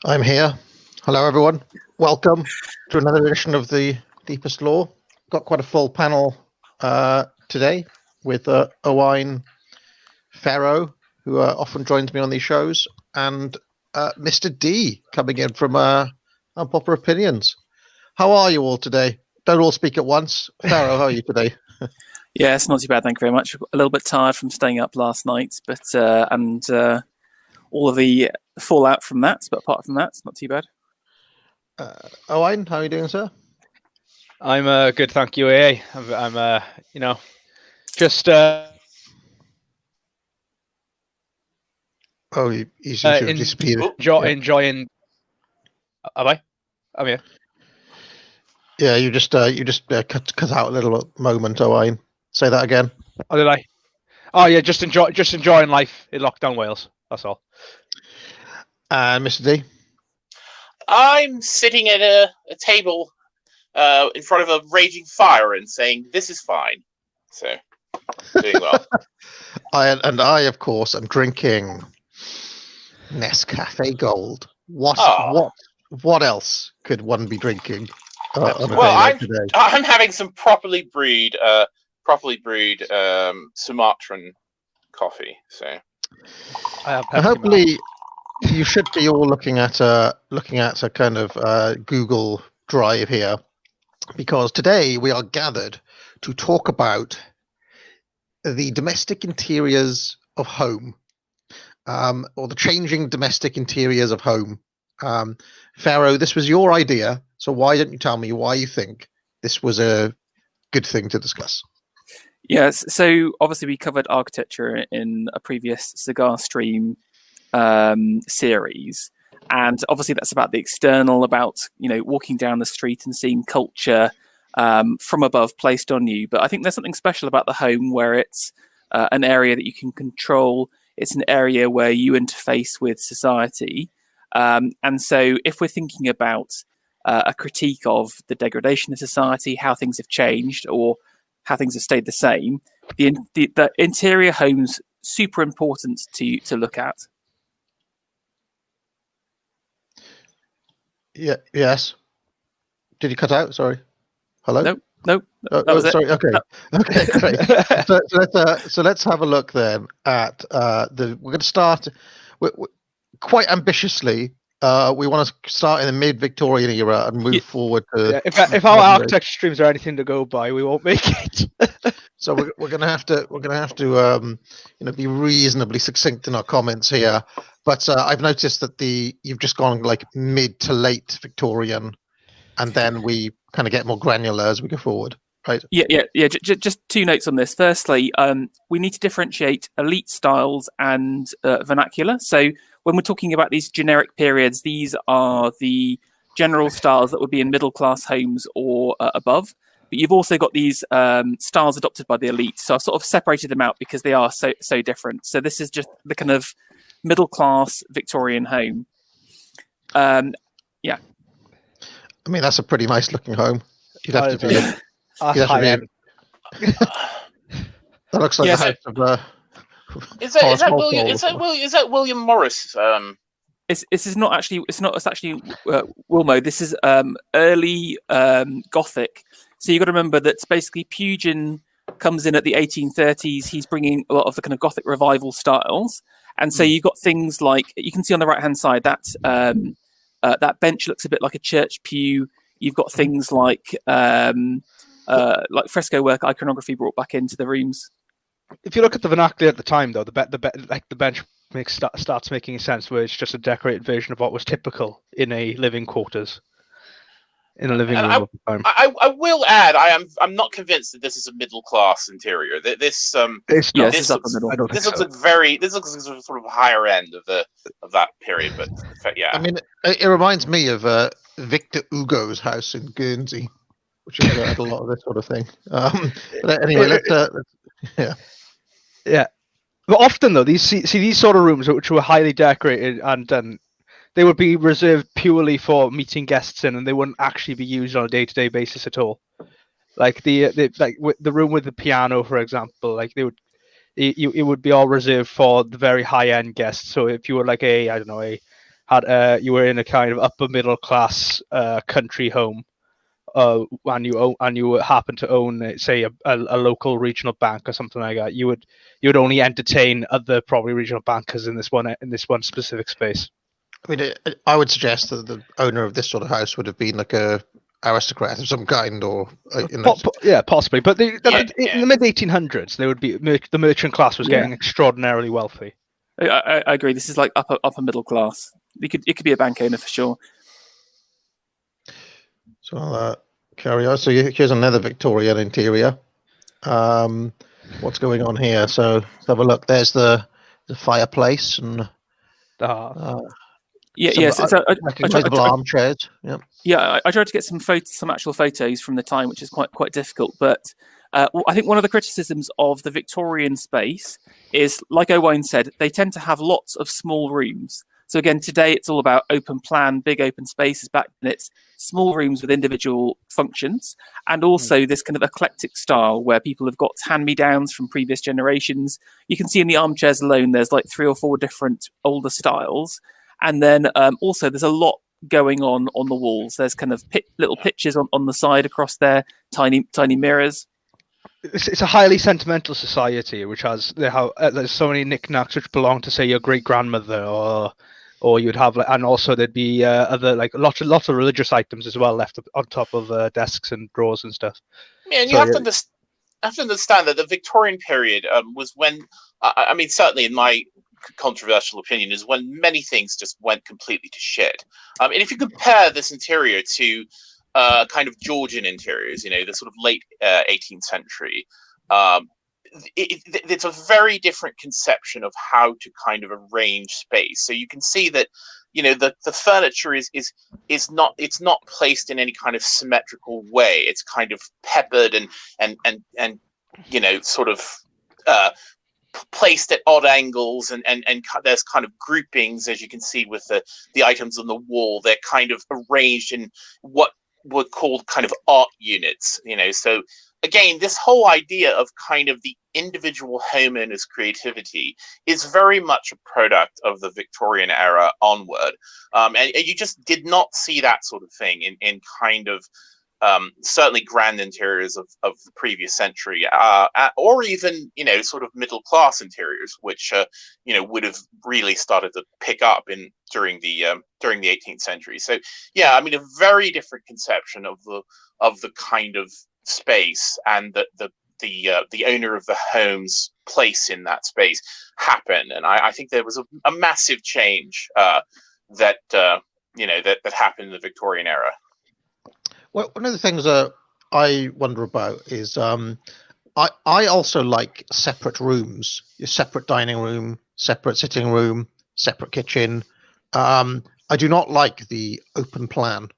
I'm here. Hello, everyone. Welcome to another edition of the Deepest Law. Got quite a full panel today with Owain Farrow, who often joins me on these shows, and Mr. D coming in from Unpopular Opinions. How are you all today? Don't all speak at once. Farrow, how are you today? Yeah, it's not too bad, thank you very much. A little bit tired from staying up last night, but all of the fallout from that. But apart from that, it's not too bad. Owain, how are you doing, sir? I'm good, thank you. I'm just Oh, he's disappeared. enjoying. Am I? I'm here. Yeah, you just cut out a little moment, Owain. Say that again. Oh, did I? Oh yeah, just enjoying life in lockdown Wales. That's all. And Mr. D. I'm sitting at a table in front of a raging fire and saying, "This is fine." So, doing well. I, of course, am drinking Nescafe Gold. What else could one be drinking on a day like today? I'm having some properly brewed Sumatran coffee. So, hopefully, you should be all looking at a kind of Google Drive here, because today we are gathered to talk about the domestic interiors of home, or the changing domestic interiors of home. Farrow, this was your idea, so why don't you tell me why you think this was a good thing to discuss? Yes, so obviously we covered architecture in a previous Cigar Stream series, and obviously that's about the external, about walking down the street and seeing culture from above placed on you. But I think there's something special about the home, where it's an area that you can control. It's an area where you interface with society, and so if we're thinking about a critique of the degradation of society, how things have changed or how things have stayed the same, the interior home's super important to look at. Yeah. Yes. Did you cut out? Sorry. Hello. No. Sorry. Okay. Okay. Great. So let's have a look then at we're going to start quite ambitiously. We want to start in the mid-Victorian era and move forward to. Yeah, if our architecture streams are anything to go by, we won't make it. So we're going to have to be reasonably succinct in our comments here. But I've noticed that you've just gone like mid to late Victorian, and then we kind of get more granular as we go forward, right? Yeah. Just two notes on this. Firstly, we need to differentiate elite styles and vernacular. So when we're talking about these generic periods, these are the general styles that would be in middle-class homes or above. But you've also got these styles adopted by the elite. So I've sort of separated them out because they are so different. So this is just the kind of middle-class Victorian home. Yeah. I mean, that's a pretty nice-looking home. You'd have to be. High-end. That looks like the house of. Is that William Morris? This is not actually. It's actually Wilmo. This is early Gothic. So you got to remember that basically Pugin comes in at the 1830s. He's bringing a lot of the kind of Gothic revival styles, and so you've got things like, you can see on the right hand side that that bench looks a bit like a church pew. You've got things like fresco work, iconography brought back into the rooms. If you look at the vernacular at the time, though, the bench starts making sense, where it's just a decorated version of what was typical in a living quarters, in a living room at the time. I will add, I'm not convinced that this is a middle class interior. This looks sort of higher end of that period. But yeah, I mean, it reminds me of Victor Hugo's house in Guernsey, which had a lot of this sort of thing. But anyway, let's. Yeah, but often though, these sort of rooms, which were highly decorated, and they would be reserved purely for meeting guests in, and they wouldn't actually be used on a day-to-day basis at all. Like the room with the piano, for example, like it would be all reserved for the very high-end guests. So if you were like a had you were in a kind of upper middle class country home, and you happen to own, say, a local regional bank or something like that, you would only entertain other probably regional bankers in this one specific space. I mean, I would suggest that the owner of this sort of house would have been like a aristocrat of some kind, or yeah, possibly. But in Yeah. the mid 1800s, there would be the merchant class was getting extraordinarily wealthy. I agree. This is like upper middle class. It could be a bank owner for sure. So I'll carry on. So here's another Victorian interior. What's going on here? So let's have a look. There's the fireplace and recognizable armchairs. Yeah. Yeah, I tried to get some actual photos from the time, which is quite difficult. But I think one of the criticisms of the Victorian space is, like Owain said, they tend to have lots of small rooms. So again, today it's all about open plan, big open spaces. Back then it's small rooms with individual functions, and also this kind of eclectic style where people have got hand-me-downs from previous generations. You can see in the armchairs alone, there's like 3 or 4 different older styles. And then also there's a lot going on the walls. There's kind of little pictures on the side across there, tiny mirrors. It's a highly sentimental society, which has there's so many knickknacks which belong to, say, your great grandmother, or you'd have, and also there'd be other, like, lots of religious items as well left on top of desks and drawers and stuff. Yeah, and you have to understand that the Victorian period was when, I mean, certainly in my controversial opinion, is when many things just went completely to shit. And if you compare this interior to kind of Georgian interiors, the sort of late 18th century, it's a very different conception of how to kind of arrange space. So you can see that, the furniture is not placed in any kind of symmetrical way. It's kind of peppered and sort of placed at odd angles, and there's kind of groupings, as you can see with the items on the wall. They're kind of arranged in what were called kind of art units, so again, this whole idea of kind of the individual homeowner's creativity is very much a product of the Victorian era onward, and you just did not see that sort of thing in kind of certainly grand interiors of the previous century, or even sort of middle class interiors, which would have really started to pick up during the 18th century. So yeah, I mean, a very different conception of the kind of space, and the owner of the home's place in that space happened. And I think there was a massive change that happened in the Victorian era. Well, one of the things I wonder about is I also like separate rooms, your separate dining room, separate sitting room, separate kitchen. I do not like the open plan,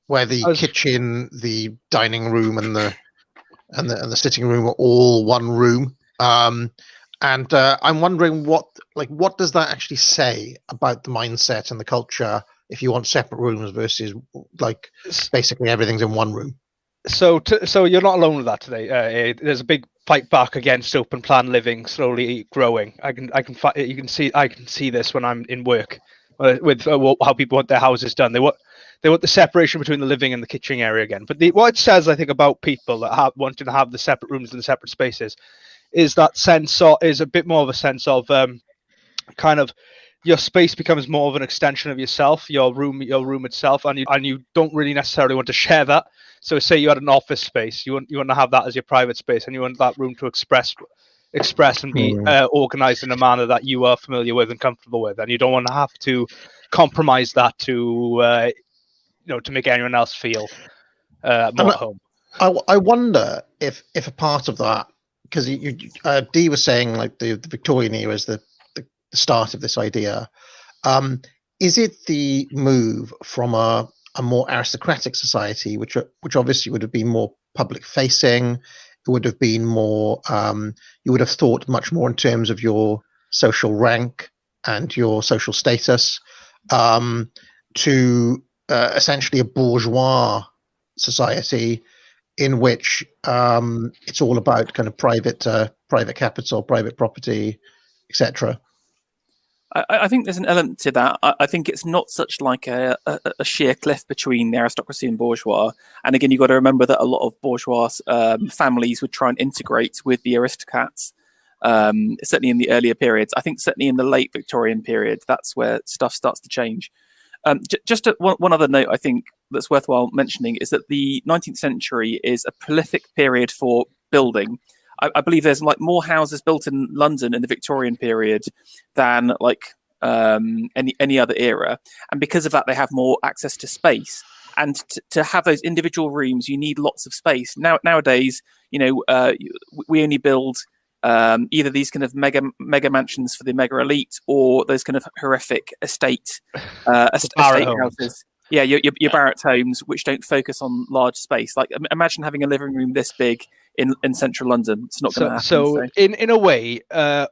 where the kitchen, the dining room, and the sitting room are all one room. And I'm wondering what does that actually say about the mindset and the culture if you want separate rooms versus like basically everything's in one room. So you're not alone with that today. There's a big fight back against open plan living slowly growing. I can see this when I'm in work with how people want their houses done. They want the separation between the living and the kitchen area again. But what it says, I think, about people that wanting to have the separate rooms and the separate spaces is a bit more of a sense of kind of your space becomes more of an extension of yourself, your room itself, and you don't really necessarily want to share that. So say you had an office space, you want to have that as your private space, and you want that room to express and be organized in a manner that you are familiar with and comfortable with, and you don't want to have to compromise that to make anyone else feel more at home. I wonder if a part of that, because Dee was saying like the Victorian era is the start of this idea. Is it the move from a more aristocratic society, which obviously would have been more public facing? It would have been more. You would have thought much more in terms of your social rank and your social status, to essentially a bourgeois society in which it's all about kind of private capital, private property, etc. I think there's an element to that. I think it's not such like a sheer cliff between the aristocracy and bourgeois. And again, you've got to remember that a lot of bourgeois families would try and integrate with the aristocrats, certainly in the earlier periods. I think certainly in the late Victorian period, that's where stuff starts to change. Just one other note I think that's worthwhile mentioning is that the 19th century is a prolific period for building. I believe there's like more houses built in London in the Victorian period than like any other era, and because of that, they have more access to space. And to have those individual rooms, you need lots of space. Nowadays, we only build either these kind of mega mansions for the mega elite, or those kind of horrific estate houses. Yeah, your Barratt homes, which don't focus on large space. Like, imagine having a living room this big in central London. It's not going to happen. So in a way,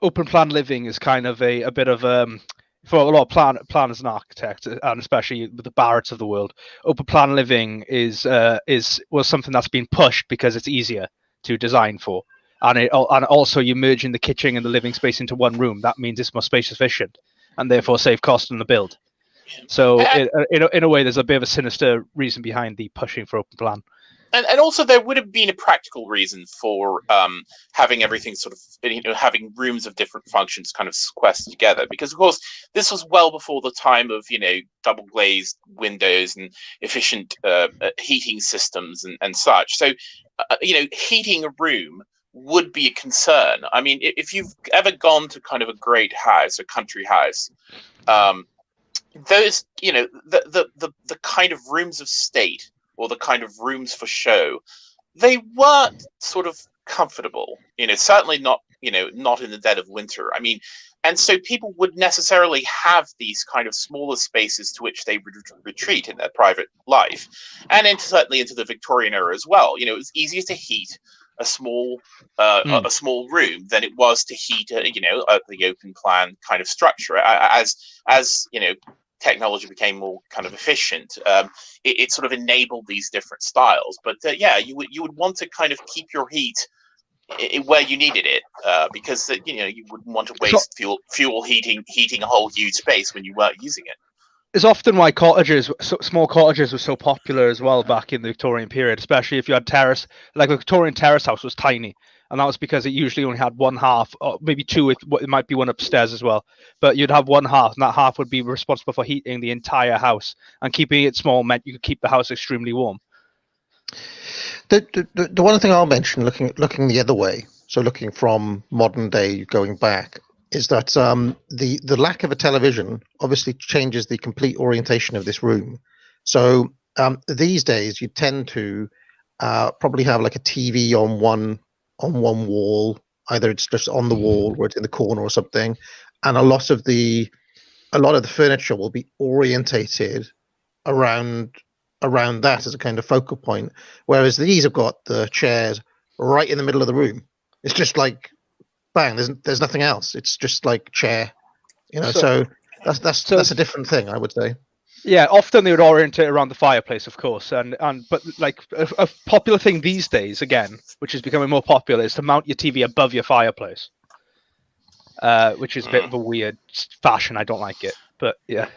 open plan living is kind of a bit of for a lot of planners and architects, and especially with the Barratts of the world, open plan living was something that's been pushed because it's easier to design for, and also you're merging the kitchen and the living space into one room. That means it's more space efficient and therefore save cost on the build. So in a way, there's a bit of a sinister reason behind the pushing for open plan. And also there would have been a practical reason for having everything sort of, having rooms of different functions kind of sequestered together, because of course this was well before the time of double glazed windows and efficient heating systems and such. So heating a room would be a concern. I mean, if you've ever gone to kind of a great house, a country house, those the kind of rooms of state, or the kind of rooms for show, they weren't sort of comfortable, certainly not in the dead of winter. I mean, and so people would necessarily have these kind of smaller spaces to which they would retreat in their private life, and certainly into the Victorian era as well. It was easier to heat a small room than it was to heat the open plan kind of structure. As technology became more kind of efficient, it sort of enabled these different styles. But you would want to kind of keep your heat where you needed it, because you wouldn't want to waste fuel heating a whole huge space when you weren't using it. It's often why small cottages were so popular as well back in the Victorian period, especially if you had terrace. Like the Victorian terrace house was tiny, and that was because it usually only had one half, or maybe two. It might be one upstairs as well, but you'd have one half, and that half would be responsible for heating the entire house. And keeping it small meant you could keep the house extremely warm. The one thing I'll mention, looking the other way, so looking from modern day going back, is that the lack of a television obviously changes the complete orientation of this room. So these days you tend to probably have like a TV on one wall, either it's just on the wall or it's in the corner or something, and a lot of the furniture will be orientated around that as a kind of focal point, whereas these have got the chairs right in the middle of the room. It's just like bang, there's nothing else. It's just like chair, so that's a different thing, I would say. Yeah, often they would orientate around the fireplace, of course, but like a popular thing these days, again, which is becoming more popular, is to mount your TV above your fireplace, which is a bit of a weird fashion. I don't like it, but yeah.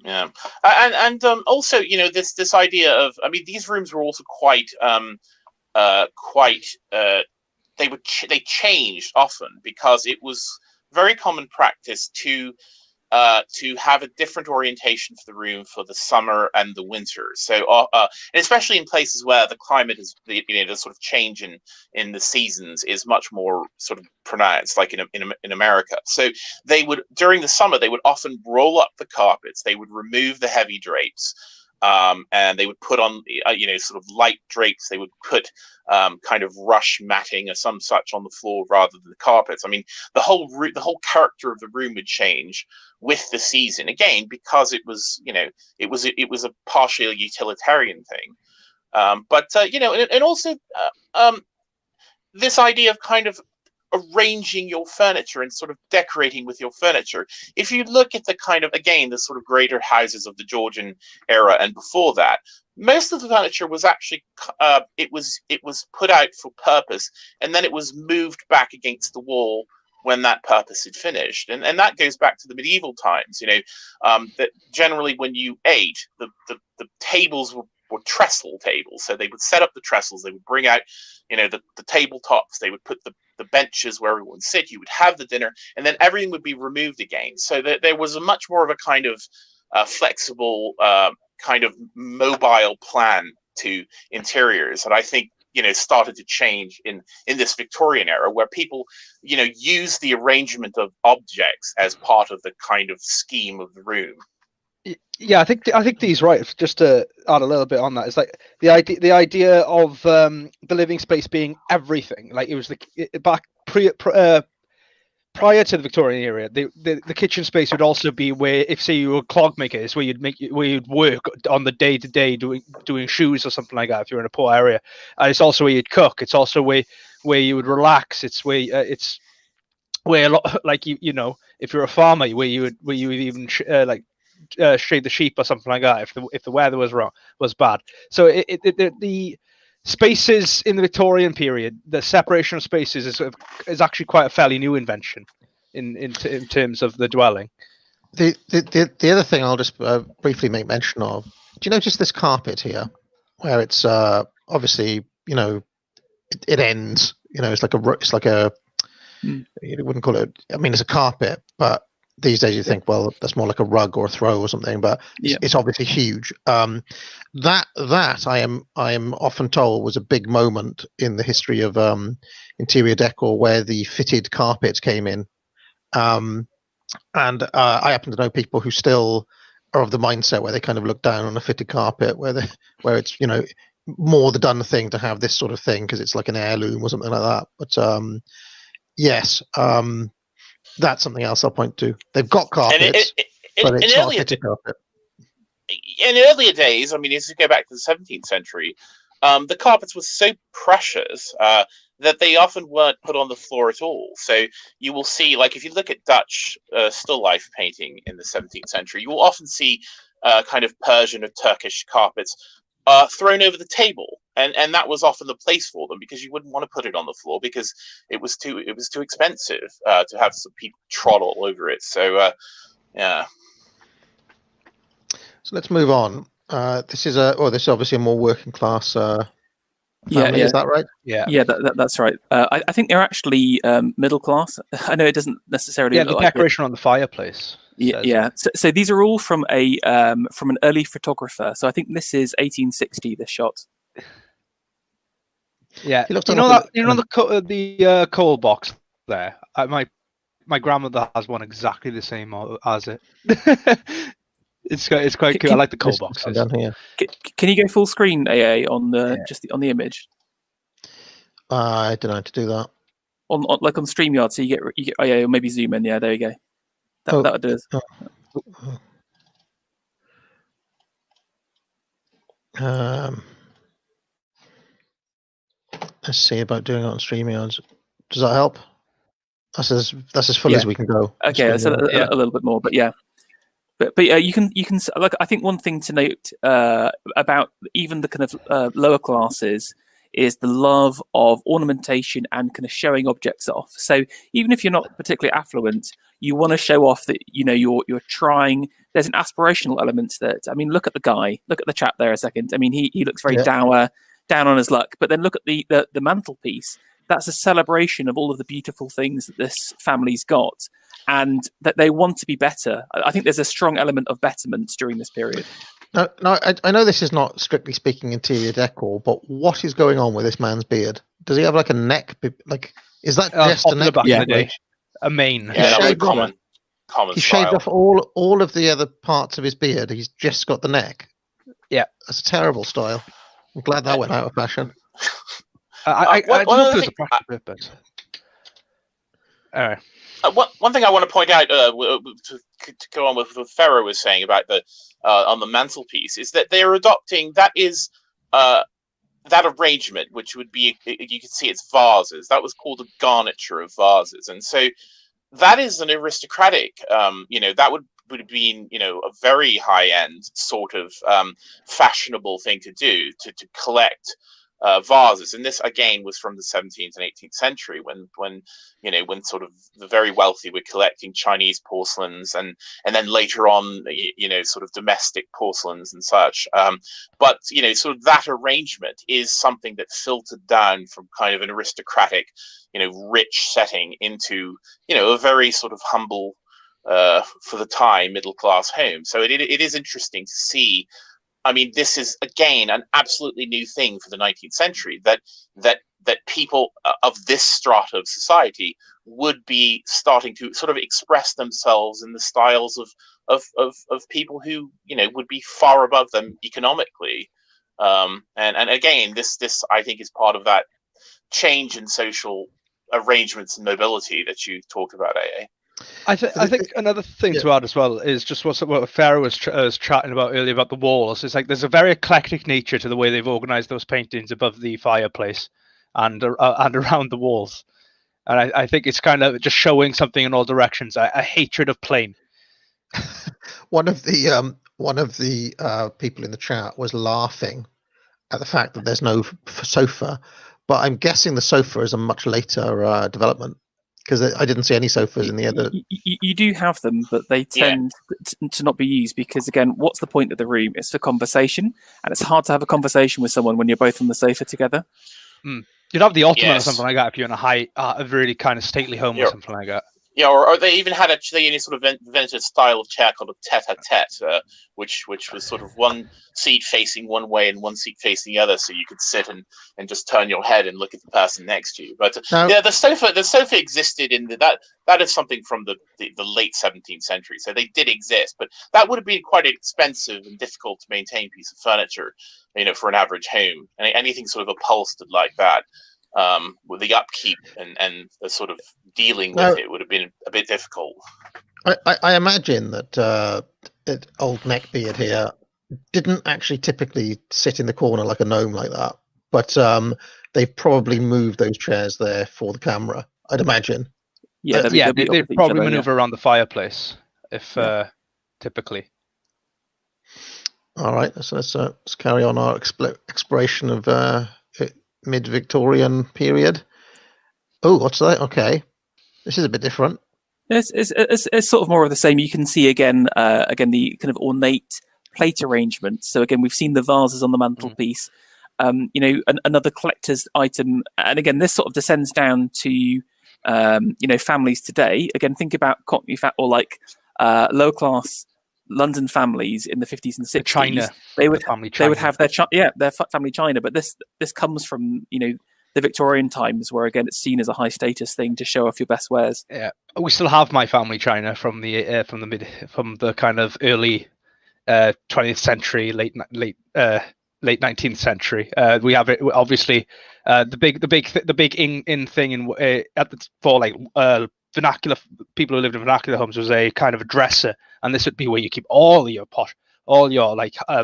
Yeah, and also this idea of, I mean, these rooms were also quite they changed often, because it was very common practice to have a different orientation for the room for the summer and the winter. So, and especially in places where the climate is, the sort of change in the seasons is much more sort of pronounced, like in America. So they would, during the summer, they would often roll up the carpets. They would remove the heavy drapes. And they would put on, sort of light drapes. They would put kind of rush matting or some such on the floor rather than the carpets. I mean, the whole character of the room would change with the season, again, because it was a partially utilitarian thing. And also this idea of kind of arranging your furniture and sort of decorating with your furniture. If you look at the kind of, again, the sort of greater houses of the Georgian era and before that, most of the furniture was actually it was put out for purpose, and then it was moved back against the wall when that purpose had finished. And that goes back to the medieval times, that generally when you ate, the tables were trestle tables. So they would set up the trestles, they would bring out, the tabletops, they would put the benches where everyone would sit, you would have the dinner, and then everything would be removed again. So that there was a much more of a kind of flexible, kind of mobile plan to interiors. And I think, started to change in this Victorian era, where people, use the arrangement of objects as part of the kind of scheme of the room. Yeah, I think Dee's right. Just to add a little bit on that, it's like the idea of the living space being everything. Like it was back prior to the Victorian era, the kitchen space would also be where, if say you were clog makers, where you'd work on the day to day doing shoes or something like that if you're in a poor area. And it's also where you'd cook. It's also where you would relax. It's where a lot, like if you're a farmer, where you would even shade the sheep or something like that if the weather was bad. So the spaces in the Victorian period, the separation of spaces is actually quite a fairly new invention in terms of the dwelling. The other thing I'll just briefly make mention of. Do you notice this carpet here, where it's obviously it ends. It's like a you wouldn't call it. I mean, it's a carpet, but these days you think, well, that's more like a rug or a throw or something, but it's obviously huge. That I am often told was a big moment in the history of interior decor, where the fitted carpets came in. And I happen to know people who still are of the mindset where they kind of look down on a fitted carpet, where it's more the done thing to have this sort of thing because it's like an heirloom or something like that. But yes. That's something else I'll point to. They've got carpets, but it's not a fitted carpet. In earlier days, I mean, as you go back to the 17th century, the carpets were so precious that they often weren't put on the floor at all. So you will see, like, if you look at Dutch still life painting in the 17th century, you will often see kind of Persian or Turkish carpets thrown over the table, and that was often the place for them, because you wouldn't want to put it on the floor because it was too expensive to have some people trot all over it. So yeah. So let's move on. This is obviously a more working class family. Yeah. Is that right? Yeah, that's right. I think they're actually middle class. I know it doesn't necessarily. Yeah, the decoration on the fireplace. Yeah. So these are all from an early photographer. So I think this is 1860. This shot. Yeah, the coal box there. My grandmother has one exactly the same as it. It's quite cool. I like the coal boxes. Down here. Can you go full screen, AA, on on the image? I don't know how to do that. On StreamYard, so you get or maybe zoom in. Yeah, there you go. That would do it. Let's see about doing it on StreamYard. Does that help? That's as full as we can go. Okay, that's a little bit more, but yeah. But you can like, I think one thing to note about even the kind of lower classes is the love of ornamentation and kind of showing objects off. So even if you're not particularly affluent, you want to show off that you're trying. There's an aspirational element to that. I mean, look at the guy. Look at the chap there a second. I mean, he looks very dour, down on his luck. But then look at the mantelpiece. That's a celebration of all of the beautiful things that this family's got, and that they want to be better. I think there's a strong element of betterment during this period. No, I know this is not strictly speaking interior decor, but what is going on with this man's beard? Does he have like a neck? Like, is that just a neck? Back in the day. A mane. Yeah, that was common. He shaved off all of the other parts of his beard. He's just got the neck. Yeah, that's a terrible style. I'm glad that went out of fashion. I don't know if there's a practical purpose. All right. One thing I want to point out to go on with what Ferro was saying about the on the mantelpiece is that they're adopting that arrangement, which would be, you can see it's vases. That was called a garniture of vases, and so that is an aristocratic. That would have been a very high end sort of fashionable thing to do, to collect vases, and this again was from the 17th and 18th century, when sort of the very wealthy were collecting Chinese porcelains, and then later on, sort of domestic porcelains and such. But sort of that arrangement is something that filtered down from kind of an aristocratic, rich setting into a very sort of humble, for the time, middle class home. So it is interesting to see. I mean, this is again an absolutely new thing for the 19th century, that people of this strata of society would be starting to sort of express themselves in the styles of people who would be far above them economically. And again, this I think is part of that change in social arrangements and mobility that you talked about, AA. I think another thing to add as well is just what Farah was chatting about earlier about the walls. It's like there's a very eclectic nature to the way they've organised those paintings above the fireplace and around the walls, and I think it's kind of just showing something in all directions. A hatred of plain. One of the people in the chat was laughing at the fact that there's no sofa, but I'm guessing the sofa is a much later development. Because I didn't see any sofas in the other. You do have them, but they tend to not be used because, again, what's the point of the room? It's for conversation, and it's hard to have a conversation with someone when you're both on the sofa together. You'd have the ottoman or something like that if you're in a really kind of stately home or something like that. Yeah, or they even had they sort of invented a style of chair called a tete-a-tete, which was sort of one seat facing one way and one seat facing the other, so you could sit and just turn your head and look at the person next to you. But the sofa existed in that is something from the late 17th century, so they did exist, but that would have been quite an expensive and difficult to maintain piece of furniture, for an average home, and anything sort of upholstered like that. With the upkeep and the sort of dealing with it would have been a bit difficult. I imagine that old neckbeard here didn't actually typically sit in the corner like a gnome like that, but they've probably moved those chairs there for the camera, I'd imagine. Yeah, they probably maneuver around the fireplace if typically. All right, so let's carry on our exploration of mid-Victorian period. Oh, what's that? Okay, this is a bit different. It's sort of more of the same. You can see again the kind of ornate plate arrangement. So again, we've seen the vases on the mantelpiece. Another collector's item, and again, this sort of descends down to families today. Again, think about Cockney or like low class London families in the 50s and 60s. China. They would have their family china, but this comes from the Victorian times, where again it's seen as a high status thing to show off your best wares. Yeah, we still have my family china from the kind of early 20th century, late 19th century. We have it obviously. The big in thing for vernacular people who lived in vernacular homes was a kind of a dresser, and this would be where you keep all your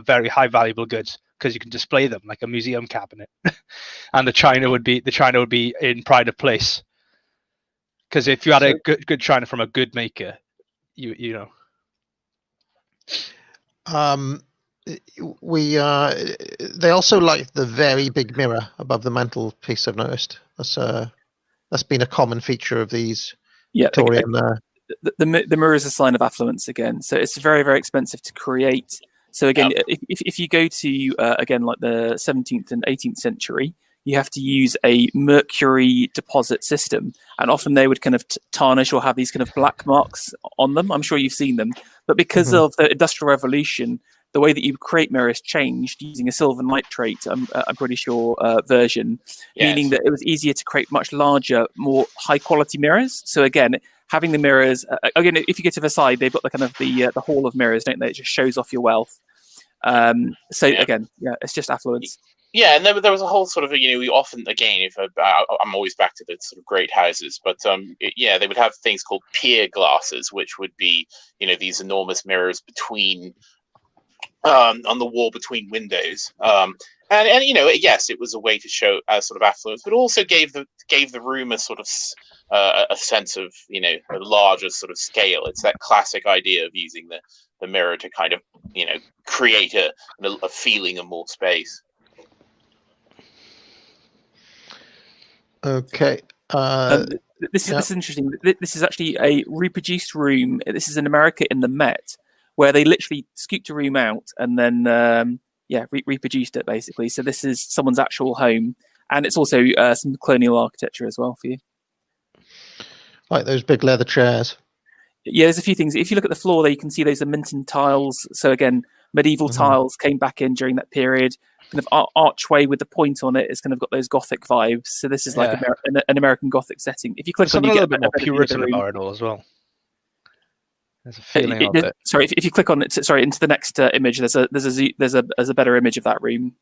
very high valuable goods, because you can display them like a museum cabinet. And the china would be in pride of place, because if you had a good china from a good maker, you know. They also like the very big mirror above the mantelpiece. I've noticed that's been a common feature of these Victorian. The mirror is a sign of affluence again, so it's very, very expensive to create. So again, if you go to again like the 17th and 18th century, you have to use a mercury deposit system, and often they would kind of tarnish or have these kind of black marks on them. I'm sure you've seen them, but because of the Industrial Revolution, the way that you create mirrors changed using a silver nitrate, I'm pretty sure, version, meaning that it was easier to create much larger, more high quality mirrors. So again, having the mirrors, again, if you go to Versailles, they've got the kind of the hall of mirrors, don't they? It just shows off your wealth. Again, it's just affluence. Yeah, and there was a whole sort of, we often, again, I'm always back to the sort of great houses, but they would have things called pier glasses, which would be, these enormous mirrors between, on the wall between windows. And yes, it was a way to show sort of affluence, but also gave the room a sort of a sense of, a larger sort of scale. It's that classic idea of using the mirror to kind of, create a feeling of more space. Okay. This is interesting. This is actually a reproduced room. This is in America in the Met, where they literally scooped a room out and then reproduced it basically. So this is someone's actual home, and it's also some colonial architecture as well for you. Like those big leather chairs. Yeah, there's a few things. If you look at the floor there, you can see those are Minton tiles. So again, medieval tiles came back in during that period. Kind of archway with the point on it. It's kind of got those Gothic vibes. So this is like an American Gothic setting. If you click on, you get a bit more Puritan about it all as well. There's a feeling of it. Sorry, if you click on it, into the next image, there's a better image of that room.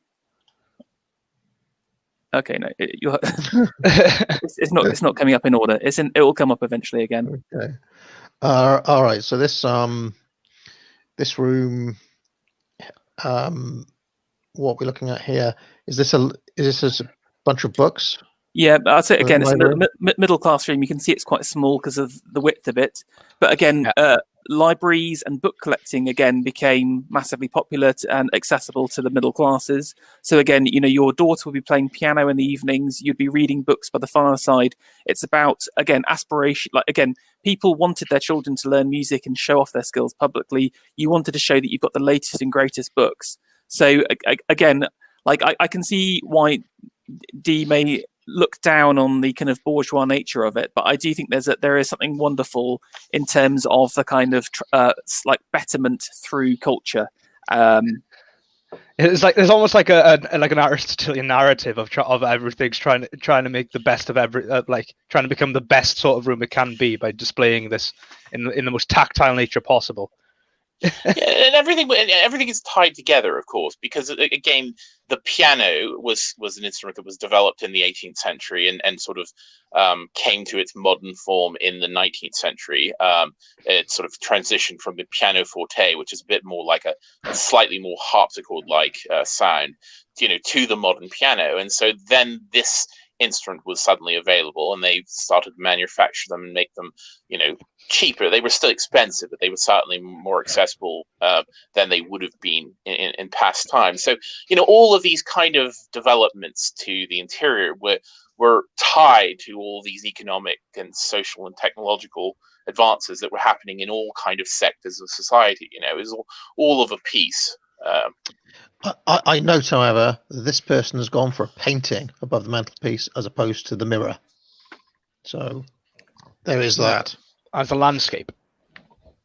Okay, no, it's not coming up in order. It will come up eventually again. Okay. All right. So this room, what we're looking at here, is this a bunch of books? Yeah, I'd say again, it's a middle class room. You can see it's quite small because of the width of it. But again, libraries and book collecting again became massively popular and accessible to the middle classes. So again, your daughter would be playing piano in the evenings. You'd be reading books by the fireside. It's about, again, aspiration. Like, again, people wanted their children to learn music and show off their skills publicly. You wanted to show that you've got the latest and greatest books. So again, like I can see why Dee may look down on the kind of bourgeois nature of it, but I do think there is something wonderful in terms of the kind of like betterment through culture. It's like there's almost like an Aristotelian narrative of everything's trying to make the best of trying to become the best sort of room it can be by displaying this in the most tactile nature possible. And everything is tied together, of course, because again, the piano was an instrument that was developed in the 18th century and sort of came to its modern form in the 19th century. It sort of transitioned from the pianoforte, which is a bit more like a slightly more harpsichord-like sound, to the modern piano, and so then this instrument was suddenly available, and they started to manufacture them and make them, cheaper. They were still expensive, but they were certainly more accessible than they would have been in past times. So, all of these kind of developments to the interior were tied to all these economic and social and technological advances that were happening in all kind of sectors of society. It was all of a piece. I note, however, this person has gone for a painting above the mantelpiece as opposed to the mirror. So there is that. As a landscape.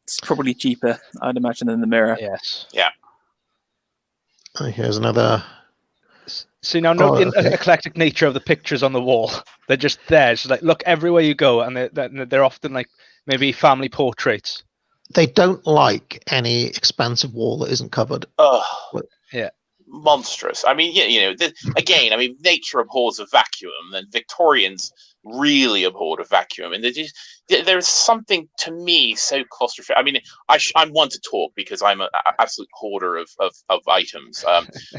It's probably cheaper, I'd imagine, than the mirror. Yes. Yeah. Here's another. See, now note the eclectic nature of the pictures on the wall. They're just there. It's like, look everywhere you go, and they're often like maybe family portraits. They don't like any expansive wall that isn't covered. Yeah. Monstrous. I mean, again, nature abhors a vacuum, and Victorians really abhorred a vacuum, and there's something to me so claustrophobic. I mean, I'm one to talk because I'm an absolute hoarder of items.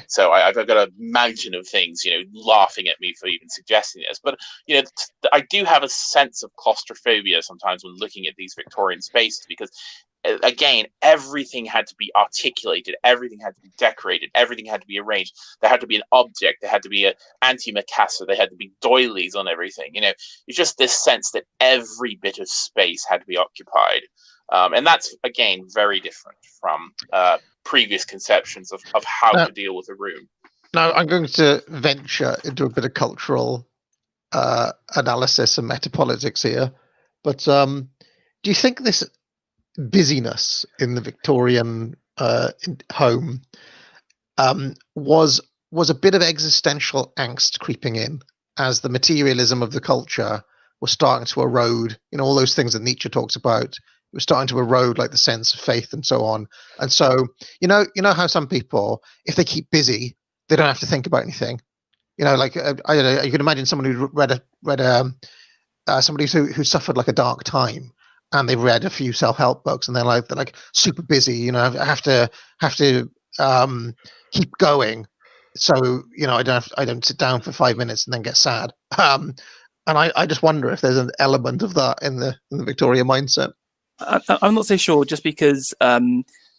So I've got a mountain of things, laughing at me for even suggesting this. But I do have a sense of claustrophobia sometimes when looking at these Victorian spaces, because again, everything had to be articulated, everything had to be decorated, everything had to be arranged. There had to be an object, there had to be an antimacassar, there had to be doilies on everything. It's just this sense that every bit of space had to be occupied. And that's, again, very different from previous conceptions of how to deal with a room. Now, I'm going to venture into a bit of cultural analysis and metapolitics here. But do you think this busyness in the Victorian home was a bit of existential angst creeping in as the materialism of the culture was starting to erode, all those things that Nietzsche talks about. It was starting to erode, like the sense of faith and so on. And so, you know how some people, if they keep busy, they don't have to think about anything. Like I don't know, you can imagine someone who read somebody who suffered like a dark time, and they've read a few self-help books, and they're like super busy. I have to keep going, so I don't sit down for 5 minutes and then get sad. And I just wonder if there's an element of that in the Victorian mindset. I'm not so sure, just because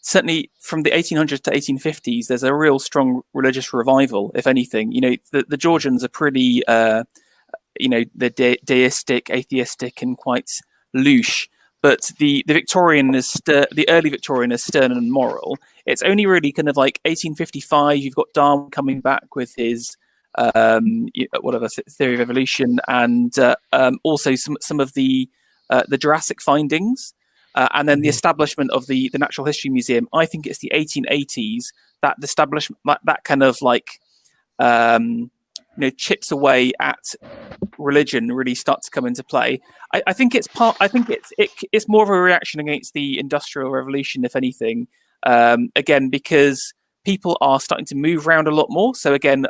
certainly from the 1800s to 1850s, there's a real strong religious revival. If anything, the Georgians are pretty the deistic, atheistic, and quite louche. But the Victorian is the early Victorian is stern and moral. It's only really kind of like 1855. You've got Darwin coming back with his whatever theory of evolution, and also some of the Jurassic findings, and then the establishment of the Natural History Museum. I think it's the 1880s that the establishment that kind of like chips away at religion really starts to come into play. I think it's it's more of a reaction against the Industrial Revolution, if anything. Again, because people are starting to move around a lot more. So again,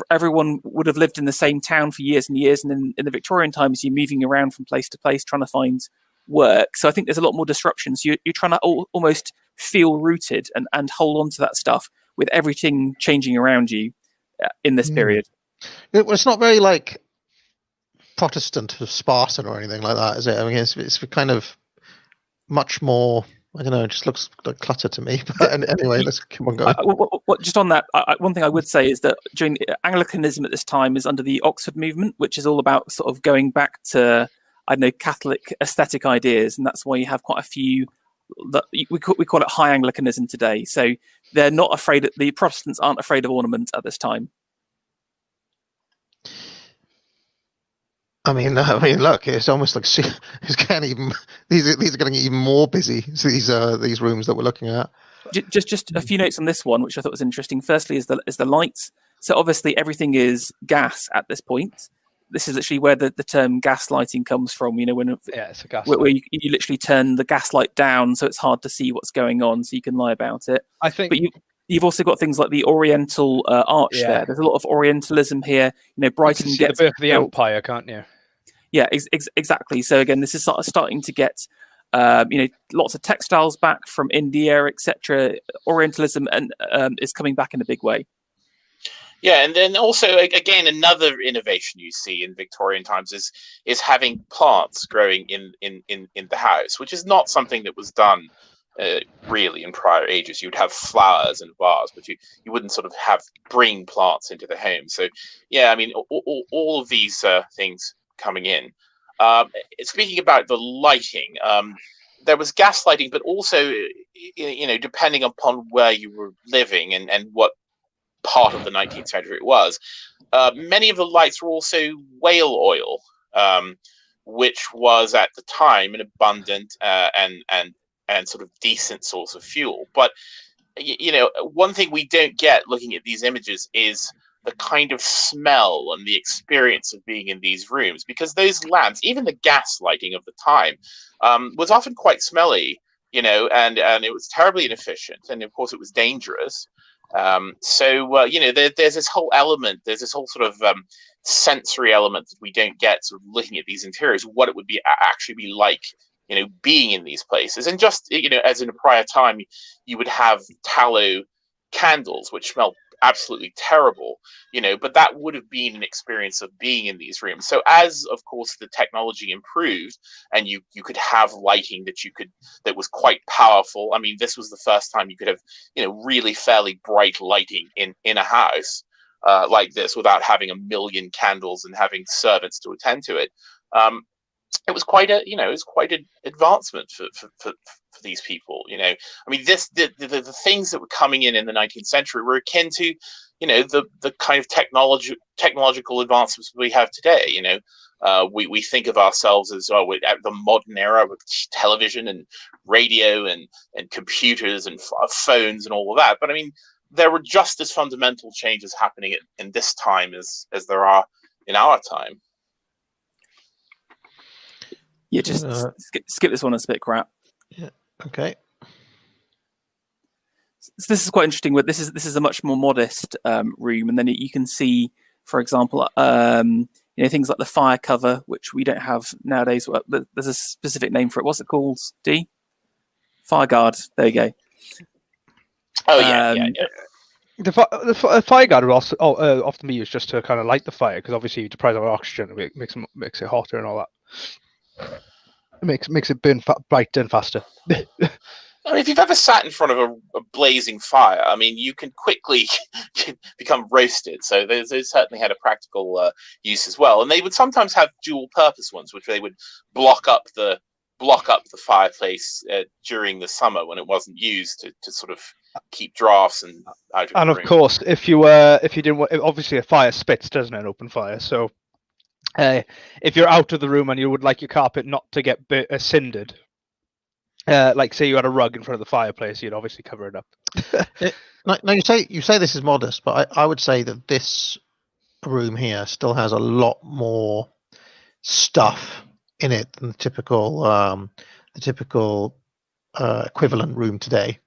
everyone would have lived in the same town for years and years, and in the Victorian times, you're moving around from place to place trying to find work. So I think there's a lot more disruption. So you're trying to almost feel rooted and hold on to that stuff with everything changing around you in this period. It's not very like Protestant or Spartan or anything like that, is it? I mean, it's kind of much more. I don't know. It just looks like clutter to me. But anyway, let's keep on going. Just on that, one thing I would say is that during Anglicanism at this time is under the Oxford movement, which is all about sort of going back to Catholic aesthetic ideas, and that's why you have quite a few. That we call it High Anglicanism today. So they're not afraid. The Protestants aren't afraid of ornament at this time. I mean, look, it's almost like it's getting even. These are getting even more busy. So these rooms that we're looking at. Just a few notes on this one, which I thought was interesting. Firstly, is the lights. So obviously, everything is gas at this point. This is actually where the term gas lighting comes from. It's a gas where you literally turn the gas light down, so it's hard to see what's going on, so you can lie about it. I think, but you've also got things like the Oriental arch there. There's a lot of Orientalism here. Brighton you can see gets the birth of the empire, can't you? Yeah, exactly. So again, this is sort of starting to get, lots of textiles back from India, etc. Orientalism and is coming back in a big way. Yeah, and then also again another innovation you see in Victorian times is having plants growing in the house, which is not something that was done really in prior ages. You'd have flowers and vase, but you wouldn't sort of bring plants into the home. So yeah, I mean all of these things coming in. Speaking about the lighting, there was gas lighting, but also depending upon where you were living and what part of the 19th century it was, many of the lights were also whale oil, which was at the time an abundant and sort of decent source of fuel. But one thing we don't get looking at these images is the kind of smell and the experience of being in these rooms, because those lamps, even the gas lighting of the time, was often quite smelly, and it was terribly inefficient, and of course it was dangerous. There's this whole element, there's this whole sort of sensory element that we don't get sort of looking at these interiors, what it would be actually be like, being in these places. And just, as in a prior time, you would have tallow candles, which smell absolutely terrible, but that would have been an experience of being in these rooms. So as of course the technology improved and you could have lighting that was quite powerful. I mean, this was the first time you could have really fairly bright lighting in a house like this without having a million candles and having servants to attend to it. It was quite an advancement for these people. I mean, the things that were coming in the 19th century were akin to, the kind of technological advancements we have today. We think of ourselves as at the modern era with television and radio and computers and phones and all of that. But I mean, there were just as fundamental changes happening in this time as there are in our time. Yeah, just skip this one and spit crap. Yeah. Okay. So this is quite interesting. But this is a much more modest room, and then you can see, for example, things like the fire cover, which we don't have nowadays. There's a specific name for it. What's it called? D? Fire guard. There you go. Oh yeah. The fire guard would also often be used just to kind of light the fire, because obviously you deprive of oxygen, it makes it hotter and all that. It makes it burn brighter and faster. I mean, if you've ever sat in front of a blazing fire, I mean, you can quickly become roasted. So they certainly had a practical use as well. And they would sometimes have dual-purpose ones, which they would block up the fireplace during the summer when it wasn't used to sort of keep drafts and out of the And of room. course, if you didn't want, obviously a fire spits, doesn't it? An open fire. So if you're out of the room and you would like your carpet not to get cindered, like say you had a rug in front of the fireplace, you'd obviously cover it up. Now you say this is modest, but I would say that this room here still has a lot more stuff in it than the typical equivalent room today.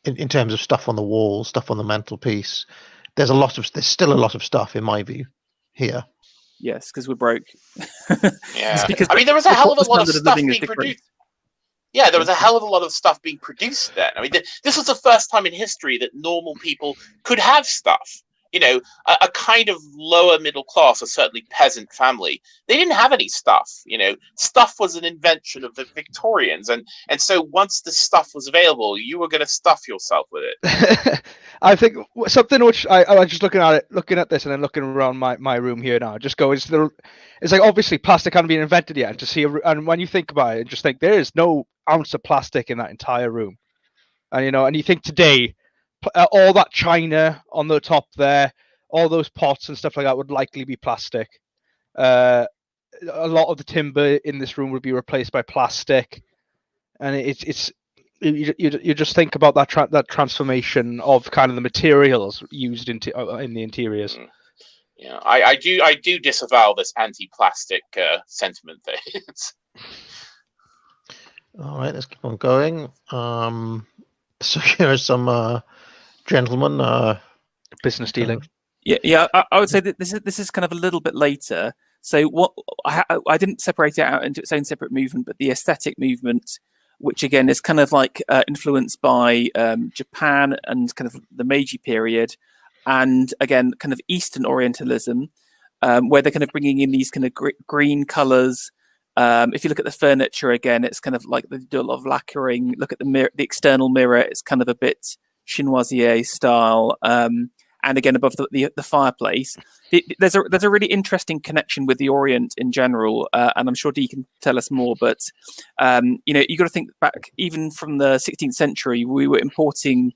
In terms of stuff on the wall, stuff on the mantelpiece, there's still a lot of stuff in my view here. Yes, because we're broke. Yeah, because I mean, there was a hell of a lot of standard stuff living is being different. produced. Yeah, there was a hell of a lot of stuff being produced then. I mean, this was the first time in history that normal people could have stuff. You know, a kind of lower middle class, or certainly peasant family, they didn't have any stuff. You know, stuff was an invention of the Victorians, and so once the stuff was available, you were going to stuff yourself with it. I think something which I was just looking at this, and then looking around my room here now. Just go, it's like obviously plastic hadn't been invented yet, and to see and when you think about it, just think there is no ounce of plastic in that entire room, and and you think today. All that china on the top there, all those pots and stuff like that would likely be plastic. A lot of the timber in this room would be replaced by plastic, and you just think about that transformation of kind of the materials used in the interiors. Yeah, I do disavow this anti-plastic sentiment there. All right, let's keep on going. So here are some gentlemen. Business dealing. Yeah. I would say that this is kind of a little bit later. So what I didn't separate it out into its own separate movement, but the aesthetic movement, which again is kind of like influenced by Japan and kind of the Meiji period, and again kind of Eastern Orientalism, where they're kind of bringing in these kind of green colors. If you look at the furniture again, it's kind of like they do a lot of lacquering. Look at the mirror, the external mirror; it's kind of a bit chinoisier style. And again, above the fireplace, there's a really interesting connection with the Orient in general, and I'm sure Dee can tell us more. But you got to think back, even from the 16th century, we were importing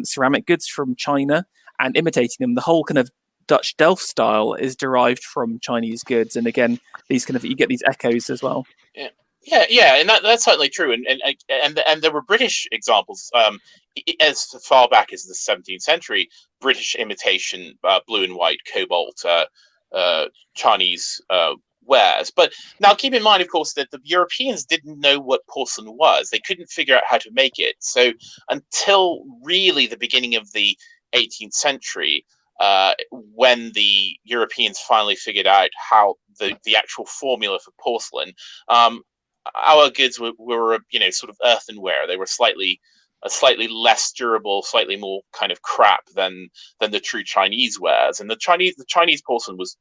ceramic goods from China and imitating them. The whole kind of Dutch Delft style is derived from Chinese goods, and again, these kind of you get these echoes as well. Yeah, and that's certainly true, and there were British examples as far back as the 17th century. British imitation blue and white cobalt Chinese wares. But now keep in mind, of course, that the Europeans didn't know what porcelain was. They couldn't figure out how to make it. So until really the beginning of the 18th century, when the Europeans finally figured out how the actual formula for porcelain, our goods were sort of earthenware. They were slightly less durable, slightly more kind of crap than the true Chinese wares. And the Chinese porcelain was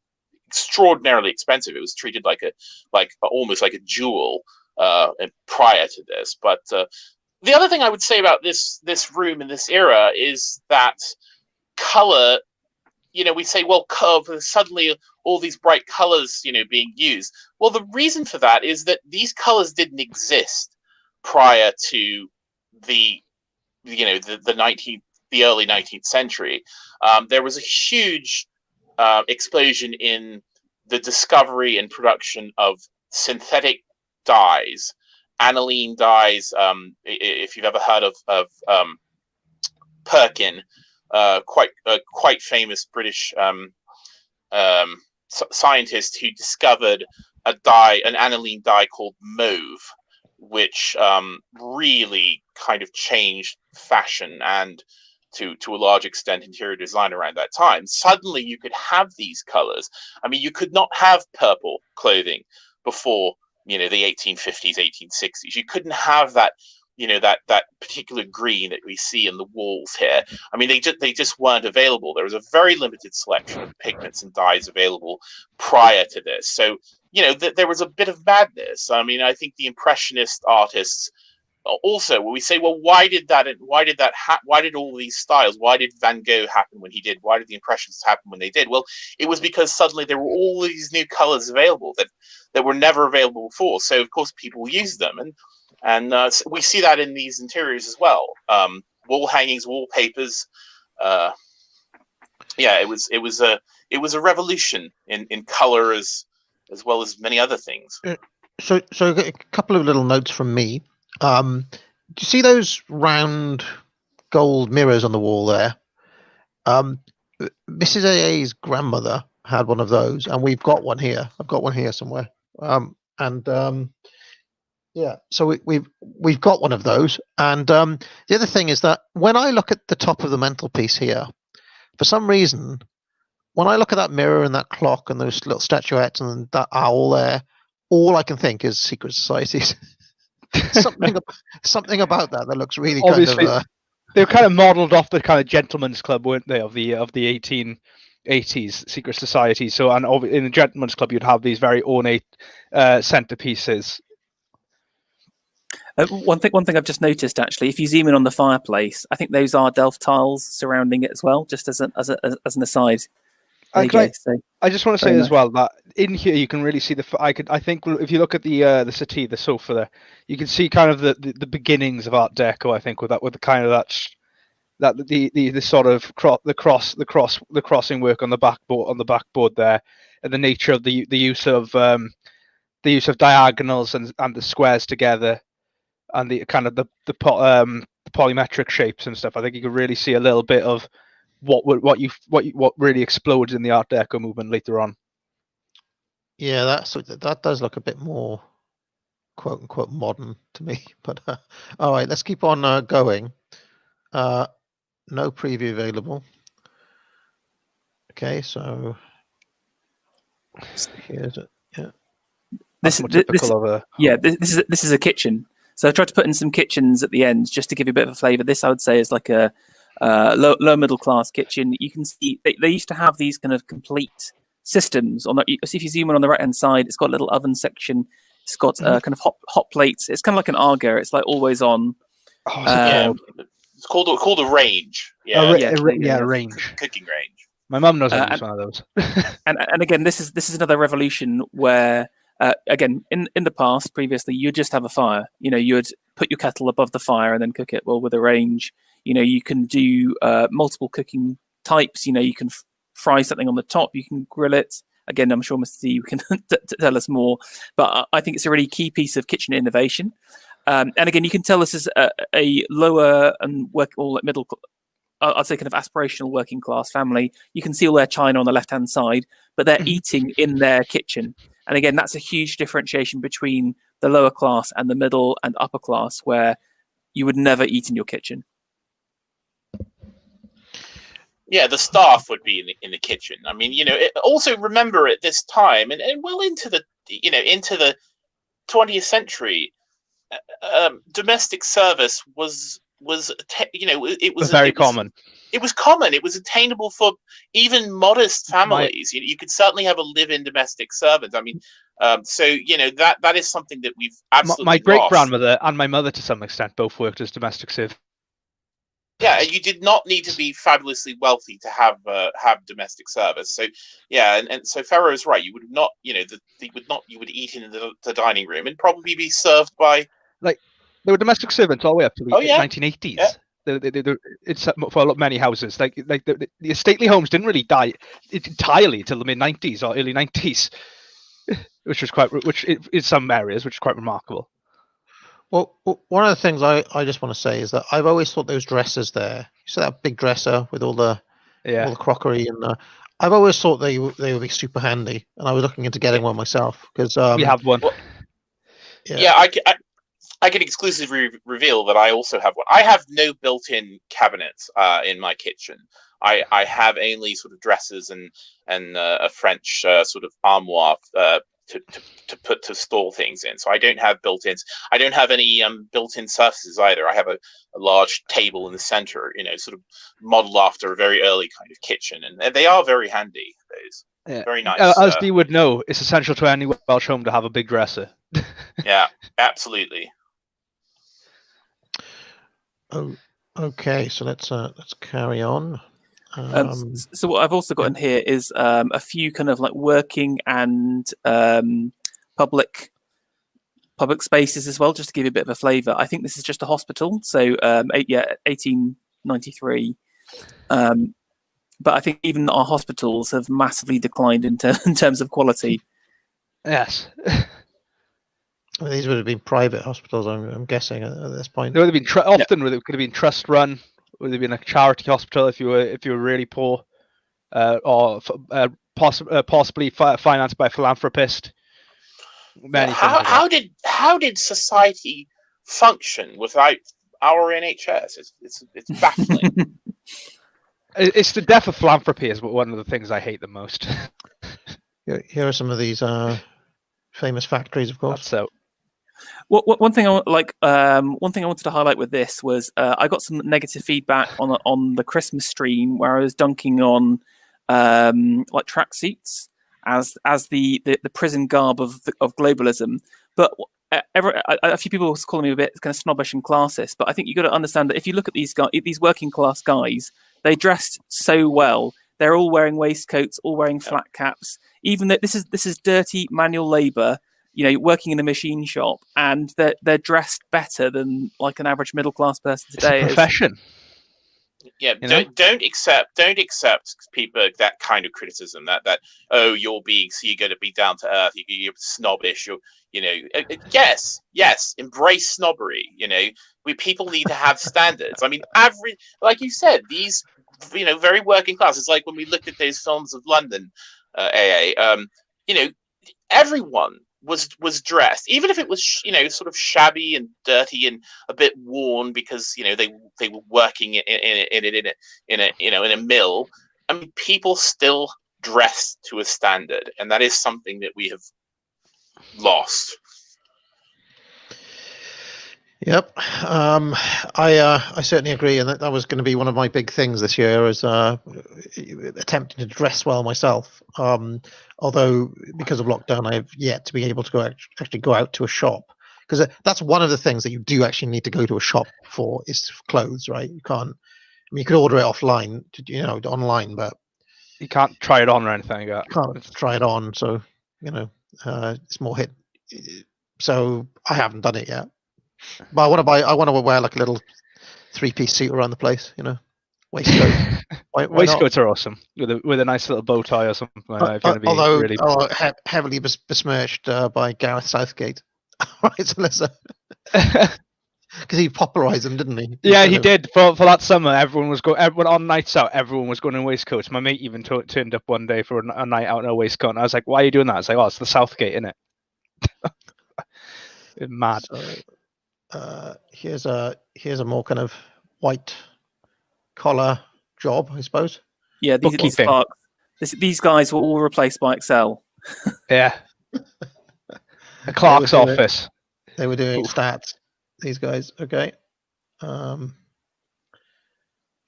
extraordinarily expensive. It was treated like almost like a jewel prior to this. But the other thing I would say about this room in this era is that color. We say, well, suddenly all these bright colors, being used. Well, the reason for that is that these colors didn't exist prior to the early 19th century. There was a huge explosion in the discovery and production of synthetic dyes, aniline dyes. If you've ever heard of Perkin. Quite famous British scientist who discovered an aniline dye called mauve, which really kind of changed fashion and to a large extent interior design around that time. Suddenly you could have these colors. I mean, you could not have purple clothing before the 1850s, 1860s. You couldn't have that that particular green that we see in the walls here. I mean, they just weren't available. There was a very limited selection of pigments and dyes available prior to this. So, there was a bit of madness. I mean, I think the Impressionist artists also we say, well, why did all these styles, why did Van Gogh happen when he did, why did the Impressionists happen when they did? Well, it was because suddenly there were all these new colors available that were never available before, so of course people used them, and so we see that in these interiors as well. Wall hangings, wallpapers. It was a revolution in color as well as many other things. So a couple of little notes from me. Do you see those round gold mirrors on the wall there? Mrs. AA's grandmother had one of those, and we've got one here. I've got one here somewhere. So we've got one of those. And the other thing is that when I look at the top of the mantelpiece here, for some reason, when I look at that mirror and that clock and those little statuettes and that owl there, all I can think is secret societies. something about that looks really Obviously, kind of. They were kind of modelled off the kind of gentleman's club, weren't they, of the 1880s secret society? So, and in the gentleman's club, you'd have these very ornate centerpieces. One thing I've just noticed, actually, if you zoom in on the fireplace, I think those are Delft tiles surrounding it as well. Just as an aside. I just want to say as well that in here you can really see I think if you look at the settee, the sofa there, you can see kind of the beginnings of Art Deco. I think with the kind of the sort of the crossing work on the backboard there, and the nature of the use of diagonals and the squares together, and the kind of the polymetric shapes and stuff. I think you can really see a little bit of what really explodes in the Art Deco movement later on. Yeah, that does look a bit more quote unquote modern to me. But all right, let's keep on going. No preview available. Okay, so here's it. Yeah. This is a kitchen. So I tried to put in some kitchens at the end just to give you a bit of a flavour. This I would say is like a low middle class kitchen. You can see they used to have these kind of complete systems. See if you zoom in on the right hand side, it's got a little oven section. It's got kind of hot plates. It's kind of like an Arga. It's like always on. It's called a range. Range. Cooking range. My mum knows how to use one of those. and again, this is another revolution where again in the past previously you'd just have a fire. You would put your kettle above the fire and then cook it. Well, with a range, you can do multiple cooking types. You can fry something on the top. You can grill it. Again, I'm sure Mr. D can tell us more. But I think it's a really key piece of kitchen innovation. And again, you can tell this is a lower and middle, I'd say kind of aspirational working class family. You can see all their china on the left-hand side, but they're eating in their kitchen. And again, that's a huge differentiation between the lower class and the middle and upper class, where you would never eat in your kitchen. Yeah, the staff would be in the kitchen. I mean, also remember at this time and well into the 20th century, domestic service was common. It was common. It was attainable for even modest families. You could certainly have a live-in domestic servant. I mean, that is something that we've absolutely My great grandmother and my mother, to some extent, both worked as domestic servants. Yeah, you did not need to be fabulously wealthy to have domestic service. So yeah, and so Pharaoh is right. You would not, you would eat in the dining room and probably be served by they were domestic servants all the way up to the 1980s. Yeah. It's for many houses. The stately homes didn't really die entirely until the mid 90s or early 90s, which in some areas, which is quite remarkable. Well, one of the things I just want to say is that I've always thought those dressers there, you see that big dresser with all the crockery, and I've always thought they would be super handy, and I was looking into getting one myself because we have one. Well, I can exclusively reveal that I also have one. I have no built-in cabinets in my kitchen. I have only sort of dressers and a French sort of armoire to store things in. So I don't have built-ins. I don't have any built-in surfaces either. I have a large table in the center, sort of modeled after a very early kind of kitchen, and they are very handy. Those very nice. As Dee would know, it's essential to any Welsh home to have a big dresser. Yeah, absolutely. Oh, okay. So let's carry on. So what I've also got in here is a few kind of like working and public spaces as well, just to give you a bit of a flavour. I think this is just a hospital, so 1893. But I think even our hospitals have massively declined in terms of quality. Yes. Well, these would have been private hospitals, I'm guessing, at this point. They would have been often. It could have been trust run. Would have been a charity hospital if you were really poor, or possibly financed by a philanthropist. How did society function without our NHS? It's baffling. It's the death of philanthropy is one of the things I hate the most. Here are some of these famous factories, of course. So, one thing I wanted to highlight with this was I got some negative feedback on the Christmas stream where I was dunking on like tracksuits as the prison garb of globalism, but a few people was calling me a bit kind of snobbish and classist. But I think you got to understand that if you look at these working class guys, they dressed so well. They're all wearing waistcoats, all wearing flat caps. Even though this is dirty manual labour, working in a machine shop, and they're dressed better than like an average middle class person today. It's a profession. Yeah, don't accept people that kind of criticism. That you're going to be down to earth. You're snobbish. Yes, embrace snobbery. People need to have standards. I mean, like you said, these very working class. It's like when we looked at those films of London, everyone was dressed, even if it was sort of shabby and dirty and a bit worn because they were working in a mill. I mean, people still dress to a standard, and that is something that we have lost. Yep, I certainly agree, and that was going to be one of my big things this year, is attempting to dress well myself. Although because of lockdown, I have yet to be able to actually go out to a shop, because that's one of the things that you do actually need to go to a shop for, is clothes, right? You can't. I mean, you could order it offline, online, but you can't try it on or anything. You can't try it on, so it's more hit. So I haven't done it yet. But I want to wear like a little 3-piece suit around the place, waistcoat. Why Waistcoats are awesome with a nice little bow tie or something like that. If you're although really... heavily besmirched by Gareth Southgate, right? So because he popularised them, didn't he? Yeah, he did. For that summer, everyone on nights out. Everyone was going in waistcoats. My mate even turned up one day for a night out in a waistcoat. And I was like, "Why are you doing that?" I was like, "Oh, it's the Southgate, isn't it?" Mad. So, here's a more kind of white collar job, I suppose. Yeah, these guys were all replaced by Excel. Yeah, a clerk's office. They were doing stats. These guys, okay.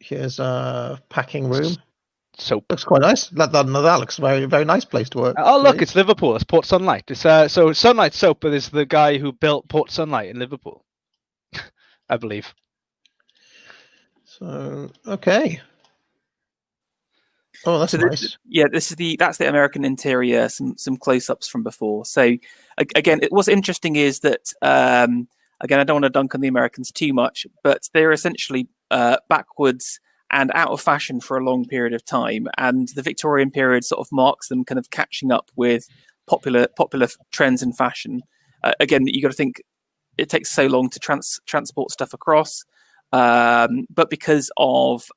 Here's a packing room. Soap looks quite nice. That looks a very, very nice place to work. Oh, look, it's Liverpool. It's Port Sunlight. It's so Sunlight Soap is the guy who built Port Sunlight in Liverpool, I believe. So okay. Oh, that's nice. That's the American interior. Some close-ups from before. So again, what's interesting is that again, I don't want to dunk on the Americans too much, but they're essentially backwards and out of fashion for a long period of time, and the Victorian period sort of marks them kind of catching up with popular trends in fashion. Again, you got to think it takes so long to transport stuff across, but because of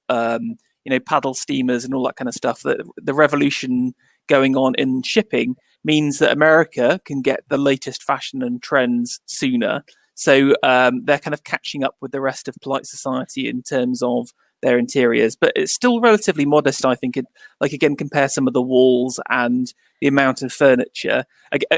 paddle steamers and all that kind of stuff, the revolution going on in shipping means that America can get the latest fashion and trends sooner. So they're kind of catching up with the rest of polite society in terms of their interiors, but it's still relatively modest, I think. Again, compare some of the walls and the amount of furniture.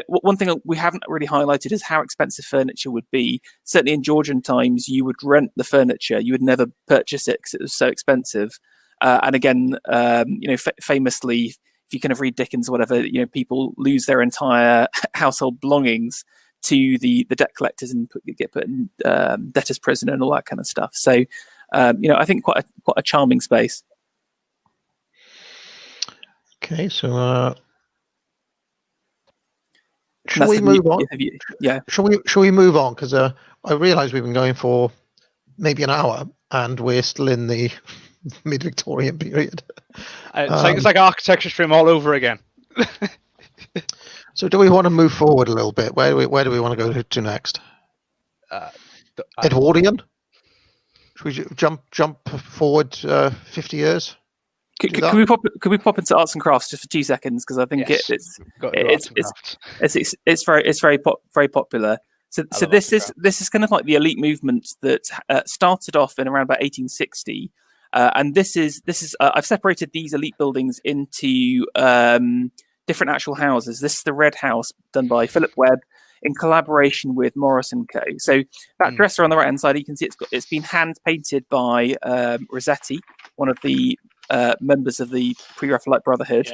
One thing we haven't really highlighted is how expensive furniture would be. Certainly in Georgian times, you would rent the furniture. You would never purchase it because it was so expensive. And again, famously, if you kind of read Dickens or whatever, people lose their entire household belongings to the debt collectors and get put in debtors' prison and all that kind of stuff. So, I think quite a charming space. Okay, so shall we move on? Yeah. Shall we move on? Because I realise we've been going for maybe an hour, and we're still in the mid-Victorian period. It's like architecture stream all over again. So, do we want to move forward a little bit? Where do we want to go to next? Edwardian? Should we jump forward 50 years? Could we pop into arts and crafts just for 2 seconds, because I think it's very popular. So this is kind of like the elite movement that started off in around about 1860, and this is I've separated these elite buildings into different actual houses. This is the Red House, done by Philip Webb in collaboration with Morris and Co. So that dresser on the right hand side, you can see it's been hand painted by Rossetti, one of the members of the Pre-Raphaelite Brotherhood.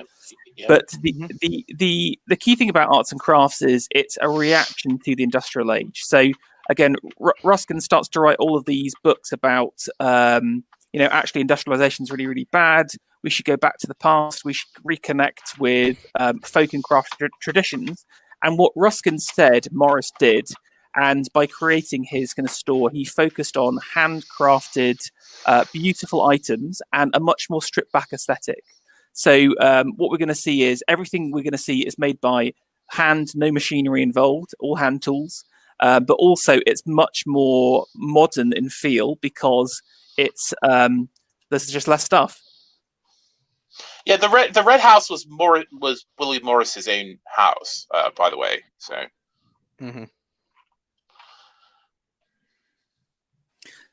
Yeah. But the key thing about arts and crafts is it's a reaction to the industrial age. So again, Ruskin starts to write all of these books about actually industrialization is really, really bad. We should go back to the past. We should reconnect with folk and craft traditions. And what Ruskin said, Morris did. And by creating his kind of store, he focused on handcrafted, beautiful items and a much more stripped back aesthetic. So what we're going to see is everything we're going to see is made by hand, no machinery involved, all hand tools. But also it's much more modern in feel because it's there's just less stuff. Yeah, the Red House was William Morris's own house, by the way. So. Mm-hmm.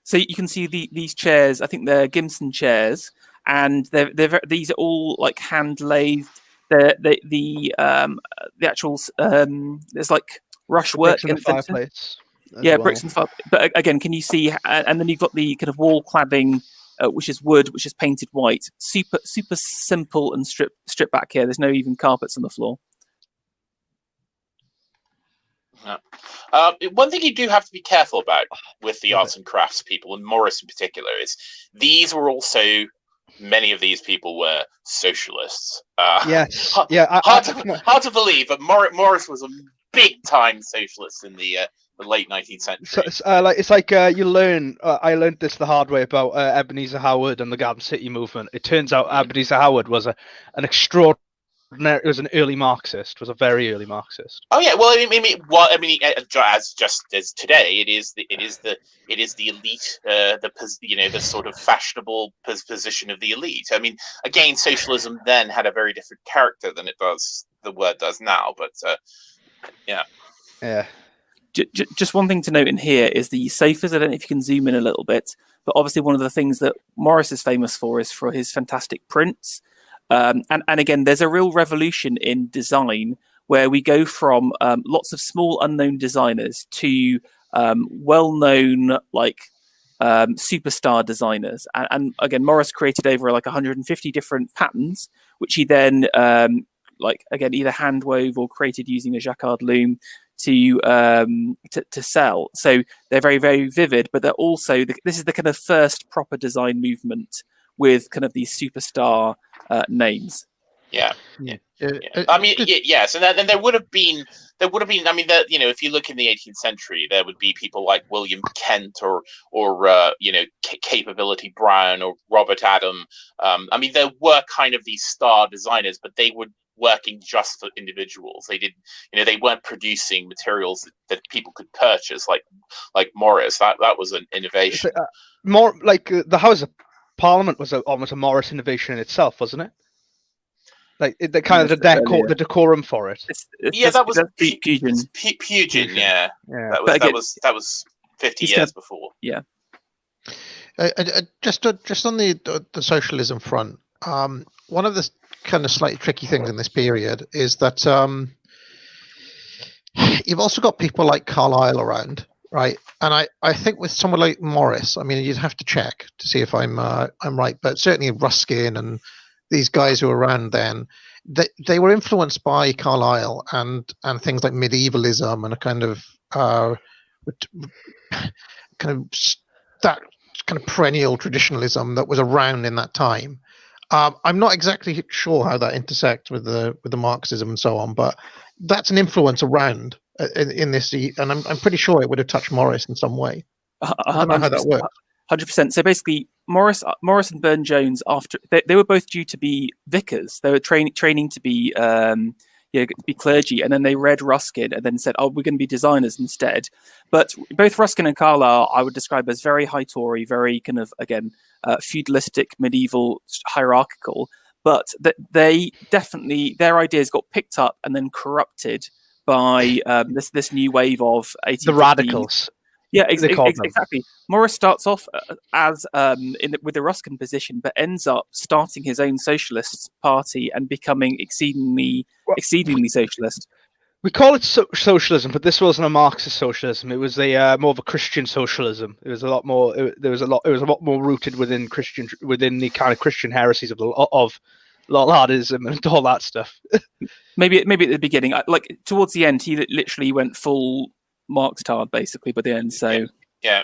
So you can see these chairs. I think they're Gimson chairs, and these are all like hand lathed. The actual there's like rush work in the fireplace. Bricks and fireplace. But again, can you see? And then you've got the kind of wall cladding, which is wood, which is painted white. Super simple and stripped back here. There's no even carpets on the floor. One thing you do have to be careful about with the arts and crafts people, and Morris in particular, is many of these people were socialists. Yes. Hard to believe, but Morris was a big time socialist in the late 19th century. So, you learn. I learned this the hard way about Ebenezer Howard and the Garden City movement. It turns out Ebenezer Howard was an extraordinary. It was an early Marxist. Was a very early Marxist. Oh yeah, well, as today, it is the elite, the sort of fashionable position of the elite. I mean, again, socialism then had a very different character than the word does now. But yeah. Just one thing to note in here is the sofas. I don't know if you can zoom in a little bit, but obviously one of the things that Morris is famous for is for his fantastic prints. And again, there's a real revolution in design where we go from lots of small unknown designers to well-known superstar designers. And again, Morris created over 150 different patterns, which he then either hand wove or created using a jacquard loom to sell. So they're very, very vivid, but they're also this is the kind of first proper design movement with kind of these superstar names. Yeah. I mean, yes, and then there would have been. I mean, if you look in the 18th century, there would be people like William Kent or Capability Brown or Robert Adam. I mean, there were kind of these star designers, but they were working just for individuals. They didn't, they weren't producing materials that people could purchase like Morris. That was an innovation. More like the House of Parliament was almost a Morris innovation in itself, wasn't it? Like the kind of the decorum for it. That was Pugin. Pugin, yeah. That was 50 years before. Yeah. Just on the socialism front, one of the kind of slightly tricky things in this period is that you've also got people like Carlyle around, right? And I think with someone like Morris, I mean, you'd have to check to see if I'm right, but certainly Ruskin and these guys who were around then, they were influenced by Carlyle and things like medievalism and a kind of that kind of perennial traditionalism that was around in that time. I'm not exactly sure how that intersects with the Marxism and so on, but that's an influence around in this, and I'm pretty sure it would have touched Morris in some way. I don't know how that works. 100%. So basically, Morris and Burne-Jones, after they were both due to be vicars. They were training to be be clergy, and then they read Ruskin and then said, "Oh, we're going to be designers instead." But both Ruskin and Carlyle, I would describe as very high Tory, very kind of feudalistic, medieval, hierarchical. But that they definitely their ideas got picked up and then corrupted by this new wave of 1850s. The radicals. Yeah, exactly. Morris starts off as with the Ruskin position, but ends up starting his own socialist party and becoming exceedingly socialist. We call it socialism, but this wasn't a Marxist socialism. It was a more of a Christian socialism. It was a lot more. It was a lot more rooted within the kind of Christian heresies of Lollardism and all that stuff. maybe at the beginning, like towards the end, he literally went full Marxtard basically by the end. So yeah.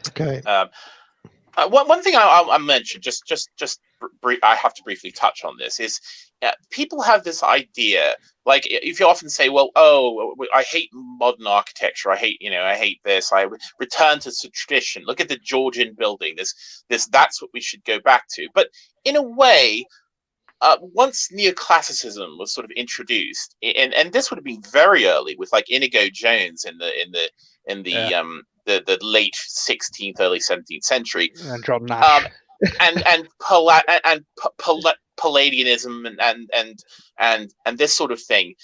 Okay. One thing I mentioned, I have to briefly touch on this, is people have this idea, like if you often say, well, I hate modern architecture, I hate this, I return to tradition, look at the Georgian building, that's what we should go back to. But in a way, once neoclassicism was sort of introduced, and this would have been very early with like Inigo Jones in the late 16th, early 17th century, and John Nash, and Palladianism and this sort of thing.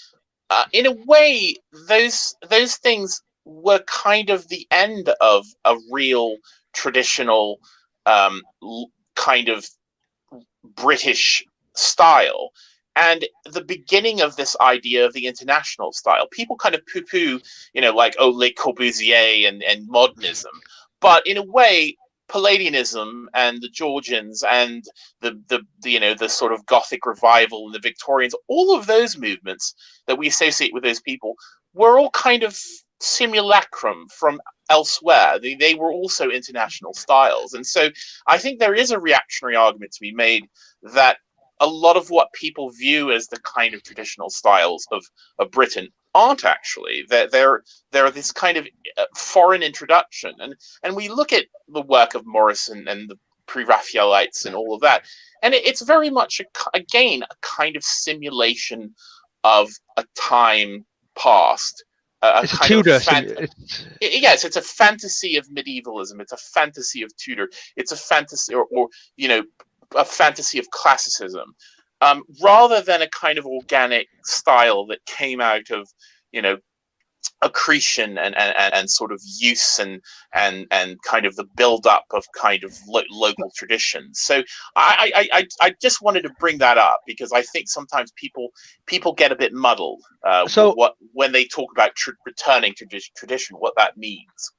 In a way, those things were kind of the end of a real traditional kind of British style, and the beginning of this idea of the international style. People kind of poo-poo, like Le Corbusier and modernism, but in a way, Palladianism and the Georgians and the sort of Gothic revival and the Victorians, all of those movements that we associate with those people were all kind of simulacrum from elsewhere. They were also international styles, and so I think there is a reactionary argument to be made that a lot of what people view as the kind of traditional styles of Britain aren't actually. They're this kind of foreign introduction. And we look at the work of Morrison and the pre-Raphaelites and all of that, and it's very much, again, a kind of simulation of a time past. It's a Tudor. Yes, it's a fantasy of medievalism. It's a fantasy of Tudor. It's a fantasy, or a fantasy of classicism, rather than a kind of organic style that came out of, accretion and sort of use and kind of the build up of kind of local traditions. So I just wanted to bring that up because I think sometimes people get a bit muddled when they talk about returning to tradition, what that means.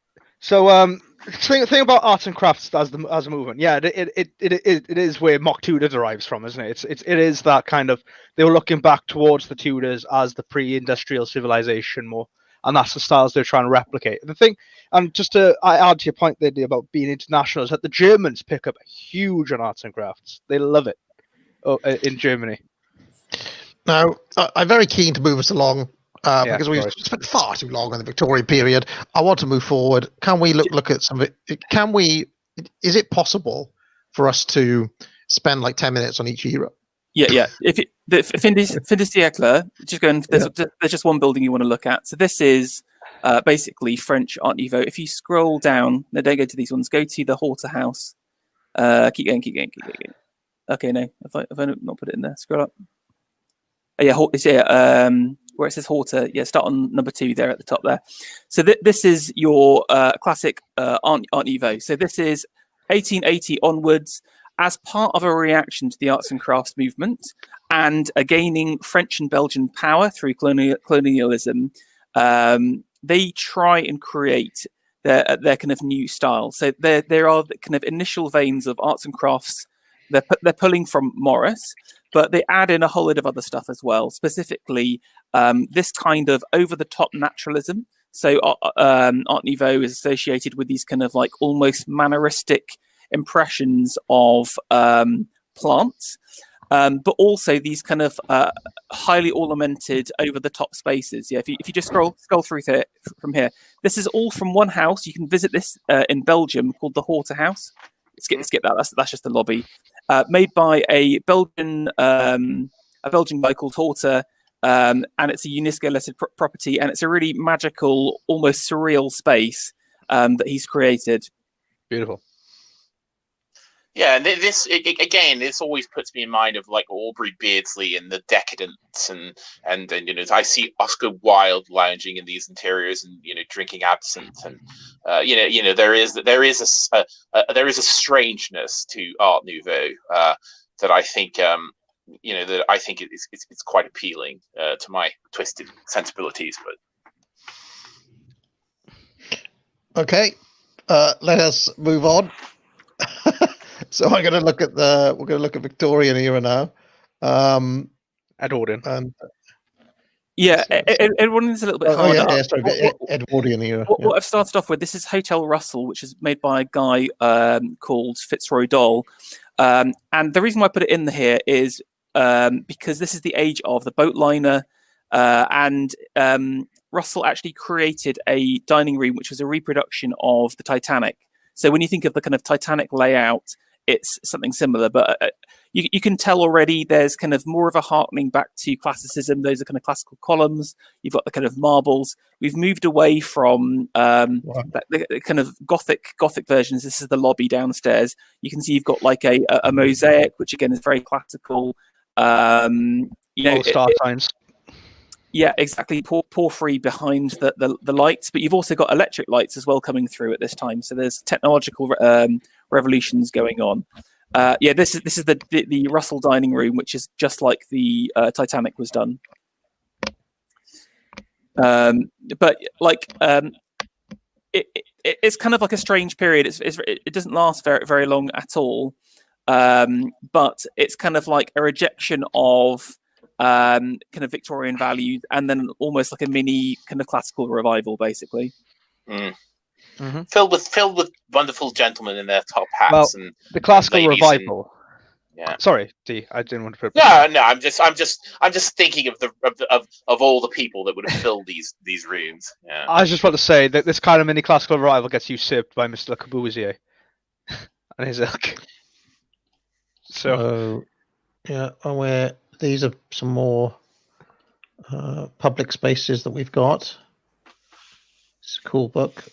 So thing about arts and crafts as a movement, yeah, it is where mock Tudor derives from, isn't it? It is that kind of, they were looking back towards the Tudors as the pre-industrial civilization more, and that's the styles they're trying to replicate. The thing, and just to add to your point there about being international, is that the Germans pick up huge on arts and crafts. They love it in Germany. Now, I'm very keen to move us along. Because we've spent far too long on the Victorian period. I want to move forward. Can we look at some of it? Is it possible for us to spend like 10 minutes on each era? Yeah. Fin de siècle, just going, there's just one building you want to look at. So this is basically French Art Nouveau. If you scroll down, no, don't go to these ones. Go to the Horta House. Keep going. Okay, no, if I not put it in there, scroll up. It's where it says Horta, start on number 2 there at the top there. So this is your classic Art Nouveau. So this is 1880 onwards as part of a reaction to the arts and crafts movement and gaining French and Belgian power through colonialism. They try and create their kind of new style. So there are the kind of initial veins of arts and crafts they're pulling from Morris, but they add in a whole lot of other stuff as well. Specifically, this kind of over-the-top naturalism. So Art Nouveau is associated with these kind of like almost manneristic impressions of plants. But also these kind of highly ornamented, over-the-top spaces. Yeah, if you just scroll through from here, this is all from one house. You can visit this in Belgium called the Horta House. Skip that. That's just the lobby, made by a Belgian guy called Horta, and it's a UNESCO-listed property, and it's a really magical, almost surreal space that he's created. Beautiful. Yeah, and this always puts me in mind of like Aubrey Beardsley and the Decadence, and I see Oscar Wilde lounging in these interiors and drinking absinthe, and there is a strangeness to Art Nouveau that I think it's quite appealing to my twisted sensibilities. But okay, let us move on. So we're going to look at Victorian era now. Edwardian. And Edwardian's a little bit harder. Edwardian era. What I've started off with, this is Hotel Russell, which is made by a guy called Fitzroy Dole. And the reason why I put it in here is because this is the age of the boat liner, and Russell actually created a dining room which was a reproduction of the Titanic. So when you think of the kind of Titanic layout, it's something similar, but you can tell already there's kind of more of a harkening back to classicism. Those are kind of classical columns. You've got the kind of marbles. We've moved away from the kind of Gothic versions. This is the lobby downstairs. You can see you've got like a mosaic, which again is very classical. All star signs. Yeah, exactly. Porphyry behind the lights, but you've also got electric lights as well coming through at this time. So there's technological revolutions going on. This is the Russell dining room, which is just like the Titanic was done. But like it's kind of like a strange period. It doesn't last very very long at all. But it's kind of like a rejection of kind of Victorian values, and then almost like a mini kind of classical revival, basically. Mm-hmm. Filled with wonderful gentlemen in their top hats. Well, and the classical revival. Yeah. Sorry, D. I didn't want to put. No. I'm just thinking of all the people that would have filled these rooms. Yeah. I was just about to say that this kind of mini classical revival gets usurped by Mr. Le Corbusier and his ilk. So these are some more public spaces that we've got. It's a cool book.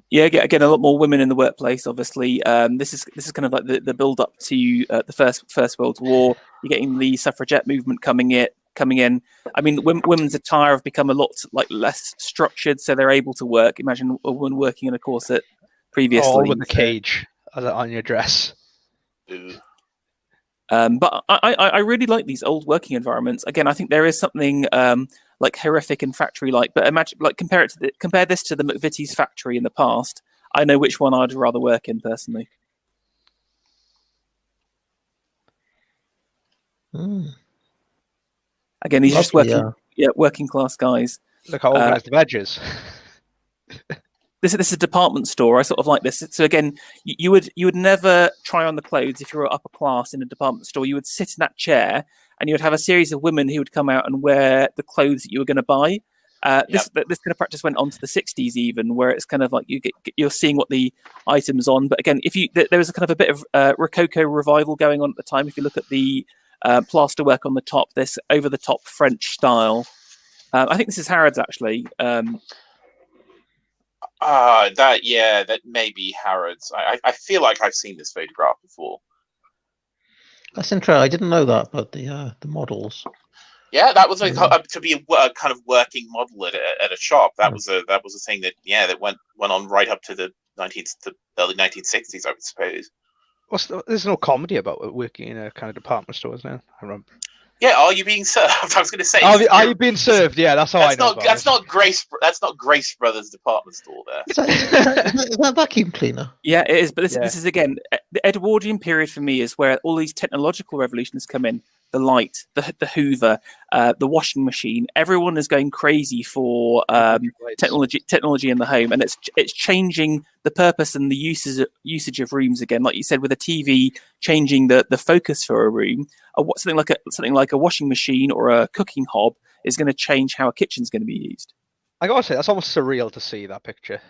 Yeah, again, a lot more women in the workplace. Obviously, this is kind of like the build up to the First World War. You're getting the suffragette movement coming in. I mean, women's attire have become a lot like less structured, so they're able to work. Imagine a woman working in a corset previously. All with the cage on your dress. But I really like these old working environments. Again, I think there is something like horrific and factory-like. But imagine, like, compare this to the McVitie's factory in the past. I know which one I'd rather work in personally. Again, he's just working class guys. Look how organised the badge is. This is a department store. I sort of like this. So again, you would never try on the clothes if you were upper class in a department store. You would sit in that chair, and you would have a series of women who would come out and wear the clothes that you were going to buy. This kind of practice went on to the 60s even, where it's kind of like you're seeing what the item's on. But again, there was a kind of a bit of Rococo revival going on at the time. If you look at the plasterwork on the top, this over-the-top French style. I think this is Harrods actually. That may be Harrods. I feel like I've seen this photograph before. That's interesting. I didn't know that, but the models. Yeah, that was to be a kind of working model at a shop. That was a thing that went on right up to the early 1960s, I would suppose. There's no comedy about working in a kind of department stores now. I remember. Yeah, are you being served? I was going to say. Are you being served? Yeah, that's how I know. That's not Grace. That's not Grace Brothers department store there. Is that vacuum cleaner? Yeah, it is. But this, Yeah. this is again the Edwardian period for me is where all these technological revolutions come in. The light, the Hoover, the washing machine. Everyone is going crazy for technology in the home, and it's changing the purpose and the usage of rooms again. Like you said, with a TV changing the focus for a room, something like a washing machine or a cooking hob is going to change how a kitchen's going to be used. I gotta say, that's almost surreal to see that picture.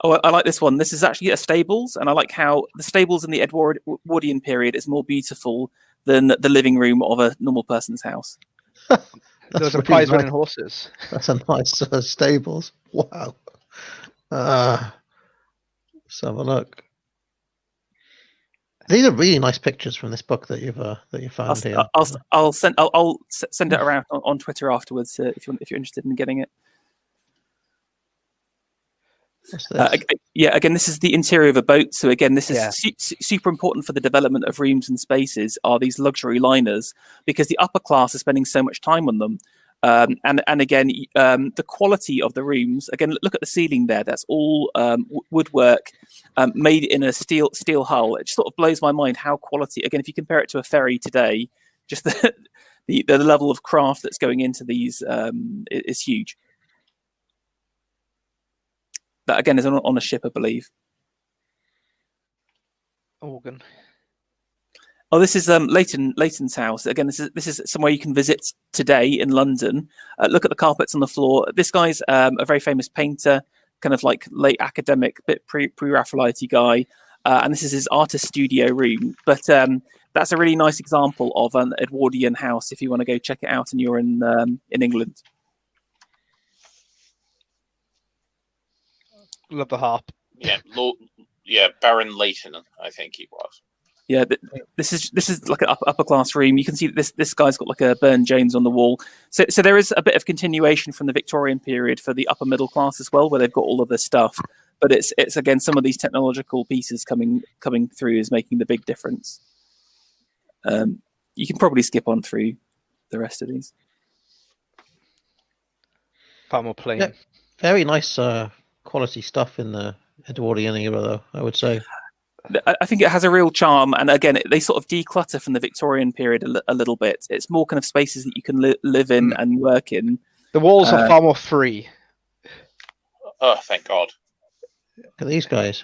Oh, I like this one. This is actually a stables, and I like how the stables in the Edwardian period is more beautiful than the living room of a normal person's house. Those are prize-winning horses. That's a nice stables. Wow. Let's have a look. These are really nice pictures from this book that you found here. I'll send it around on Twitter afterwards if you're interested in getting it. Again, this is the interior of a boat. So again, this is super important for the development of rooms and spaces. Are these luxury liners because the upper class is spending so much time on them, and again, the quality of the rooms. Again, look at the ceiling there. That's all woodwork made in a steel hull. It just sort of blows my mind how quality. Again, if you compare it to a ferry today, just the level of craft that's going into these is huge. That again is on a ship, I believe. Organ. Oh, this is Leighton's house. Again, this is somewhere you can visit today in London. Look at the carpets on the floor. This guy's a very famous painter, kind of like late academic, bit pre-Raphaelite guy, and this is his artist studio room. But that's a really nice example of an Edwardian house. If you want to go check it out, and you're in England. Love the harp. Yeah, Baron Leighton, I think he was. Yeah, this is like an upper class room. You can see that this guy's got like a Burne-Jones on the wall. So there is a bit of continuation from the Victorian period for the upper middle class as well, where they've got all of this stuff. But it's again some of these technological pieces coming through is making the big difference. You can probably skip on through the rest of these. Far more plain. Yeah, very nice quality stuff in the Edwardian era, though, I would say. I think it has a real charm, and again, they sort of declutter from the Victorian period a little bit. It's more kind of spaces that you can live in and work in. The walls are far more free. Oh, thank God! Look at these guys.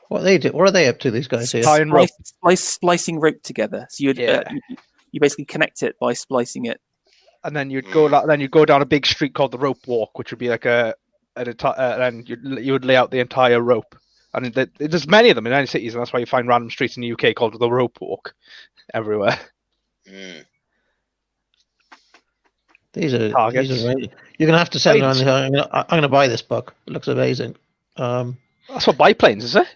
What are they up to? These guys here. Splicing rope together. So you basically connect it by splicing it. And then you'd go down a big street called the Rope Walk, which would be like and you would lay out the entire rope. And there's many of them in many cities, and that's why you find random streets in the UK called the Rope Walk everywhere. These are Targets. really, you're gonna have to send around. I'm gonna buy this book. It looks amazing. That's what biplanes, is it?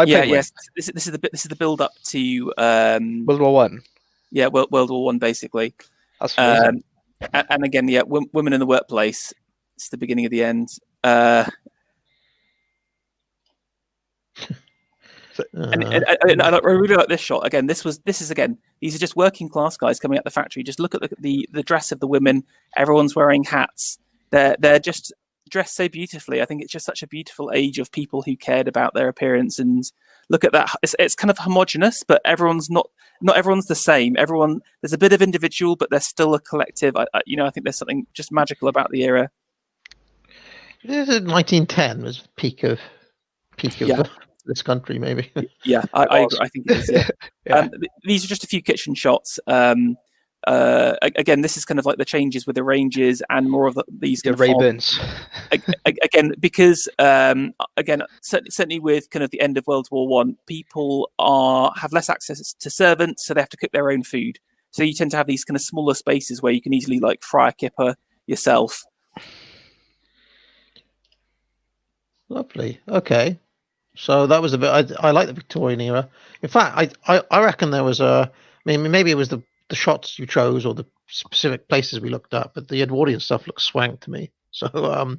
Yes. This is the build up to World War One. Yeah, World War One basically. That's amazing. And again, women in the workplace. It's the beginning of the end. And I really like this shot. Again, these are just working class guys coming out the factory. Just look at the dress of the women. Everyone's wearing hats. They're just dressed so beautifully. I think it's just such a beautiful age of people who cared about their appearance. And look at that. It's kind of homogenous, but everyone's not everyone's the same. There's a bit of individual, but there's still a collective. I think there's something just magical about the era. 1910 was peak of this country, maybe. Yeah, I think it is. Yeah. Yeah. These are just a few kitchen shots. Again, this is kind of like the changes with the ranges and more of these kind of Ray-Bans. Again, because certainly with kind of the end of World War One, people have less access to servants, so they have to cook their own food. So you tend to have these kind of smaller spaces where you can easily like fry a kipper yourself. Lovely. Okay. So that was a bit. I like the Victorian era. In fact, I reckon there was maybe it was the shots you chose or the specific places we looked at, but the Edwardian stuff looks swank to me. So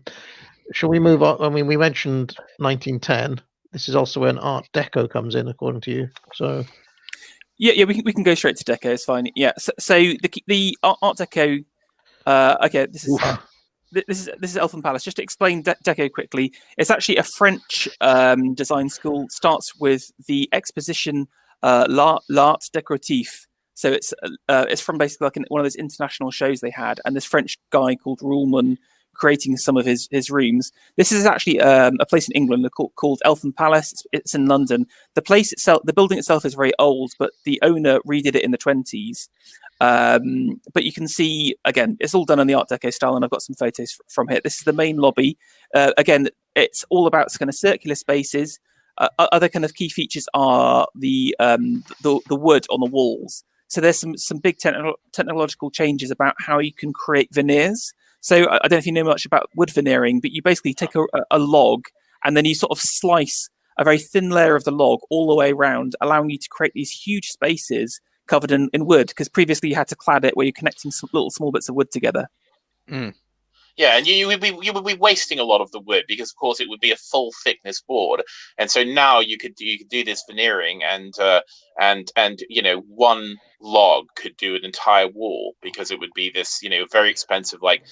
shall we move on? I mean, we mentioned 1910. This is also when Art Deco comes in, according to you. So Yeah, we can go straight to Deco. It's fine. Yeah. So the Art Deco. Okay, this is Elfin Palace. Just to explain Deco quickly, it's actually a French design school. Starts with the exposition L'Art Décoratif. So it's from basically like one of those international shows they had, and this French guy called Ruhlmann creating some of his rooms. This is actually a place in England called Elfin Palace. It's in London. The place itself, the building itself, is very old, but the owner redid it in the 1920s. But you can see, again, it's all done in the Art Deco style, and I've got some photos from here. This is the main lobby. Again, it's all about kind of circular spaces. Other kind of key features are the wood on the walls. So there's some big technological changes about how you can create veneers. So I don't know if you know much about wood veneering, but you basically take a log and then you sort of slice a very thin layer of the log all the way around, allowing you to create these huge spaces covered in wood, because previously you had to clad it where you're connecting some little small bits of wood together. Mm. Yeah, and you would be wasting a lot of the wood, because of course it would be a full thickness board, and so now you could do this veneering, and one log could do an entire wall, because it would be this very expensive, like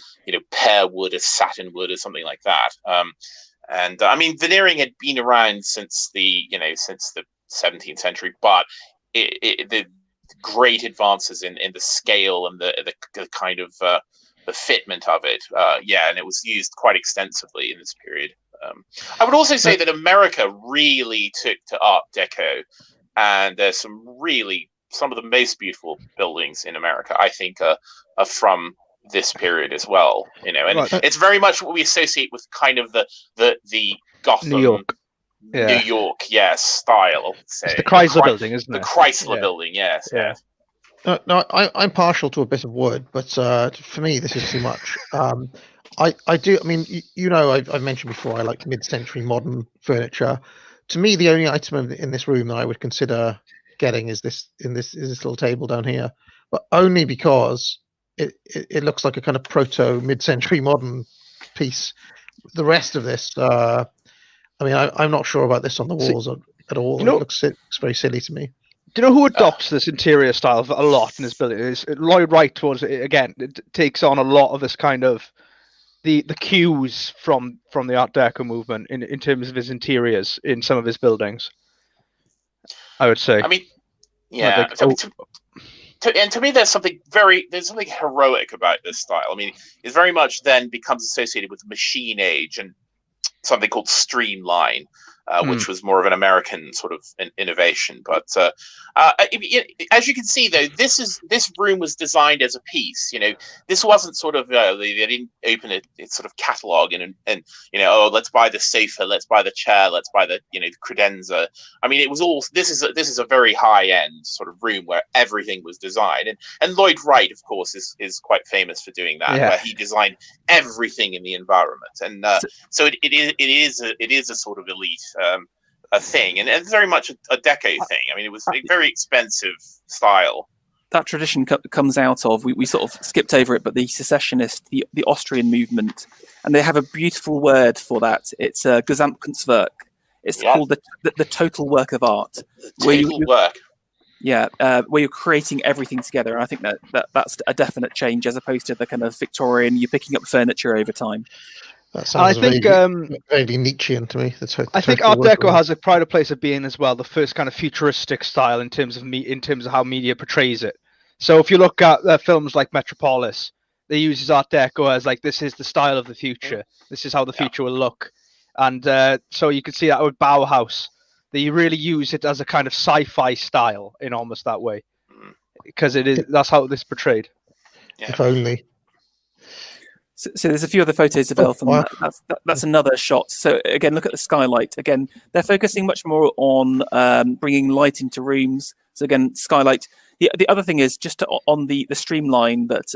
pear wood or satin wood or something like that. I mean, veneering had been around since the 17th century, but the great advances in the scale and the kind of the fitment of it, and it was used quite extensively in this period. I would also say that America really took to Art Deco, and there's some of the most beautiful buildings in America, I think, are from this period as well. And it's very much what we associate with kind of the Gotham, New York. New York, style. Say. It's the Chrysler building, isn't it? The Chrysler building, yes. Yeah. No, I'm partial to a bit of wood, but for me, this is too much. I do. I mean, I've mentioned before, I like mid-century modern furniture. To me, the only item in this room that I would consider getting is this little table down here, but only because it looks like a kind of proto mid-century modern piece. The rest of this, I mean, I'm not sure about this on the walls at all. It looks very silly to me. Do you know who adopts this interior style a lot in his building? It's Lloyd Wright. Towards it again, it takes on a lot of this kind of the cues from the Art Deco movement in terms of his interiors in some of his buildings, I would say. I mean, yeah. To me, there's something heroic about this style. I mean, it very much then becomes associated with the machine age and something called streamline, which was more of an American sort of innovation. But as you can see, though, this room was designed as a piece. This wasn't sort of they didn't open it's sort of catalog and let's buy the sofa, let's buy the chair, let's buy the credenza. I mean, it was all this is a very high end sort of room where everything was designed, and Lloyd Wright, of course, is quite famous for doing that, where he designed everything in the environment, and so it is a sort of elite a thing, and it's very much a Deco thing. I mean, it was a very expensive style. That tradition comes out of, we sort of skipped over it, but the secessionist, the Austrian movement, and they have a beautiful word for that. It's Gesamtkunstwerk. It's called the total work of art. Where you're creating everything together. And I think that's a definite change, as opposed to the kind of Victorian, you're picking up furniture over time. That sounds very Nietzschean to me. I think Art Deco has a pride of place of being as well the first kind of futuristic style in terms of how media portrays it. So if you look at films like Metropolis, they use Art Deco as like, this is the style of the future. This is how the future will look. And so you can see that with Bauhaus, they really use it as a kind of sci-fi style in almost that way, because that's how it's portrayed. If only. So there's a few other photos of Elfin. That's another shot. So again, look at the skylight. Again, they're focusing much more on bringing light into rooms. So again, skylight. The other thing is just on the streamline that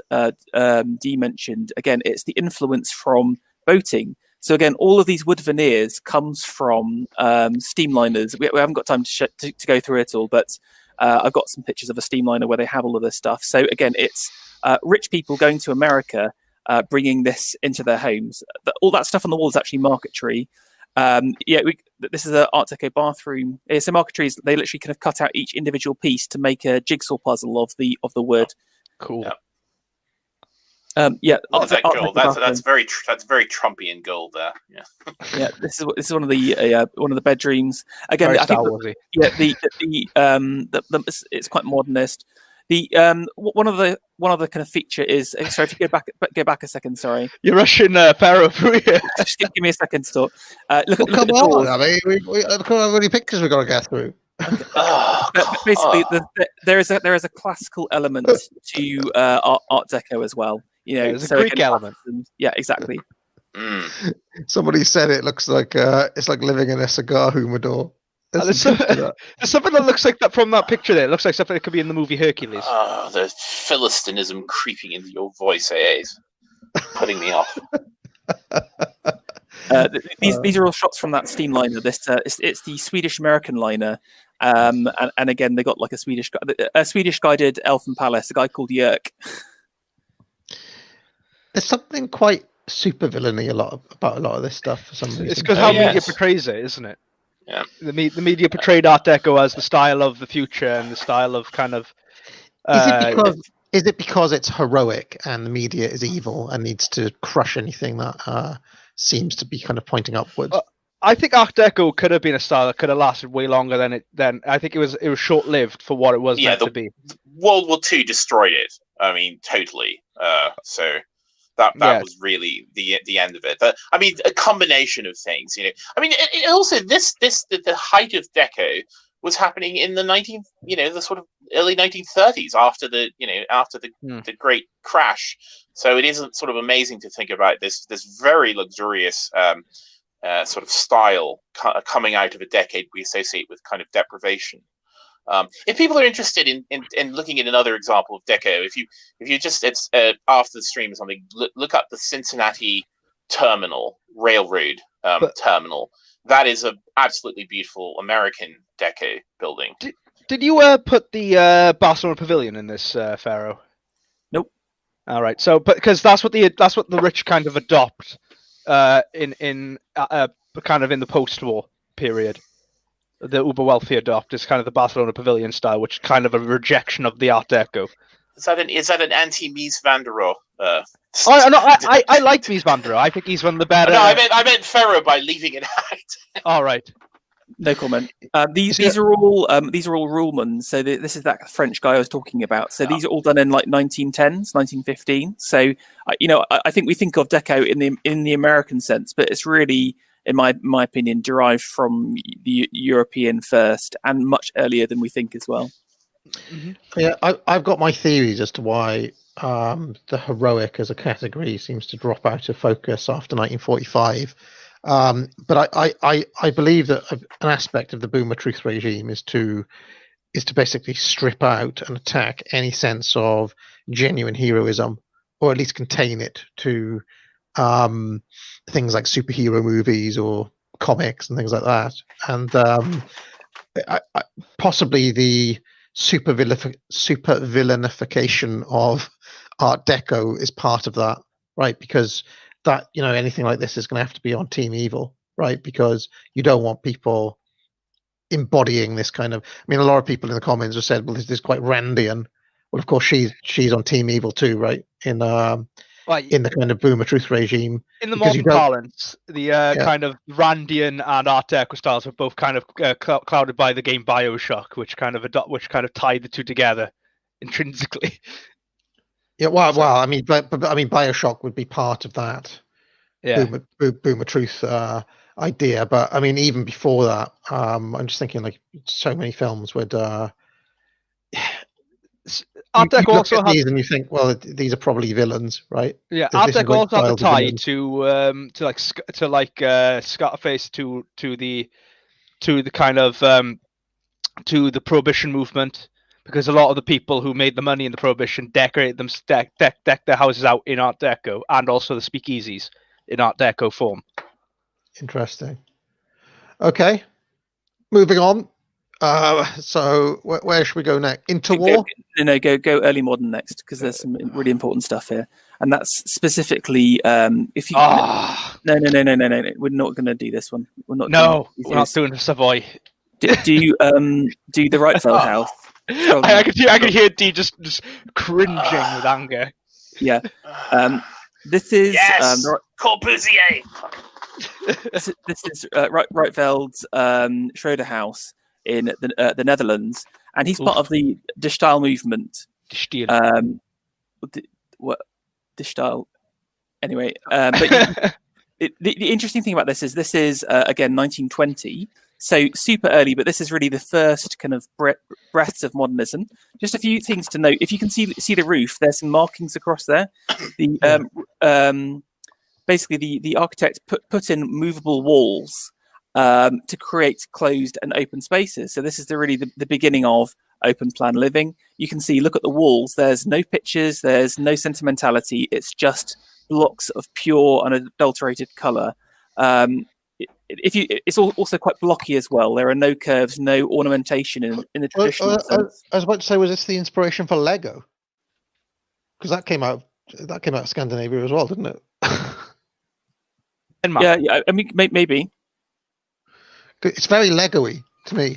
Dee mentioned. Again, it's the influence from boating. So again, all of these wood veneers comes from steamliners. We haven't got time to go through it all, but I've got some pictures of a steamliner where they have all of this stuff. So again, it's rich people going to America, bringing this into their homes. All that stuff on the wall is actually marquetry. This is an Art Deco bathroom. Some marquetries, they literally kind of cut out each individual piece to make a jigsaw puzzle of the wood. Cool. Yeah. Art that Deco gold. That's very Trumpian gold there. Yeah. Yeah, this is one of the bedrooms. Again, Very I think Star Warsy. it's quite modernist. The one of the kind of feature is sorry if you go back a second. Sorry, You're rushing Pharaoh through here. just give me a second to talk. Look at Come the on, doors. I mean, look how many pictures we've got to get through. But basically, there is a classical element to Art Deco as well. There's a Greek element. Yeah, exactly. Somebody said it looks like it's like living in a cigar humidor. There's something that looks like that from that picture there. It looks like something that could be in the movie Hercules. Oh, there's Philistinism creeping into your voice, it's putting me off. These are all shots from that steam liner. It's the Swedish American liner, and again they got like a Swedish guy did Elfin Palace, a guy called Yerk. There's something quite super villainy about a lot of this stuff for some reason. It's because how media portrays it, isn't it? Yeah. The media portrayed Art Deco as the style of the future and the style of kind of. Is it because it's heroic and the media is evil and needs to crush anything that seems to be kind of pointing upwards? I think Art Deco could have been a style that could have lasted way longer than I think it was short lived for what it was meant to be. World War II destroyed it. I mean, totally. So that was really the end of it. But I mean, a combination of things. I mean, it also the height of Deco was happening in the sort of early 1930s after the great crash. So it isn't sort of amazing to think about this very luxurious sort of style coming out of a decade we associate with kind of deprivation. If people are interested in looking at another example of Deco, if you just after the stream or something, look up the Cincinnati Terminal Railroad terminal. That is an absolutely beautiful American Deco building. Did you put the Barcelona Pavilion in this, Pharaoh? Nope. All right. So, because that's what the rich kind of adopt in kind of in the post-war period. The uber wealthy adopt is kind of the Barcelona Pavilion style, which is kind of a rejection of the Art Deco. Is that an anti-Mies van der Rohe? I like Mies van der Rohe. I think he's one of the better. No, I meant Pharaoh by leaving it out. All right. No comment. These are all Ruhlmann. So this is that French guy I was talking about. So these are all done in like 1910s, 1915. So I think we think of Deco in the American sense, but it's really, in my opinion, derived from the European first and much earlier than we think as well. Mm-hmm. Yeah, I've got my theories as to why the heroic as a category seems to drop out of focus after 1945. But I believe that an aspect of the Boomer Truth regime is to basically strip out and attack any sense of genuine heroism, or at least contain it to things like superhero movies or comics and things like that. And possibly the super villainification of Art Deco is part of that, right? Because that, anything like this is going to have to be on Team Evil, right? Because you don't want people embodying this kind of. I mean, a lot of people in the comments have said, "Well, this is quite Randian." Well, of course, she's on Team Evil too, right? In the kind of Boomer Truth regime. In the modern parlance, the kind of Randian and Art Deco styles were both kind of clouded by the game BioShock, which kind of tied the two together intrinsically. Yeah, well, I mean, but I mean, BioShock would be part of that. Yeah. Boomer Truth idea, but I mean, even before that, I'm just thinking like so many films would. Art Deco also had these, and you think, well, these are probably villains, right? Yeah, Art Deco also had a tie to Scarface to the kind of to the Prohibition movement, because a lot of the people who made the money in the Prohibition deck their houses out in Art Deco, and also the speakeasies in Art Deco form. Interesting. Okay, moving on. So where should we go next? Into Go, war? go early modern next, because there's some really important stuff here, and that's specifically if you. Ah, No. We're not going to do this one. We're not. no, doing we're not doing the Savoy. do the Wrightfeld house. I can hear D just cringing with anger. Yeah. This is Yes, Corbusier. this is Wrightveld's Schroeder house in the Netherlands, and he's part of the De Stijl movement. Stiel. What De Stijl? Anyway, but the interesting thing about this is again 1920, so super early, but this is really the first kind of breaths of modernism. Just a few things to note: if you can see the roof, there's some markings across there. Basically, the architect put in movable walls to create closed and open spaces. So this is really the beginning of open plan living. You can see, look at the walls. There's no pictures. There's no sentimentality. It's just blocks of pure, unadulterated color. It's also quite blocky as well. There are no curves, no ornamentation in the traditional sense. I was about to say, was this the inspiration for Lego? Because that came out of Scandinavia as well, didn't it? Yeah, I mean, maybe. It's very Lego-y to me.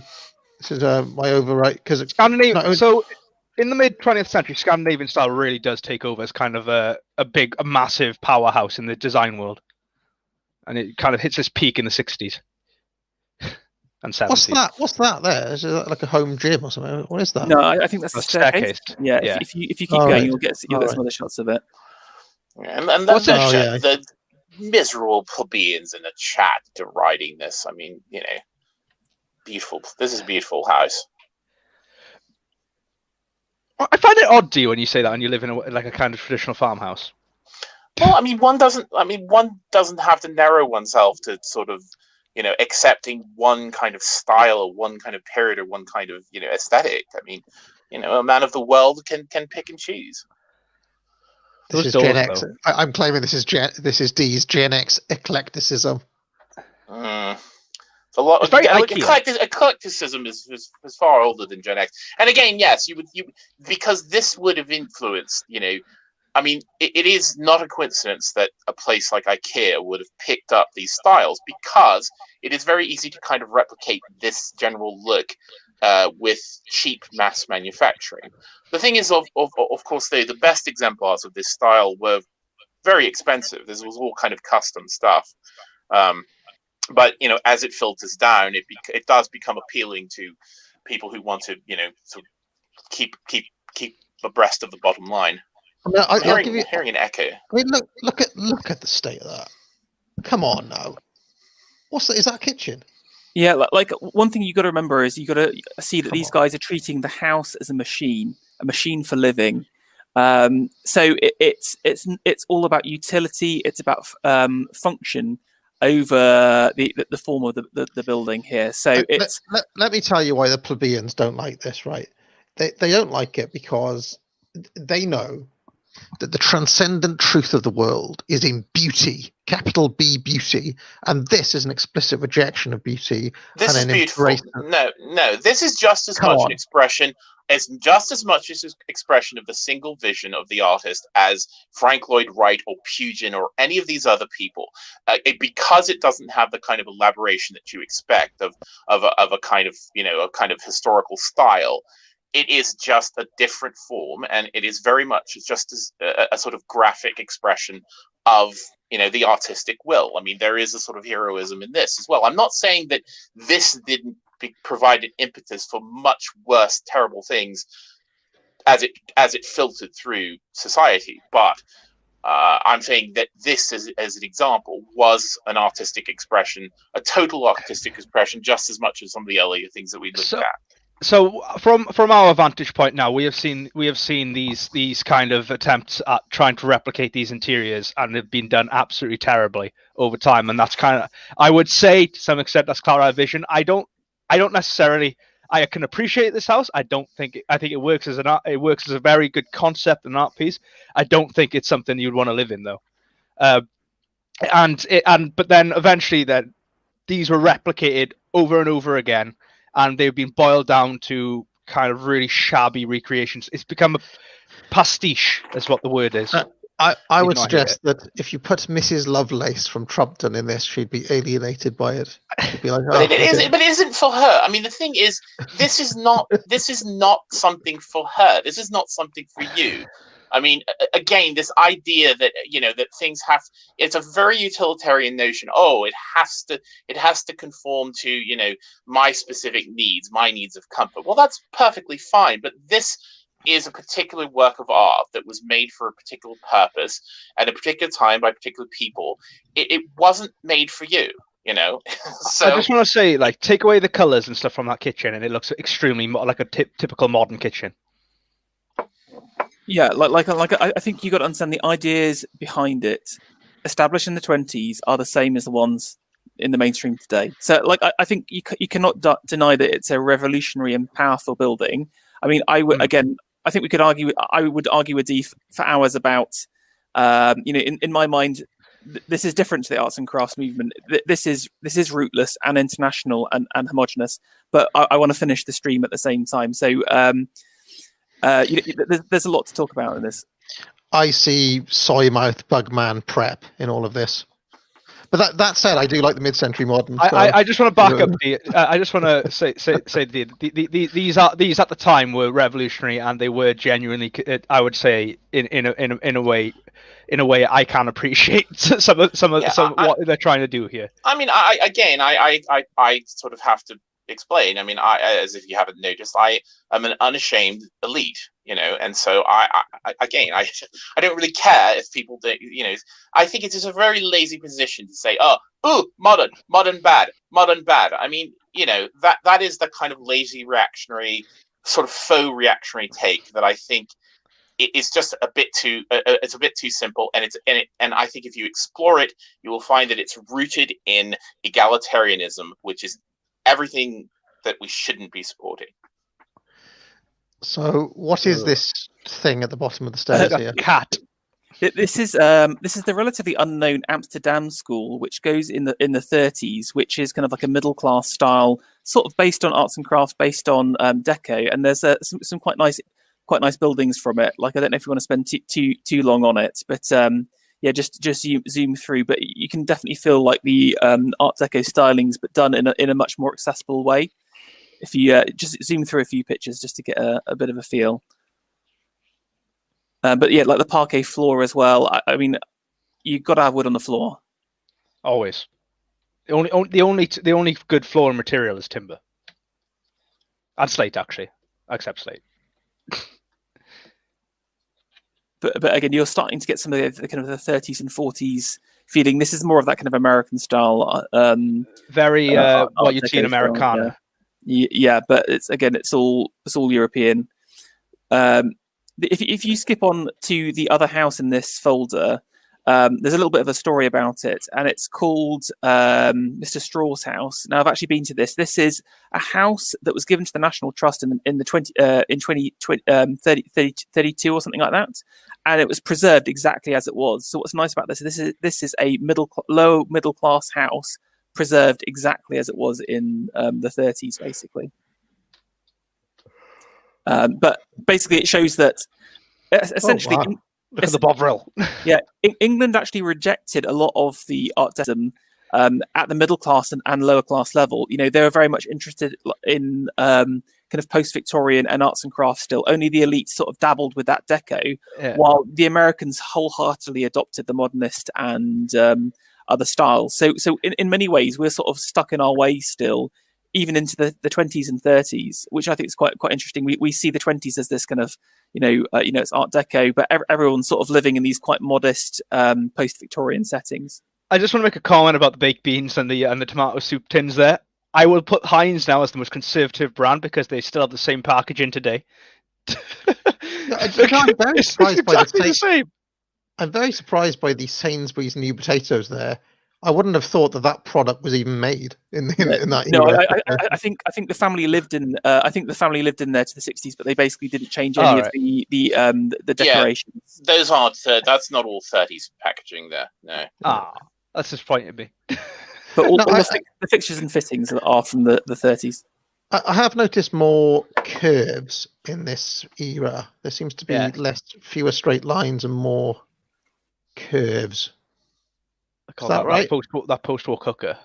This is my override because it's Scandinavian. So in the mid 20th century, Scandinavian style really does take over as kind of a massive powerhouse in the design world, and it kind of hits its peak in the 60s and 70s. What's that there? Is it like a home gym or something? What is that? No, I think that's the staircase. Yeah, Yeah. If you keep going, you'll get some other shots of it. And then the miserable plebeians in the chat deriding this. I mean, beautiful. This is a beautiful house. I find it odd, do you, when you say that and you live in a kind of traditional farmhouse? Well, I mean, one doesn't have to narrow oneself to sort of, accepting one kind of style or one kind of period or one kind of, aesthetic. I mean, a man of the world can pick and choose. This is Gen X. I'm claiming this is D's Gen X eclecticism. It's a lot. Eclecticism is far older than Gen X. And again, yes, you because this would have influenced. I mean, it is not a coincidence that a place like IKEA would have picked up these styles, because it is very easy to kind of replicate this general look with cheap mass manufacturing. The thing is, of course, the best exemplars of this style were very expensive. This was all kind of custom stuff. But as it filters down, it does become appealing to people who want to, to keep abreast of the bottom line. I mean, I'm hearing an echo. I mean, look at the state of that. Come on now. What's that? Is that a kitchen? Yeah, like one thing you got to remember is you got to see that these guys are treating the house as a machine for living. So it's all about utility. It's about function over the form of the building here. So let me tell you why the plebeians don't like this. Right? They don't like it because they know that the transcendent truth of the world is in beauty, capital B beauty, and this is an explicit rejection of beauty. This is beautiful. No, this is just as much an expression as expression of the single vision of the artist as Frank Lloyd Wright or Pugin or any of these other people, because it doesn't have the kind of elaboration that you expect of a kind of a kind of historical style. It is just a different form, and it is very much just as a sort of graphic expression of the artistic will. I mean, there is a sort of heroism in this as well. I'm not saying that this didn't provide an impetus for much worse, terrible things as it filtered through society, but I'm saying that this, as an example, was an artistic expression, a total artistic expression, just as much as some of the earlier things that we looked at. So from our vantage point now, we have seen these kind of attempts at trying to replicate these interiors, and they've been done absolutely terribly over time. And that's kind of, I would say, to some extent, that's Clara vision. I don't necessarily. I can appreciate this house. I think it works as it works as a very good concept and art piece. I don't think it's something you'd want to live in though. But then eventually these were replicated over and over again. and they've been boiled down to kind of really shabby recreations. It's become a pastiche, is what the word is. I would not hear suggest that if you put Mrs. Lovelace from Trumpton in this, she'd be alienated by it. She'd be like, But "Oh, it isn't for her. I mean, the thing is, this is not something for her. This is not something for you. I mean, again, this idea that that things it's a very utilitarian notion. Oh, it has to conform to my specific needs, my needs of comfort. Well, that's perfectly fine. But this is a particular work of art that was made for a particular purpose at a particular time by particular people. It wasn't made for you. So I just want to say, like, take away the colours and stuff from that kitchen, and it looks extremely like a typical modern kitchen. Yeah, I think you got to understand the ideas behind it, established in the 20s, are the same as the ones in the mainstream today. So, I think you cannot deny that it's a revolutionary and powerful building. I mean, I think we could argue. I would argue with Dee for hours about, in my mind, this is different to the arts and crafts movement. This is rootless and international and homogenous. But I want to finish the stream at the same time. So there's a lot to talk about in this. I see soy mouth Bugman prep in all of this. But that said, I do like the mid-century modern. I just want to back up I just want to say these at the time were revolutionary, and they were genuinely, I would say, in a way I can appreciate some of what they're trying to do here. I mean, I sort of have to explain. I mean, as if you haven't noticed, I am an unashamed elite, and so I don't really care if people do, I think it is a very lazy position to say, modern bad. I mean, that is the kind of lazy reactionary, sort of faux reactionary take that I think it is just a bit too it's a bit too simple, and I think if you explore it, you will find that it's rooted in egalitarianism, which is everything that we shouldn't be supporting. So, what is this thing at the bottom of the stairs here? Cat. This is the relatively unknown Amsterdam school, which goes in the 30s, which is kind of like a middle class style, sort of based on arts and crafts, based on Deco, and there's some quite nice buildings from it. Like, I don't know if you want to spend too long on it, but just zoom through. But you can definitely feel like the Art Deco stylings, but done in a much more accessible way. If you just zoom through a few pictures just to get a bit of a feel. But yeah, like the parquet floor as well. I mean, you've got to have wood on the floor. Always. The only good floor material is timber. And slate, actually. I accept slate. But again, you're starting to get some of the kind of the 30s and 40s feeling. This is more of that kind of American style. Very what you'd see in Americana. Yeah, but it's all European. If you skip on to the other house in this folder, there's a little bit of a story about it, and it's called Mr. Straw's house. Now, I've actually been to this. This is a house that was given to the National Trust in 2032 or something like that, and it was preserved exactly as it was. So what's nice about this is a low middle class house preserved exactly as it was in the 30s, basically. But basically, it shows that essentially. Oh, wow. Look at the Bovril. Yeah, England actually rejected a lot of the art decism at the middle class and lower class level. They were very much interested in kind of post-Victorian and arts and crafts still. Only the elite sort of dabbled with that deco, while the Americans wholeheartedly adopted the modernist and other styles. So in many ways, we're sort of stuck in our ways still, even into the 20s and 30s, which I think is quite interesting. We see the 20s as this kind of, it's Art Deco, but everyone's sort of living in these quite modest post-Victorian settings. I just want to make a comment about the baked beans and the tomato soup tins there. I will put Heinz now as the most conservative brand because they still have the same packaging today. I'm very surprised by the same. I'm very surprised by the Sainsbury's new potatoes there. I wouldn't have thought that product was even made in that. No, I think the family lived in. I think the family lived in there to the 60s, but they basically didn't change any of the decorations. Yeah, those aren't. That's not all 30s packaging there. No. That's disappointing me. But all the fixtures and fittings are from the 30s. I have noticed more curves in this era. There seems to be fewer straight lines and more curves. I Is that right? That post-war cooker.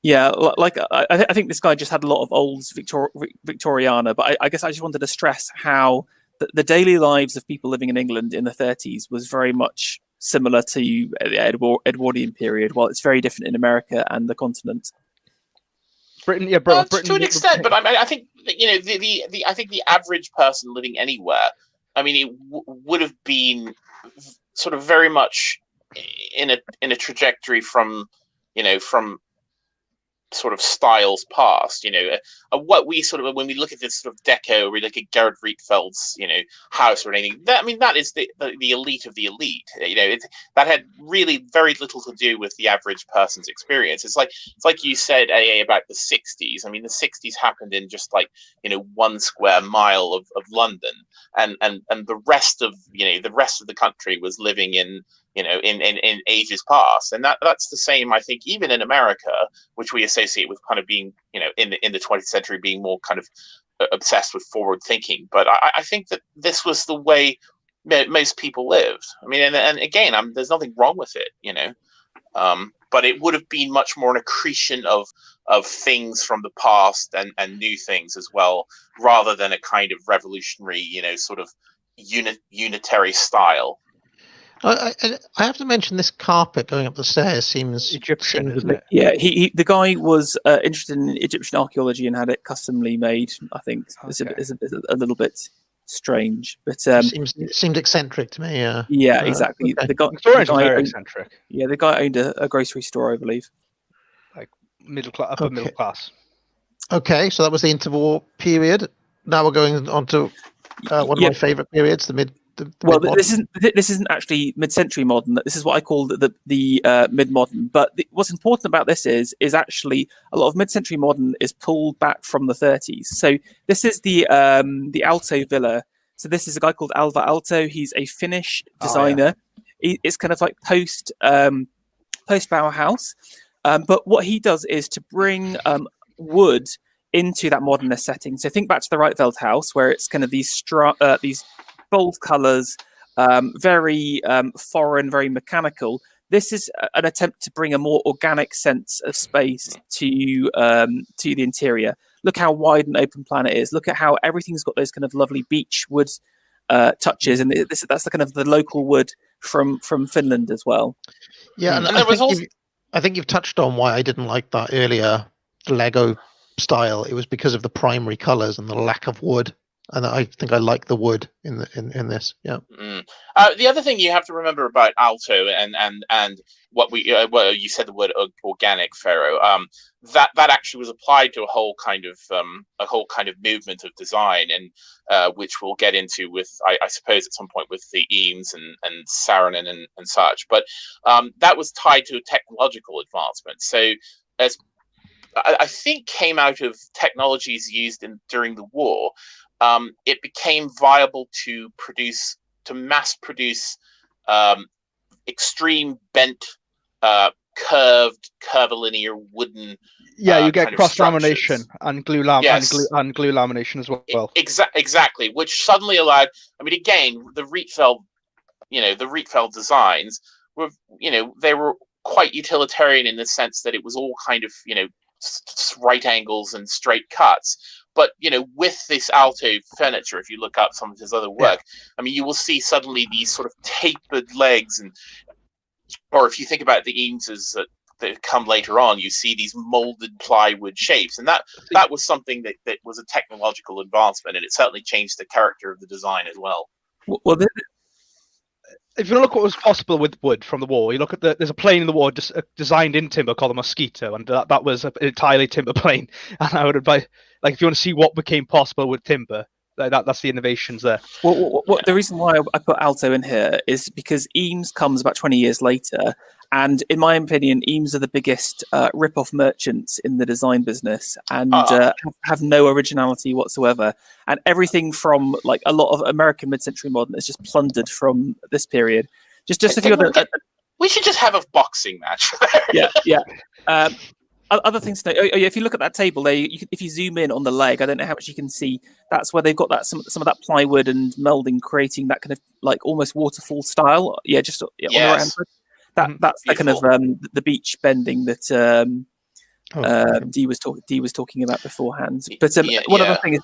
Yeah, like I think this guy just had a lot of old Victoriana, but I guess I just wanted to stress how the daily lives of people living in England in the 30s was very much similar to the Edwardian period, while it's very different in America and the continent. Britain, Britain to an extent, but I think I think the average person living anywhere, I mean, it would have been sort of very much in a trajectory from sort of styles past, what we sort of, when we look at this sort of Deco, or we look at Gerard Rietveld's, house or anything, that is the elite of the elite. That had really very little to do with the average person's experience. It's like you said, AA, about the 60s. I mean, the 60s happened in just 1 square mile of London, and the rest of the country was living in ages past. And that's the same, I think, even in America, which we associate with kind of being, in the 20th century, being more kind of obsessed with forward thinking. But I think that this was the way most people lived. I mean, and again, there's nothing wrong with it, but it would have been much more an accretion of things from the past and new things as well, rather than a kind of revolutionary, sort of unitary style. I have to mention this carpet going up the stairs seems Egyptian, isn't it? Yeah, the guy was interested in Egyptian archaeology and had it customly made. I think it's a little bit strange, but seemed eccentric to me. Yeah, exactly. Okay. The guy very eccentric. Yeah, the guy owned a grocery store, I believe. Like upper middle class. Okay, so that was the interwar period. Now we're going on to one of my favourite periods, the mid. This isn't actually mid-century modern. This is what I call the mid-modern. But what's important about this is actually a lot of mid-century modern is pulled back from the 30s. So this is the Alto Villa. So this is a guy called Alvar Aalto. He's a Finnish designer. It's kind of like post Bauhaus. But what he does is to bring wood into that modernist setting. So think back to the Rietveld house, where it's kind of these bold colours, very foreign, very mechanical. This is an attempt to bring a more organic sense of space to the interior. Look how wide and open plan it is. Look at how everything's got those kind of lovely beech wood touches, and that's the kind of the local wood from Finland as well. Yeah, and I think you've touched on why I didn't like that earlier Lego style. It was because of the primary colours and the lack of wood. And I think I like the wood in this. Yeah. The other thing you have to remember about Alto and what you said, the word organic, Pharaoh. That actually was applied to a whole kind of movement of design, and which we'll get into with I suppose at some point with the Eames and Saarinen and such. But that was tied to a technological advancement. So as I think came out of technologies used during the war. It became viable to mass produce extreme bent, curvilinear wooden. You get cross lamination and glue and glue lamination as well. Exactly, which suddenly allowed. I mean, again, the Rietveld designs were, they were quite utilitarian in the sense that it was all kind of, right angles and straight cuts. But, with this Alto furniture, if you look up some of his other work, I mean, you will see suddenly these sort of tapered legs, or if you think about the Eameses that come later on, you see these molded plywood shapes. And that was something that was a technological advancement, and it certainly changed the character of the design as well. Well, if you look what was possible with wood from the war, you look at there's a plane in the war designed in timber called the Mosquito, and that was an entirely timber plane. And I would advise, if you want to see what became possible with timber, that's the innovations there. Well, the reason why I put Alto in here is because Eames comes about 20 years later, and in my opinion, Eames are the biggest rip-off merchants in the design business, and have no originality whatsoever. And everything from a lot of American mid-century modern is just plundered from this period. Just a few other. We should just have a boxing match. Yeah. other things to know. Oh, yeah, if you look at that table there, if you zoom in on the leg, I don't know how much you can see. That's where they've got that some of that plywood and melding, creating that kind of like almost waterfall style. Yeah, just on the right hand Yes. side. That's the kind of the beach bending that Dee was talking about beforehand. But one other thing is,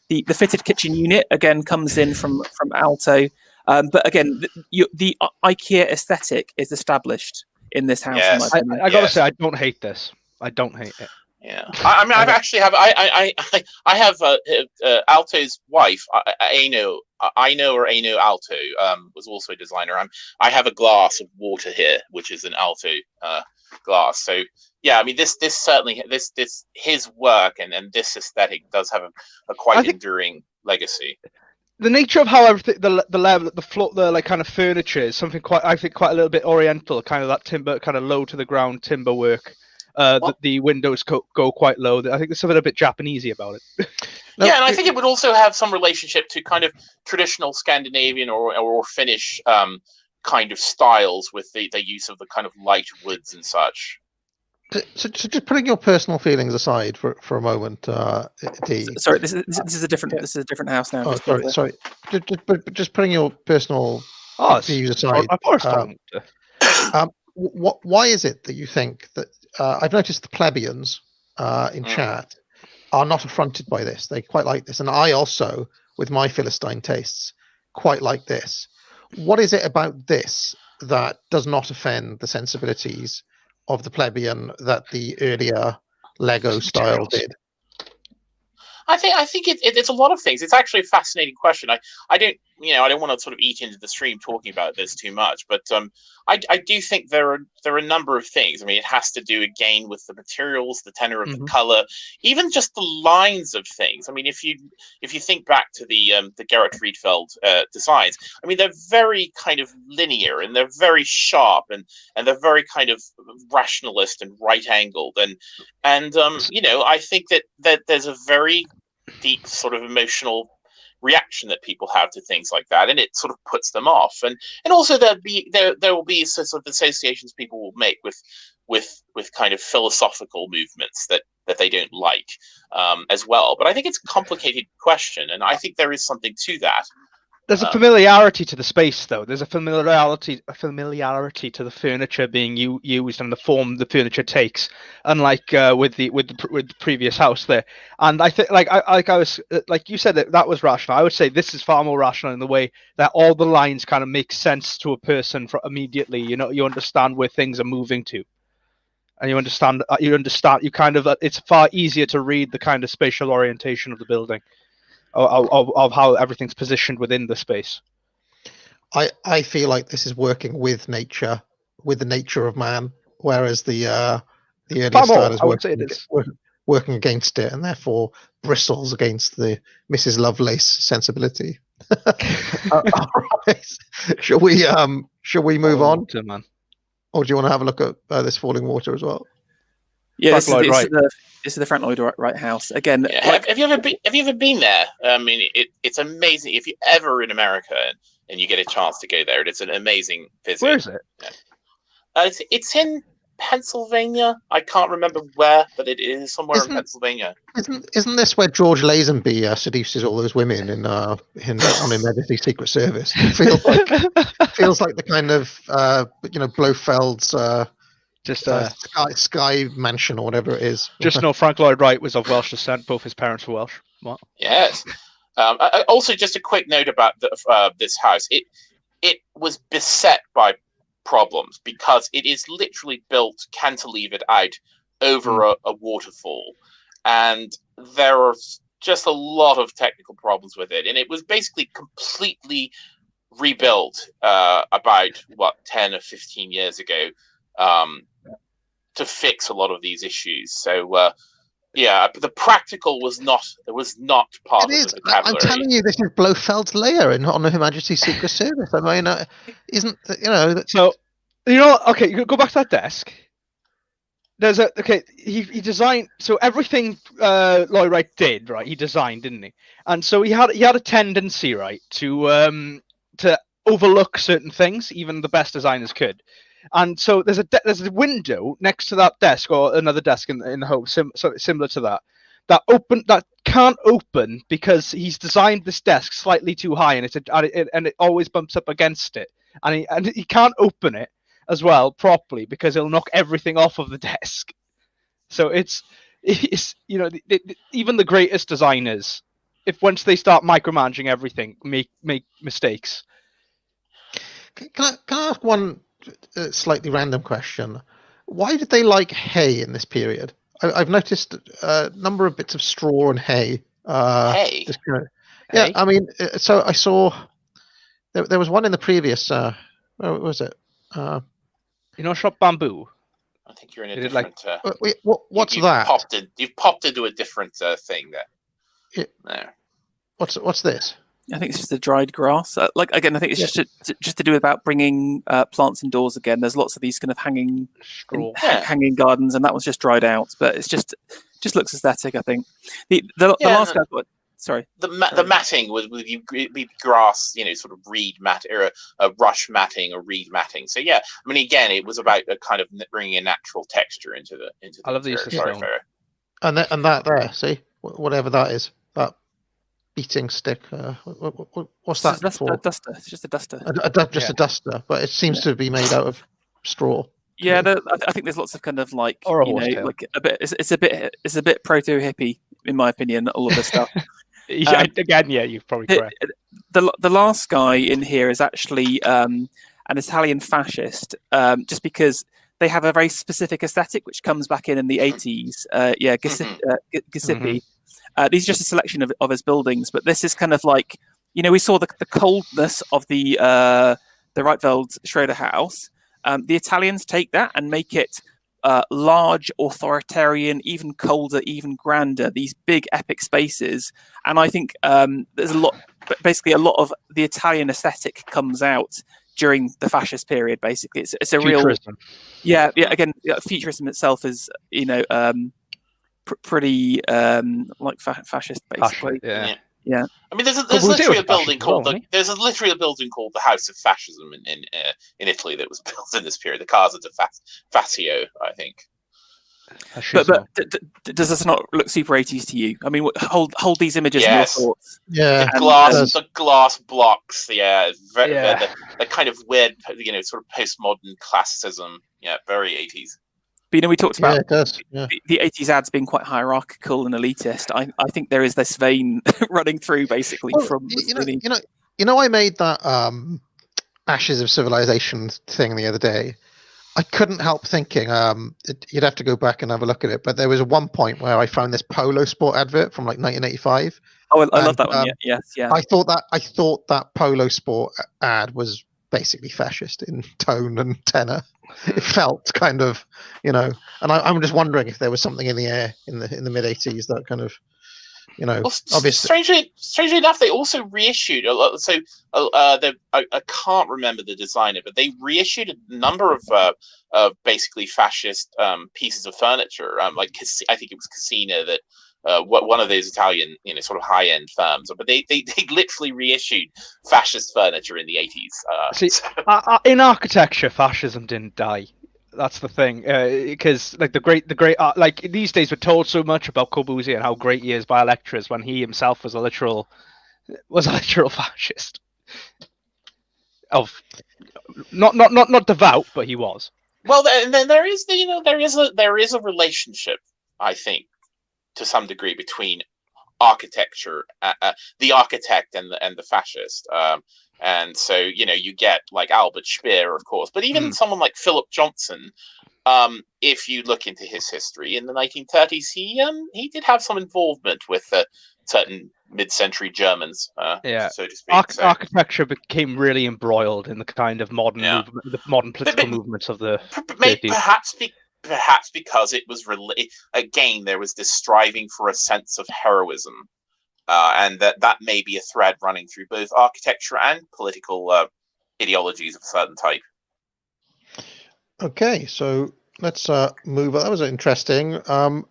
the fitted kitchen unit again comes in from Alto. But again, the IKEA aesthetic is established in this house. Yes. In my opinion. I gotta say, I don't hate this. I don't hate it. Yeah, I mean, I've actually have I have Alto's wife, Aino Alto, was also a designer. I have a glass of water here, which is an Alto glass. So yeah, I mean, this certainly this his work and this aesthetic does have a quite enduring legacy. The nature of how everything, the level, the floor, the like kind of furniture is something quite a little bit oriental, kind of that timber, kind of low to the ground timber work. The windows go quite low. I think there's something a bit Japanesey about it. Yeah, and I think it would also have some relationship to kind of traditional Scandinavian or Finnish kind of styles with the use of the kind of light woods and such. So just putting your personal feelings aside for a moment, Dee. Sorry, this is a different house now. Oh, sorry. Just putting your personal views aside. Why is it that you think that I've noticed the plebeians in chat are not affronted by this? They quite like this, and I also, with my Philistine tastes, quite like this. What is it about this that does not offend the sensibilities of the plebeian that the earlier Lego style did? I think it's a lot of things. It's actually a fascinating question. I don't want to sort of eat into the stream talking about this too much, but I do think there are a number of things. I mean, it has to do again with the materials, the tenor of the color, even just the lines of things. I mean, if you think back to the Gerrit Rietveld designs, I mean, they're very kind of linear and they're very sharp and they're very kind of rationalist and right angled and I think that there's a very deep sort of emotional reaction that people have to things like that, and it sort of puts them off, and also there will be sort of associations people will make with kind of philosophical movements that they don't like as well. But I think it's a complicated question, and I think there is something to that. There's a familiarity to the space, though. There's a familiarity to the furniture being used and the form the furniture takes, unlike with the previous house there. And I think, like you said, that was rational. I would say this is far more rational in the way that all the lines kind of make sense to a person immediately. You understand where things are moving to, and you understand. It's far easier to read the kind of spatial orientation of the building. Of how everything's positioned within the space. I feel like this is working with nature, with the nature of man, whereas the earlier style is working against it, and therefore bristles against the Mrs. Lovelace sensibility. All right. Shall we move on? Man. Or do you want to have a look at this falling water as well? Yeah, this is the Frank Lloyd Wright house again. Yeah. Have you ever been there? I mean, it's amazing. If you're ever in America and you get a chance to go there, it's an amazing visit. Where is it? It's in Pennsylvania. I can't remember where, but it is somewhere in Pennsylvania. Isn't this where George Lazenby seduces all those women in on Emergency Secret Service? It feels like the kind of Blofeld's. Just Sky Mansion or whatever it is. Just know Frank Lloyd Wright was of Welsh descent. Both his parents were Welsh. What? Yes. Also, just a quick note about this house. It was beset by problems because it is literally built cantilevered out over a waterfall, and there are just a lot of technical problems with it. And it was basically completely rebuilt about 10 or 15 years ago. To fix a lot of these issues. So but the practical was not part of the vocabulary. I'm telling you, this is Blofeld's lair on Her Majesty's Secret Service. I mean, isn't So okay, you go back to that desk. There's he designed, so everything Lloyd Wright did, right, he designed, didn't he? And so he had a tendency, right, to overlook certain things, even the best designers could. And so there's a window next to that desk or another desk in the home, similar to that can't open because he's designed this desk slightly too high, and it always bumps up against it, and he can't open it as well properly because he'll knock everything off of the desk. So it's even the greatest designers, if once they start micromanaging everything, make mistakes. Can I ask one slightly random question? Why did they like hay in this period? I've noticed a number of bits of straw and hay. Hay? Yeah, I mean, so I saw there was one in the previous. Where was it? Shop bamboo. I think you're in a different. What's that? You've popped into a different thing there. There. What's this? I think it's just the dried grass. I think it's just to do about bringing plants indoors again. There's lots of these kind of hanging gardens, and that was just dried out. But it's just looks aesthetic. I think the last guy. Sorry. The matting would be grass, sort of reed mat or a rush matting or reed matting. So yeah, I mean, again, it was about a kind of bringing a natural texture into the. I love these. And that there, see, whatever that is, that beating stick. What's that for? A duster. It's just a duster. A duster, but it seems to be made out of straw. Yeah, I think there's lots of kind of like or a horsetail. Like a bit. It's a bit proto hippie in my opinion. All of this stuff. Again, you're probably correct. The last guy in here is actually an Italian fascist, just because they have a very specific aesthetic which comes back in the 80s. Giuseppe. These are just a selection of his buildings, but this is kind of like, we saw the coldness of the Rietveld Schroeder house. The Italians take that and make it large, authoritarian, even colder, even grander, these big epic spaces. And I think there's a lot of the Italian aesthetic comes out during the fascist period. Basically, it's a Futurism. Again, futurism itself is pretty like fascist, basically. Yeah. I mean, there's literally a building called the House of Fascism in Italy that was built in this period. The Casa de Fascio, I think. But does this not look super 80s to you? I mean, hold these images in your thoughts. Yeah, the glass blocks. Yeah, the kind of weird, sort of postmodern classicism. Yeah, very 80s. But we talked about the 80s ads being quite hierarchical and elitist. I think there is this vein running through basically from. I made that Ashes of Civilization thing the other day. I couldn't help thinking, you'd have to go back and have a look at it, but there was one point where I found this Polo Sport advert from like 1985. Oh, I love that one. Yeah. I thought that Polo Sport ad was basically fascist in tone and tenor. It felt kind of, and I'm just wondering if there was something in the air in the mid 80s that kind of, obviously. Strangely enough, they also reissued a lot. So I can't remember the designer, but they reissued a number of basically fascist pieces of furniture. Like I think it was Casina that. One of those Italian, sort of high-end firms, but they literally reissued fascist furniture in the 80s. In architecture, fascism didn't die. That's the thing, because like the great like these days we're told so much about Corbusier and how great he is by lecturers when he himself was a literal fascist. Of not devout, but he was. Well, then there is a relationship, I think, to some degree between architecture, the architect and the fascist, and so you get like Albert Speer, of course, but even someone like Philip Johnson. If you look into his history in the 1930s, he did have some involvement with certain mid-century Germans, so to speak. Architecture became really embroiled in the kind of modern movement, the modern political movements of the 30s. Perhaps because it was again, there was this striving for a sense of heroism, and that may be a thread running through both architecture and political ideologies of a certain type. Okay, so let's move on. That was interesting.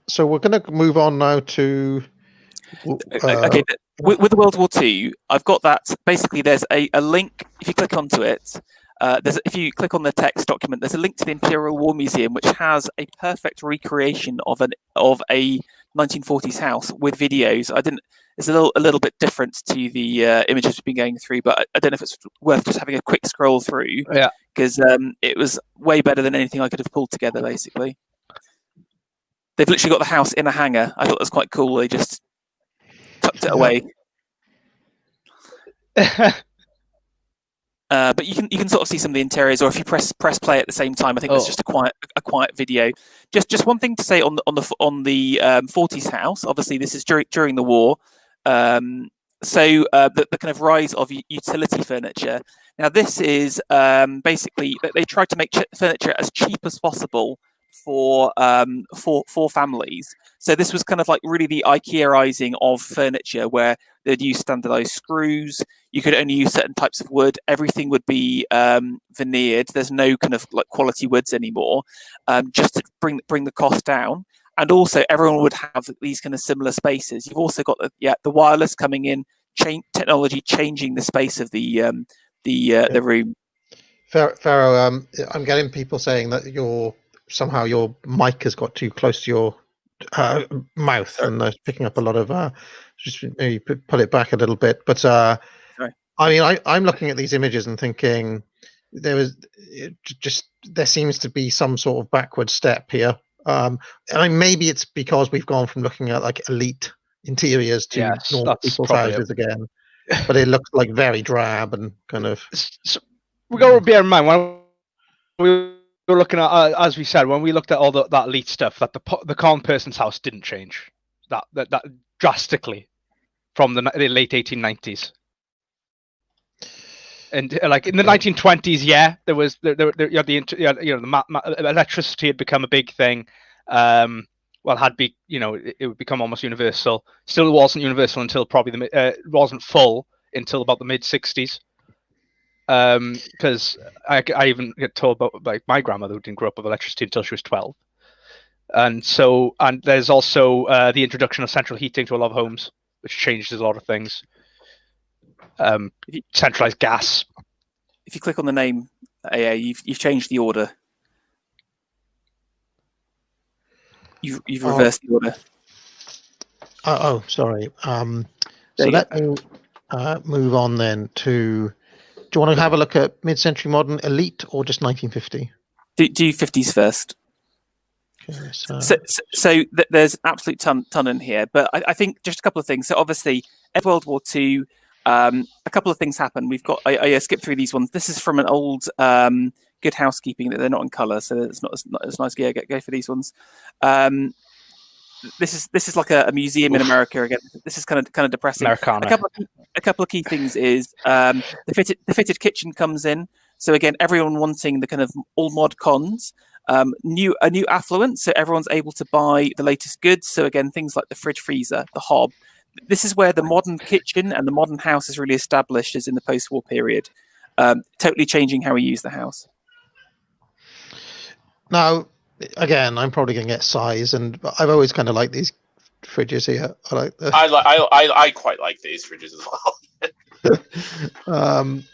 So we're going to move on now to. Okay, with World War II, I've got that. Basically, there's a link. If you click onto it, if you click on the text document, there's a link to the Imperial War Museum, which has a perfect recreation of a 1940s house with videos. It's a little bit different to the images we've been going through, but I don't know if it's worth just having a quick scroll through. Yeah, because it was way better than anything I could have pulled together. Basically, they've literally got the house in a hangar. I thought that was quite cool. They just tucked it away. But you can sort of see some of the interiors, or if you press play at the same time, I think there's just a quiet video. Just one thing to say on the 40s house. Obviously, this is during the war. So the kind of rise of utility furniture. Now, this is basically they tried to make furniture as cheap as possible for families. So this was kind of like really the IKEAizing of furniture, where they'd use standardized screws. You could only use certain types of wood. Everything would be veneered. There's no kind of like quality woods anymore, just to bring the cost down. And also, everyone would have these kind of similar spaces. You've also got the wireless coming in, technology changing the space of the room. Pharaoh, I'm getting people saying that somehow your mic has got too close to your mouth, and picking up a lot of. Just maybe pull it back a little bit. But I mean, I'm looking at these images and thinking there seems to be some sort of backward step here. I mean, maybe it's because we've gone from looking at like elite interiors to normal people's houses again, but it looks like very drab and kind of. So we got to bear in mind when we were looking at, as we said, when we looked at all that elite stuff, that the common person's house didn't change that drastically from the late 1890s. And like in the 1920s, there was electricity had become a big thing. It would become almost universal. Still wasn't universal until probably wasn't full until about the mid 60s. Because I even get told about like my grandmother who didn't grow up with electricity until she was 12. And there's also the introduction of central heating to a lot of homes, which changes a lot of things. Centralized gas. If you click on the name, you've changed the order. You've reversed the order. Oh, sorry. So let me move on then to. Do you want to have a look at mid-century modern elite or just 1950? Do 50s first. Okay, so there's an absolute ton in here, but I think just a couple of things. So obviously, at World War II, a couple of things happen. We've got I skipped through these ones. This is from an old Good Housekeeping that they're not in colour, so it's not as nice. Yeah, go for these ones. This is like a museum in America again. This is kind of depressing. Americana. A couple of key things is the fitted kitchen comes in. So again, everyone wanting the kind of all mod cons. A new affluent, so everyone's able to buy the latest goods. So again, things like the fridge, freezer, the hob. This is where the modern kitchen and the modern house is really established, as in the post-war period, totally changing how we use the house. Now, again, I'm probably going to get size, and I've always kind of liked these fridges here. I quite like these fridges as well.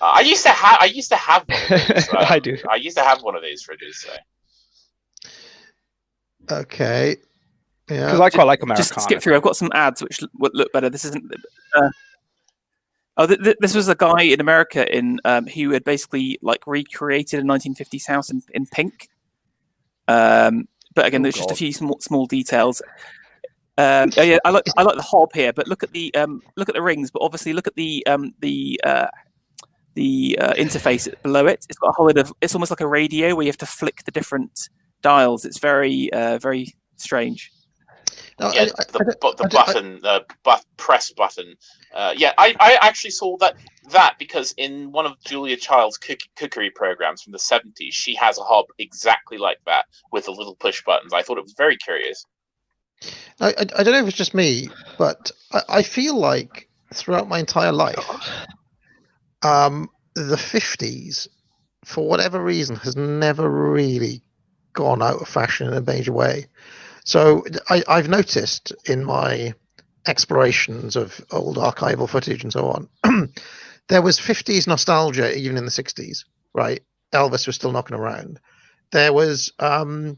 I used to have one of these. I do. I used to have one of these fridges. So. Okay. Yeah. Because I quite like Americana. Just skip through. I've got some ads which would look better. This isn't. This was a guy in America who had basically like recreated a 1950s house in pink. But again, there's just a few small details. I like the hob here, but look at the rings. But obviously, look at the interface below it. It's got a whole lot of. It's almost like a radio where you have to flick the different dials. It's very very strange. No, yeah, the press button. I actually saw that because in one of Julia Child's cookery programs from the 70s, she has a hob exactly like that with the little push buttons. I thought it was very curious. I don't know if it's just me, but I feel like throughout my entire life, the 50s, for whatever reason, has never really gone out of fashion in a major way. So I've noticed in my explorations of old archival footage and so on, there was 50s nostalgia even in the 60s, right? Elvis was still knocking around. There was kind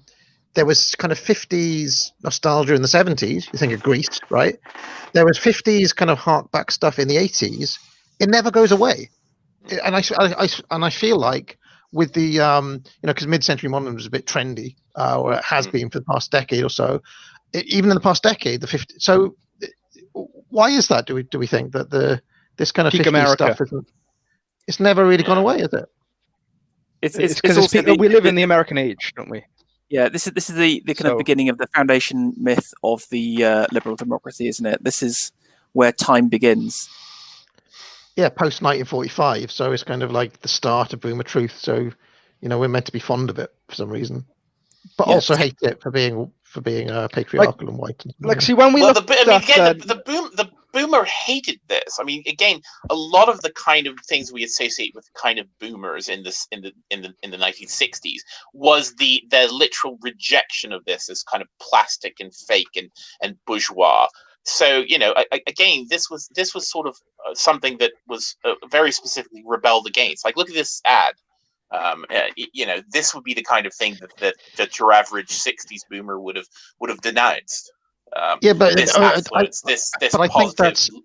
of 50s nostalgia in the 70s. You think of Grease, right? There was 50s kind of hark back stuff in the 80s. It never goes away. And I feel like with the because mid-century modern was a bit trendy, or it has been for the past decade or so. Even in the past decade, the 50. So why is that? Do we think that this kind of Peak 50s America. stuff it's never really gone away, is it? It's because we live in the American age, don't we? Yeah, this is the kind of beginning of the foundation myth of the liberal democracy, isn't it? This is where time begins. Yeah, post 1945, so it's kind of like the start of Boomer Truth. So, we're meant to be fond of it for some reason, but also hate it for being patriarchal and white. See, when we look the Boomer hated this. I mean, again, a lot of the kind of things we associate with kind of Boomers in the 1960s was their literal rejection of this as kind of plastic and fake and bourgeois. So again, this was sort of something that was very specifically rebelled against. Like, look at this ad. This would be the kind of thing that your average '60s boomer would have denounced. But this affluence, this positive.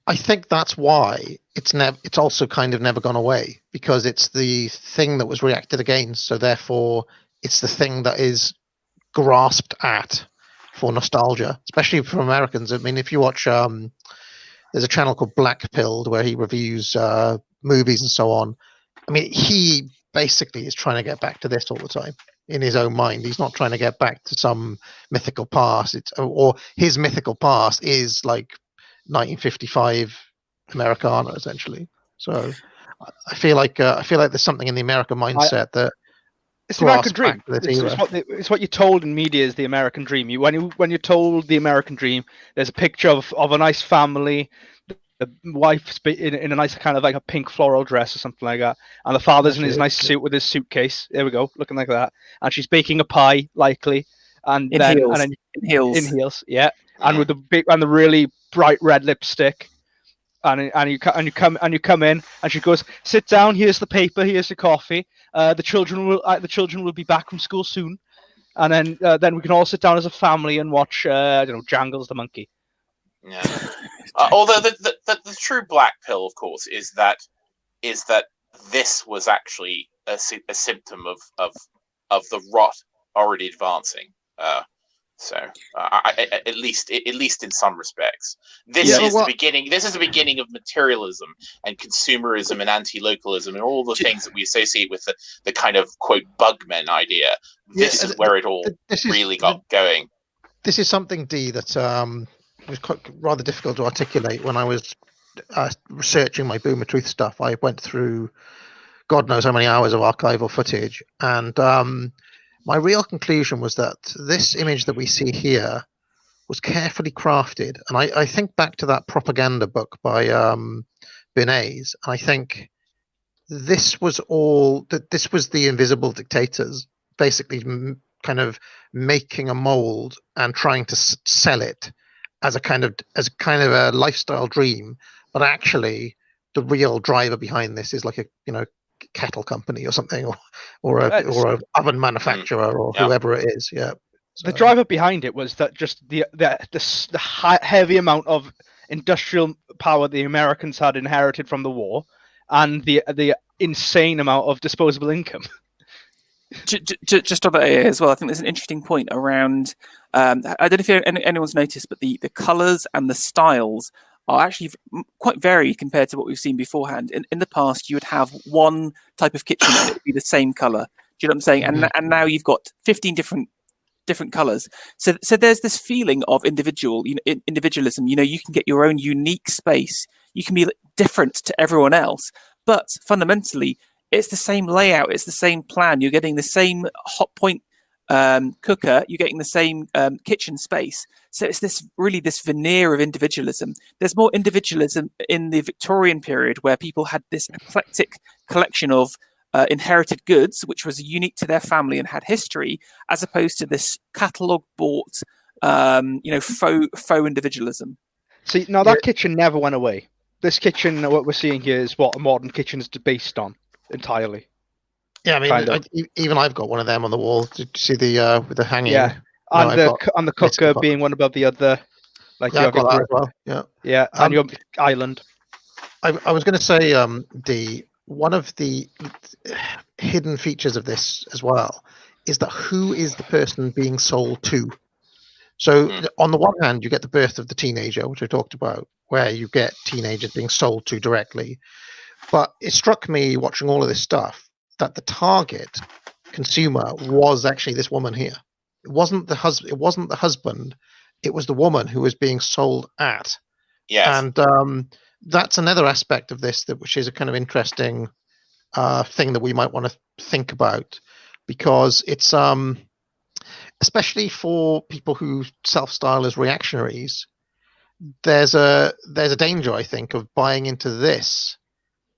I think that's why it's also kind of never gone away, because it's the thing that was reacted against. So therefore, it's the thing that is grasped at for nostalgia, especially for Americans. I mean, if you watch, there's a channel called Black Pilled where he reviews movies and so on. I mean, he basically is trying to get back to this all the time in his own mind. He's not trying to get back to some mythical past. Or his mythical past is like 1955 Americana, essentially. So I feel like there's something in the American mindset that. It's the American dream. It's what you're told in media is the American dream. When you're told the American dream, there's a picture of a nice family, the wife's in a nice kind of like a pink floral dress or something like that, and the father's in his nice suit with his suitcase. There we go, looking like that, and she's baking a pie, likely, and in heels, yeah, and with the really bright red lipstick. And you come in, and she goes, sit down. Here's the paper. Here's the coffee. The children will be back from school soon, and then we can all sit down as a family and watch Jangles the monkey. Yeah. Although the true black pill, of course, is that this was actually a symptom of the rot already advancing. So at least in some respects, this is the beginning. This is the beginning of materialism and consumerism and anti-localism and all the things that we associate with the kind of quote bugmen idea. This is where it all really got going. This is something, D, that was rather difficult to articulate when I was researching my Boomer Truth stuff. I went through God knows how many hours of archival footage, and my real conclusion was that this image that we see here was carefully crafted. And I think back to that propaganda book by Bernays, and I think this was the invisible dictators basically kind of making a mold and trying to sell it as a kind of a lifestyle dream. But actually, the real driver behind this is like a kettle company or something, or a oven manufacturer or whoever it is. Yeah. So. The driver behind it was that just the heavy amount of industrial power the Americans had inherited from the war, and the insane amount of disposable income. Just on that as well, I think there's an interesting point around. I don't know if anyone's noticed, but the colours and the styles are actually quite varied compared to what we've seen beforehand. In the past, you would have one type of kitchen and it would be the same colour. Do you know what I'm saying? And now you've got 15 different colours. So there's this feeling of individualism. You can get your own unique space. You can be different to everyone else, but fundamentally, it's the same layout. It's the same plan. You're getting the same hot point cooker. You're getting the same kitchen space. So it's this veneer of individualism. There's more individualism in the Victorian period, where people had this eclectic collection of inherited goods, which was unique to their family and had history, as opposed to this catalogue bought, faux individualism. See, now that kitchen never went away. This kitchen, what we're seeing here, is what a modern kitchen is based on entirely. Yeah, I mean, Kind of. even I've got one of them on the wall. Did you see the with the hanging? Yeah, No, and I've got the basically cooker got, being one above the other, like yeah, you I've have your got that as grip. well. Yeah. Yeah, and your island. I was going to say the one of the hidden features of this as well is that who is the person being sold to? So on the one hand, you get the birth of the teenager, which I talked about, where you get teenagers being sold to directly. But it struck me watching all of this stuff that the target consumer was actually this woman here. It wasn't the husband. It wasn't the husband. It was the woman who was being sold at. Yes. And that's another aspect of this, which is a kind of interesting thing that we might want to think about, because it's especially for people who self-style as reactionaries. There's a danger, I think, of buying into this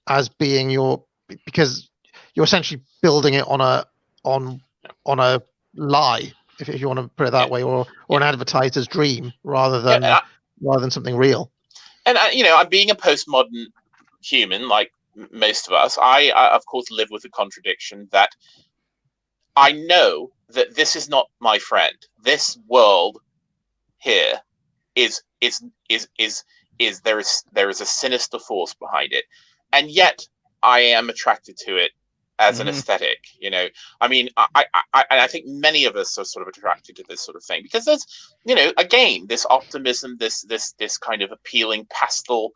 as being because you're essentially building it on a lie, if you want to put it that way, or an advertiser's dream rather than something real. And I'm being a postmodern human, like most of us. I of course live with the contradiction that I know that this is not my friend. This world here is there is a sinister force behind it, and yet I am attracted to it as an aesthetic. I mean, I think many of us are sort of attracted to this sort of thing because there's, again, this optimism, this kind of appealing pastel,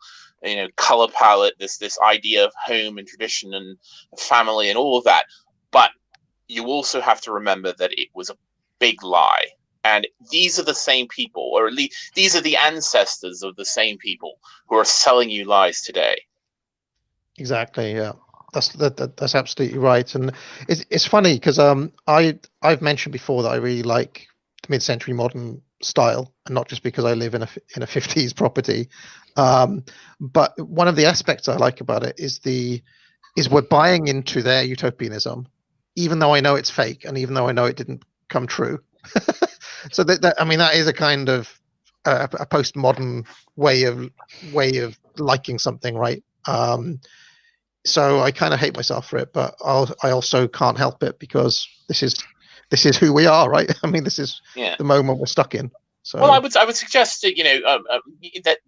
color palette, this idea of home and tradition and family and all of that. But you also have to remember that it was a big lie. And these are the same people, or at least these are the ancestors of the same people who are selling you lies today. Exactly. Yeah, that's absolutely right. And it's funny because I've mentioned before that I really like the mid-century modern style, and not just because I live in a 50s property. But one of the aspects I like about it is we're buying into their utopianism, even though I know it's fake, and even though I know it didn't come true. So that is a kind of a postmodern way of liking something, right? So I kind of hate myself for it, but I also can't help it because this is who we are, right? I mean, this is the moment we're stuck in. So, well, I would suggest that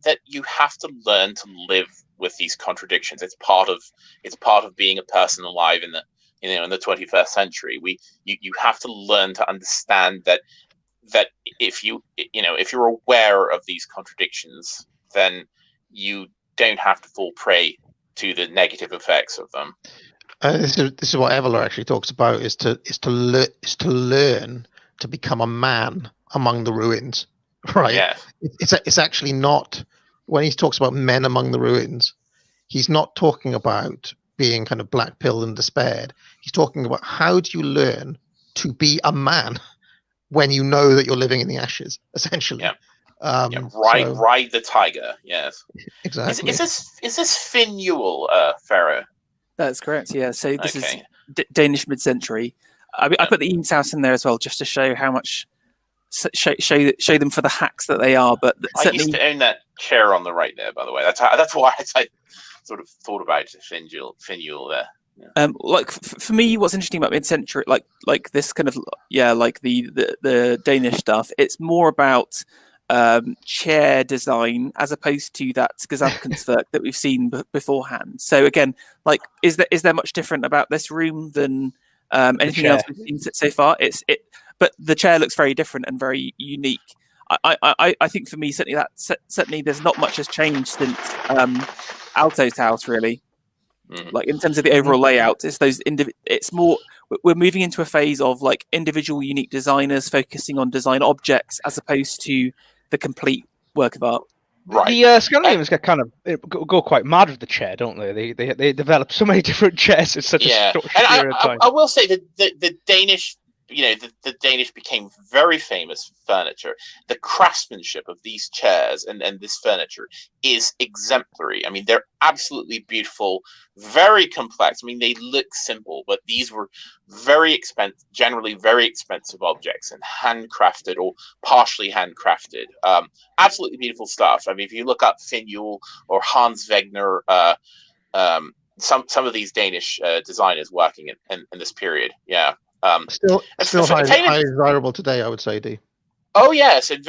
that you have to learn to live with these contradictions. It's part of being a person alive in the in the 21st century. You have to learn to understand that if you're aware of these contradictions, then you don't have to fall prey to the negative effects of them. this is what Evola actually talks about: is to learn to become a man among the ruins, right? Yeah. It's actually not, when he talks about men among the ruins, he's not talking about being kind of black-pilled and despaired. He's talking about how do you learn to be a man when you know that you're living in the ashes, essentially. Ride the tiger. Yes, exactly. Is this Finn Newell, Pharaoh? That's correct. Yeah. So this is Danish mid-century. I put the Eames House in there as well, just to show how much show them for the hacks that they are. But I used to own that chair on the right there, by the way. That's why I sort of thought about Finn Newell there. Yeah. Like for me, what's interesting about mid-century, like this kind of like the Danish stuff, it's more about chair design as opposed to that Gesamtkunstwerk that we've seen beforehand. So again, like, is there much different about this room than anything else we've seen so far? But the chair looks very different and very unique. I think for me, certainly there's not much has changed since Alto's house, really. Like in terms of the overall layout, it's more, we're moving into a phase of like individual unique designers focusing on design objects as opposed to the complete work of art. Right. The Scandinavians get kind of go quite mad with the chair, don't they? They develop so many different chairs in such a short period of time. I will say that the Danish, the Danish became very famous furniture. The craftsmanship of these chairs and this furniture is exemplary. I mean, they're absolutely beautiful, very complex. I mean, they look simple, but these were generally very expensive objects and handcrafted or partially handcrafted. Absolutely beautiful stuff. I mean, if you look up Finn Newell or Hans Wegner, some of these Danish designers working in this period. Yeah. Still highly famous, desirable today, I would say, D. Oh yes, and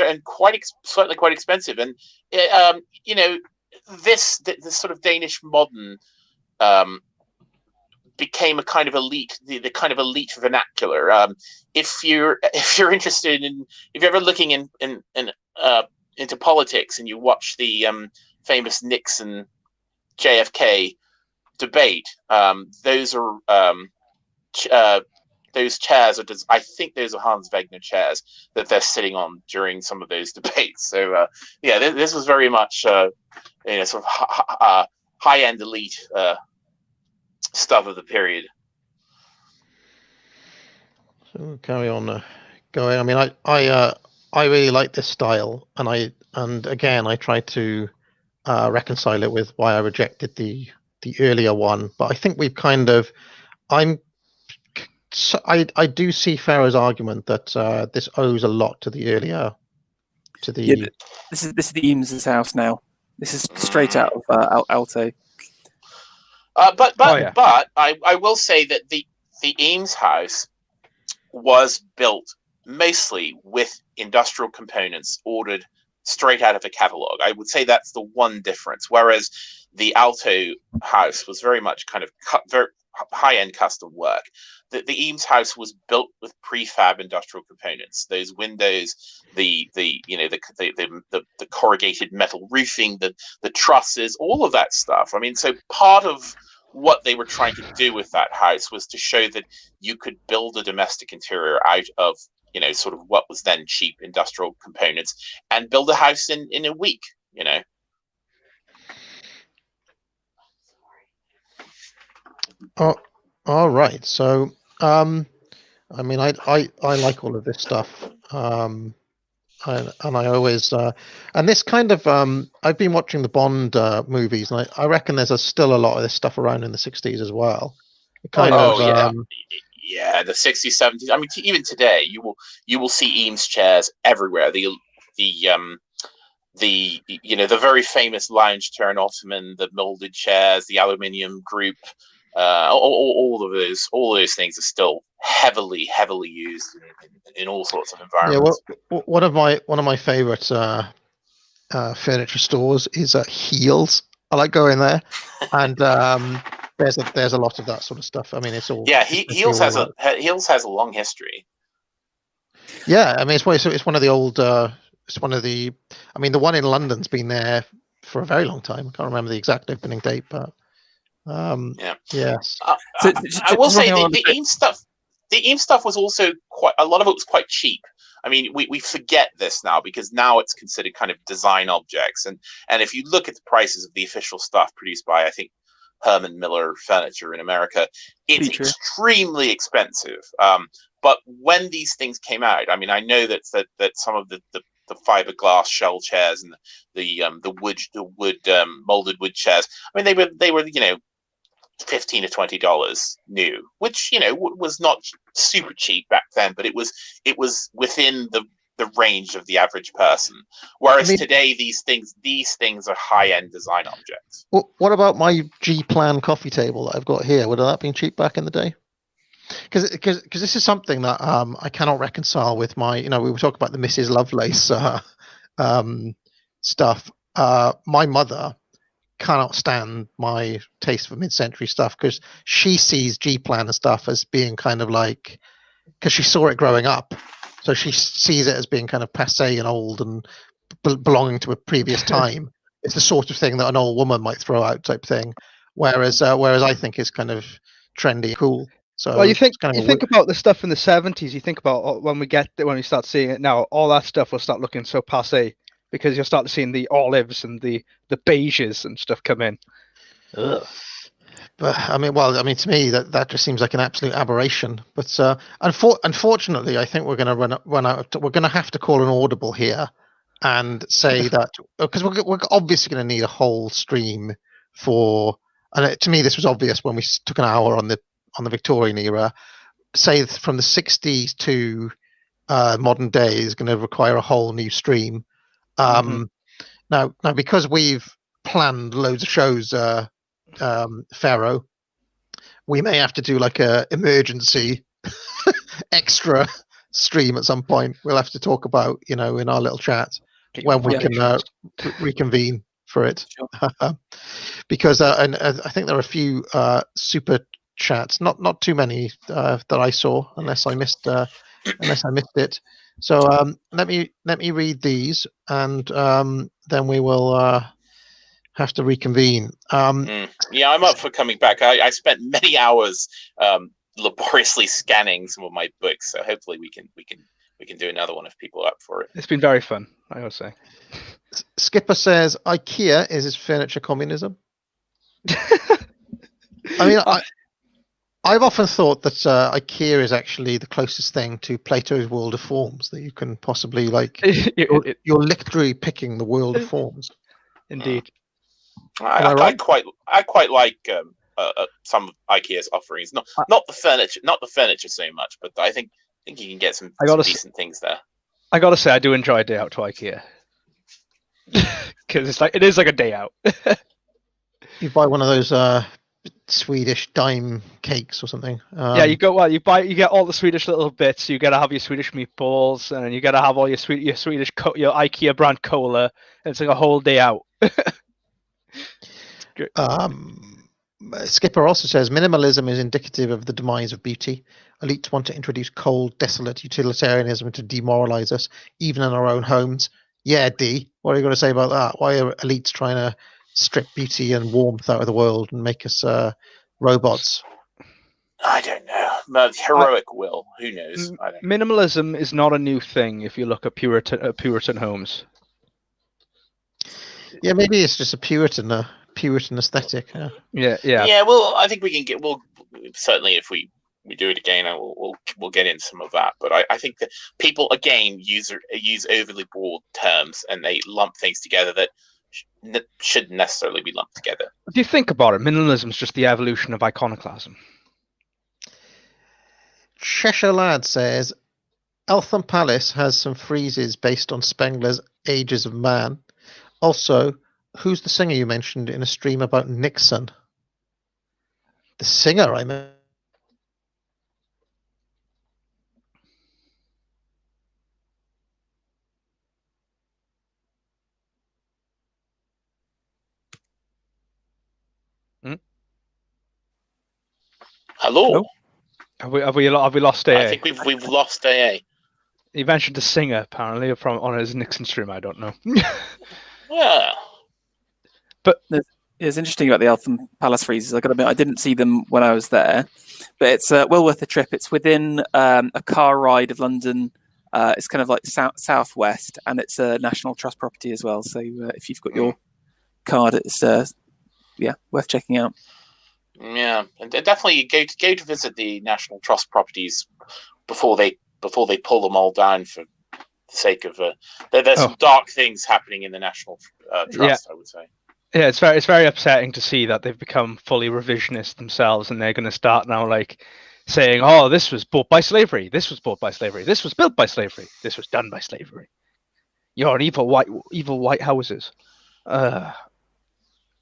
certainly quite expensive, and you know, this sort of Danish modern became a kind of elite, the kind of elite vernacular. If you're interested in, if you're ever looking into politics and you watch the famous Nixon JFK debate, those chairs are, I think those are Hans Wegner chairs that they're sitting on during some of those debates. So yeah, this was very much sort of high-end elite stuff of the period. So we'll carry on going. I mean, I really like this style, and again I try to reconcile it with why I rejected the earlier one. But I think we've kind of I do see Farrow's argument that this owes a lot to the earlier this is the Eames' house now. This is straight out of Alto. But I will say that the Eames house was built mostly with industrial components ordered straight out of a catalog. I would say that's the one difference. Whereas the Alto house was very much kind of very high-end custom work. The Eames house was built with prefab industrial components. Those windows, the corrugated metal roofing, the trusses, all of that stuff. I mean, so part of what they were trying to do with that house was to show that you could build a domestic interior out of, sort of what was then cheap industrial components and build a house in a week, Oh, all right. So, I mean, I like all of this stuff. And I always and this kind of I've been watching the Bond movies, and I reckon there's still a lot of this stuff around in the 60s as well. Yeah, the 60s, 70s. I mean, even today, you will see Eames chairs everywhere. The very famous lounge turn ottoman, the molded chairs, the aluminium group, all those things are still heavily used in all sorts of environments. Yeah, one of my favorite furniture stores is Heels. I like going there, and there's a lot of that sort of stuff. I mean, it's all Heels has a long history. Yeah, I mean, it's one of the old. It's one of the. I mean, the one in London's been there for a very long time. I can't remember the exact opening date, but yes. I will say the Eames stuff. The Eames stuff was also a lot of it was quite cheap. I mean, we forget this now because now it's considered kind of design objects, and if you look at the prices of the official stuff produced by, I think, Herman Miller Furniture in America, it's extremely expensive. But when these things came out, I mean, I know that some of the fiberglass shell chairs and the wood molded wood chairs, I mean, they were $15 to $20 new, which was not super cheap back then, but it was within the range of the average person. Whereas today, these things are high-end design objects. What about my G-plan coffee table that I've got here? Would that have been cheap back in the day? Because this is something that I cannot reconcile with my. We were talking about the Mrs. Lovelace stuff. My mother cannot stand my taste for mid-century stuff because she sees G-plan and stuff as being kind of like, because she saw it growing up, so she sees it as being kind of passé and old and belonging to a previous time. It's the sort of thing that an old woman might throw out, type thing. Whereas I think it's kind of trendy, and cool. So well, you think about the stuff in the 70s. You think about when we start seeing it now, all that stuff will start looking so passé because you'll start seeing the olives and the beiges and stuff come in. Ugh. But I mean, to me that just seems like an absolute aberration. But unfortunately, I think we're going to run out. We're going to have to call an audible here and say that because we're obviously going to need a whole stream for. And to me, this was obvious when we took an hour on the Victorian era. Say from the 60s to modern day is going to require a whole new stream. Now, because we've planned loads of shows Pharaoh, we may have to do like a emergency extra stream at some point. We'll have to talk about, in our little chat when we can reconvene for it. Sure. Because and I think there are a few super chats, not too many that I saw, unless I missed it. So let me read these, and then we will have to reconvene. Yeah, I'm up for coming back. I spent many hours laboriously scanning some of my books, so hopefully we can do another one if people are up for it. It's been very fun, I would say. Skipper says IKEA is furniture communism. I mean, I've often thought that IKEA is actually the closest thing to Plato's world of forms that you can possibly like. You're literally picking the world of forms. Indeed. I quite like some of IKEA's offerings. Not the furniture so much, but I think you can get some decent things there. I gotta say, I do enjoy a day out to IKEA because it is like a day out. You buy one of those Swedish dime cakes or something. Yeah, you get all the Swedish little bits. You gotta have your Swedish meatballs, and you gotta have all your your IKEA brand cola. And it's like a whole day out. Skipper also says minimalism is indicative of the demise of beauty. Elites want to introduce cold, desolate utilitarianism to demoralize us, even in our own homes. Yeah, D, what are you going to say about that? Why are elites trying to strip beauty and warmth out of the world and make us robots? I don't know. Heroic will. Who knows? I don't know. Minimalism is not a new thing if you look at Puritan homes. Yeah, maybe it's just a Puritan aesthetic. Yeah. Well, I think we'll certainly, if we do it again, we'll get into some of that. But I think that people again use overly broad terms and they lump things together that shouldn't necessarily be lumped together. If you think about it, minimalism is just the evolution of iconoclasm. Cheshire Lad says Elfin Palace has some friezes based on Spengler's Ages of Man. Also, who's the singer you mentioned in a stream about Nixon? The singer I meant. Hello. Have we lost AA? I think we've lost AA. He mentioned a singer apparently on his Nixon stream. I don't know. Yeah. But it's interesting about the Elfin Palace friezes. I got to admit, I didn't see them when I was there, but it's well worth a trip. It's within a car ride of London. It's kind of like southwest, and it's a National Trust property as well. So if you've got your card, it's worth checking out. Yeah, and definitely go to visit the National Trust properties before they pull them all down for the sake of there's some dark things happening in the National Trust. I would say. Yeah, it's very upsetting to see that they've become fully revisionist themselves, and they're going to start now like saying, "Oh, this was bought by slavery. This was bought by slavery. This was built by slavery. This was done by slavery." You're an evil white houses.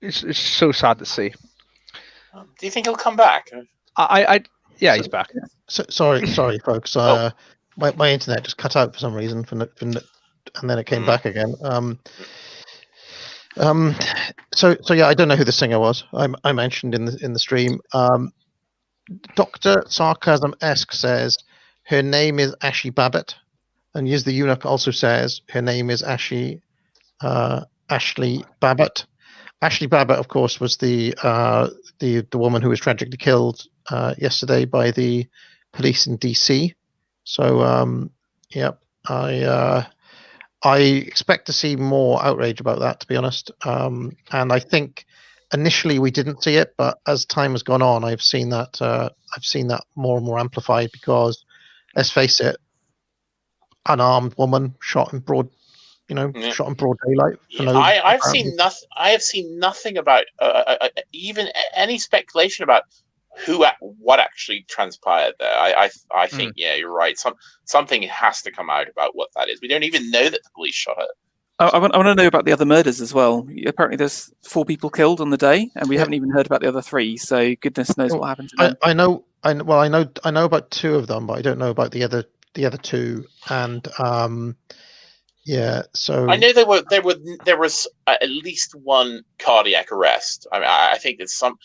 It's so sad to see. Do you think he'll come back? He's back. So, sorry, folks. My internet just cut out for some reason, and then it came back again. So yeah, I don't know who the singer was. I mentioned in the stream. Dr. Sarcasm-esque says her name is Ashley Babbitt, and Yiz the Eunuch also says her name is Ashley Babbitt. Ashley Babbitt, of course, was the woman who was tragically killed yesterday by the police in DC. So I expect to see more outrage about that, to be honest. And I think initially we didn't see it, but as time has gone on, I've seen that more and more amplified because, let's face it, unarmed woman shot in broad daylight. I have seen nothing about even any speculation about what actually transpired there. I think you're right. Something has to come out about what that is. We don't even know that the police shot her. I want to know about the other murders as well. Apparently, there's 4 people killed on the day, and we haven't even heard about the other 3. So goodness knows what happened to them. I know about 2 of them, but I don't know about the other 2. And yeah, so I know there was at least one cardiac arrest. I mean, I think that some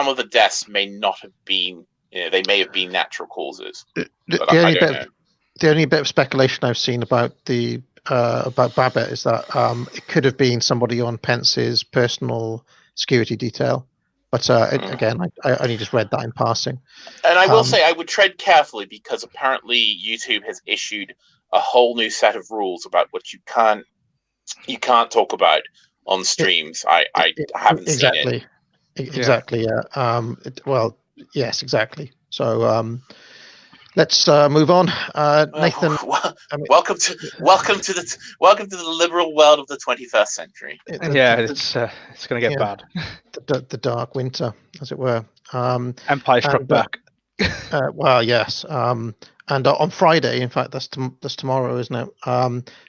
of the deaths may not have been, they may have been natural causes. But I don't know. The only bit of speculation I've seen about Babbitt is that it could have been somebody on Pence's personal security detail. But again, I only just read that in passing. And I will say I would tread carefully, because apparently YouTube has issued a whole new set of rules about what you can't talk about on streams. I haven't seen it. Exactly. Yeah. Well, yes, exactly. So let's move on. Nathan, welcome to the liberal world of the 21st century. It's going to get bad. The dark winter, as it were. Empire struck back. Well, yes. And on Friday, in fact, that's tomorrow, isn't it?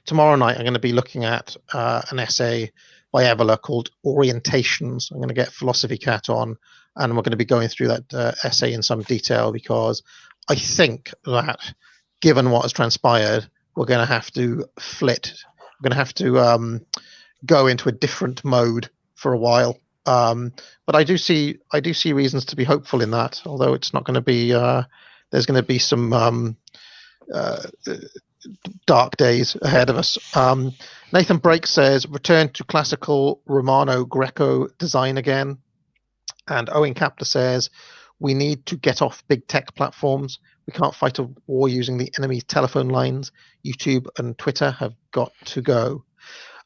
Tomorrow night, I'm going to be looking at an essay by Evola called Orientations. I'm going to get Philosophy Cat on, and we're going to be going through that essay in some detail, because I think that, given what has transpired, we're going to have to flit. We're going to have to go into a different mode for a while. But I do see reasons to be hopeful in that, although it's not going to be. There's going to be some dark days ahead of us. Nathan Brake says, return to classical Romano-Greco design again. And Owen Kapler says, we need to get off big tech platforms. We can't fight a war using the enemy's telephone lines. YouTube and Twitter have got to go.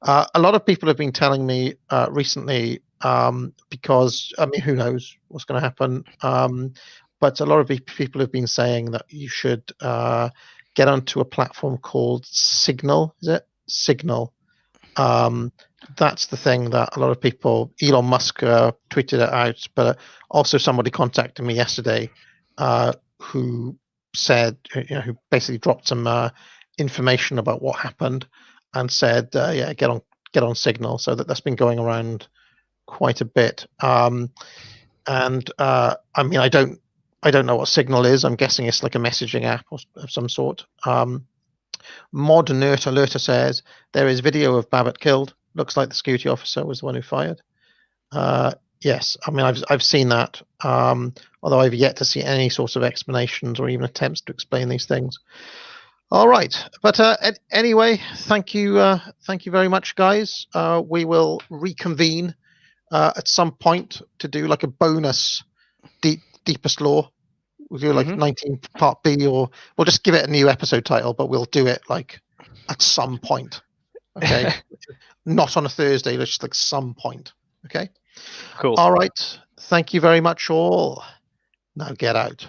A lot of people have been telling me recently, because, I mean, who knows what's going to happen. But a lot of people have been saying that you should get onto a platform called Signal. Is it? Signal. That's the thing that a lot of people, Elon Musk tweeted it out, but also somebody contacted me yesterday who said, who basically dropped some information about what happened and said, get on Signal. So that's been going around quite a bit. And I mean, I don't know what Signal is. I'm guessing it's like a messaging app of some sort. Mod Nert Alerter says there is video of Babbitt killed. Looks like the security officer was the one who fired. Yes, I mean I've seen that. Although I've yet to see any sorts of explanations or even attempts to explain these things. All right, but anyway, thank you very much, guys. We will reconvene at some point to do like a bonus deepest law. We'll do like 19 part B, or we'll just give it a new episode title, but we'll do it like at some point. Okay. Not on a Thursday, just like some point. Okay. Cool. All right. Thank you very much all. Now get out.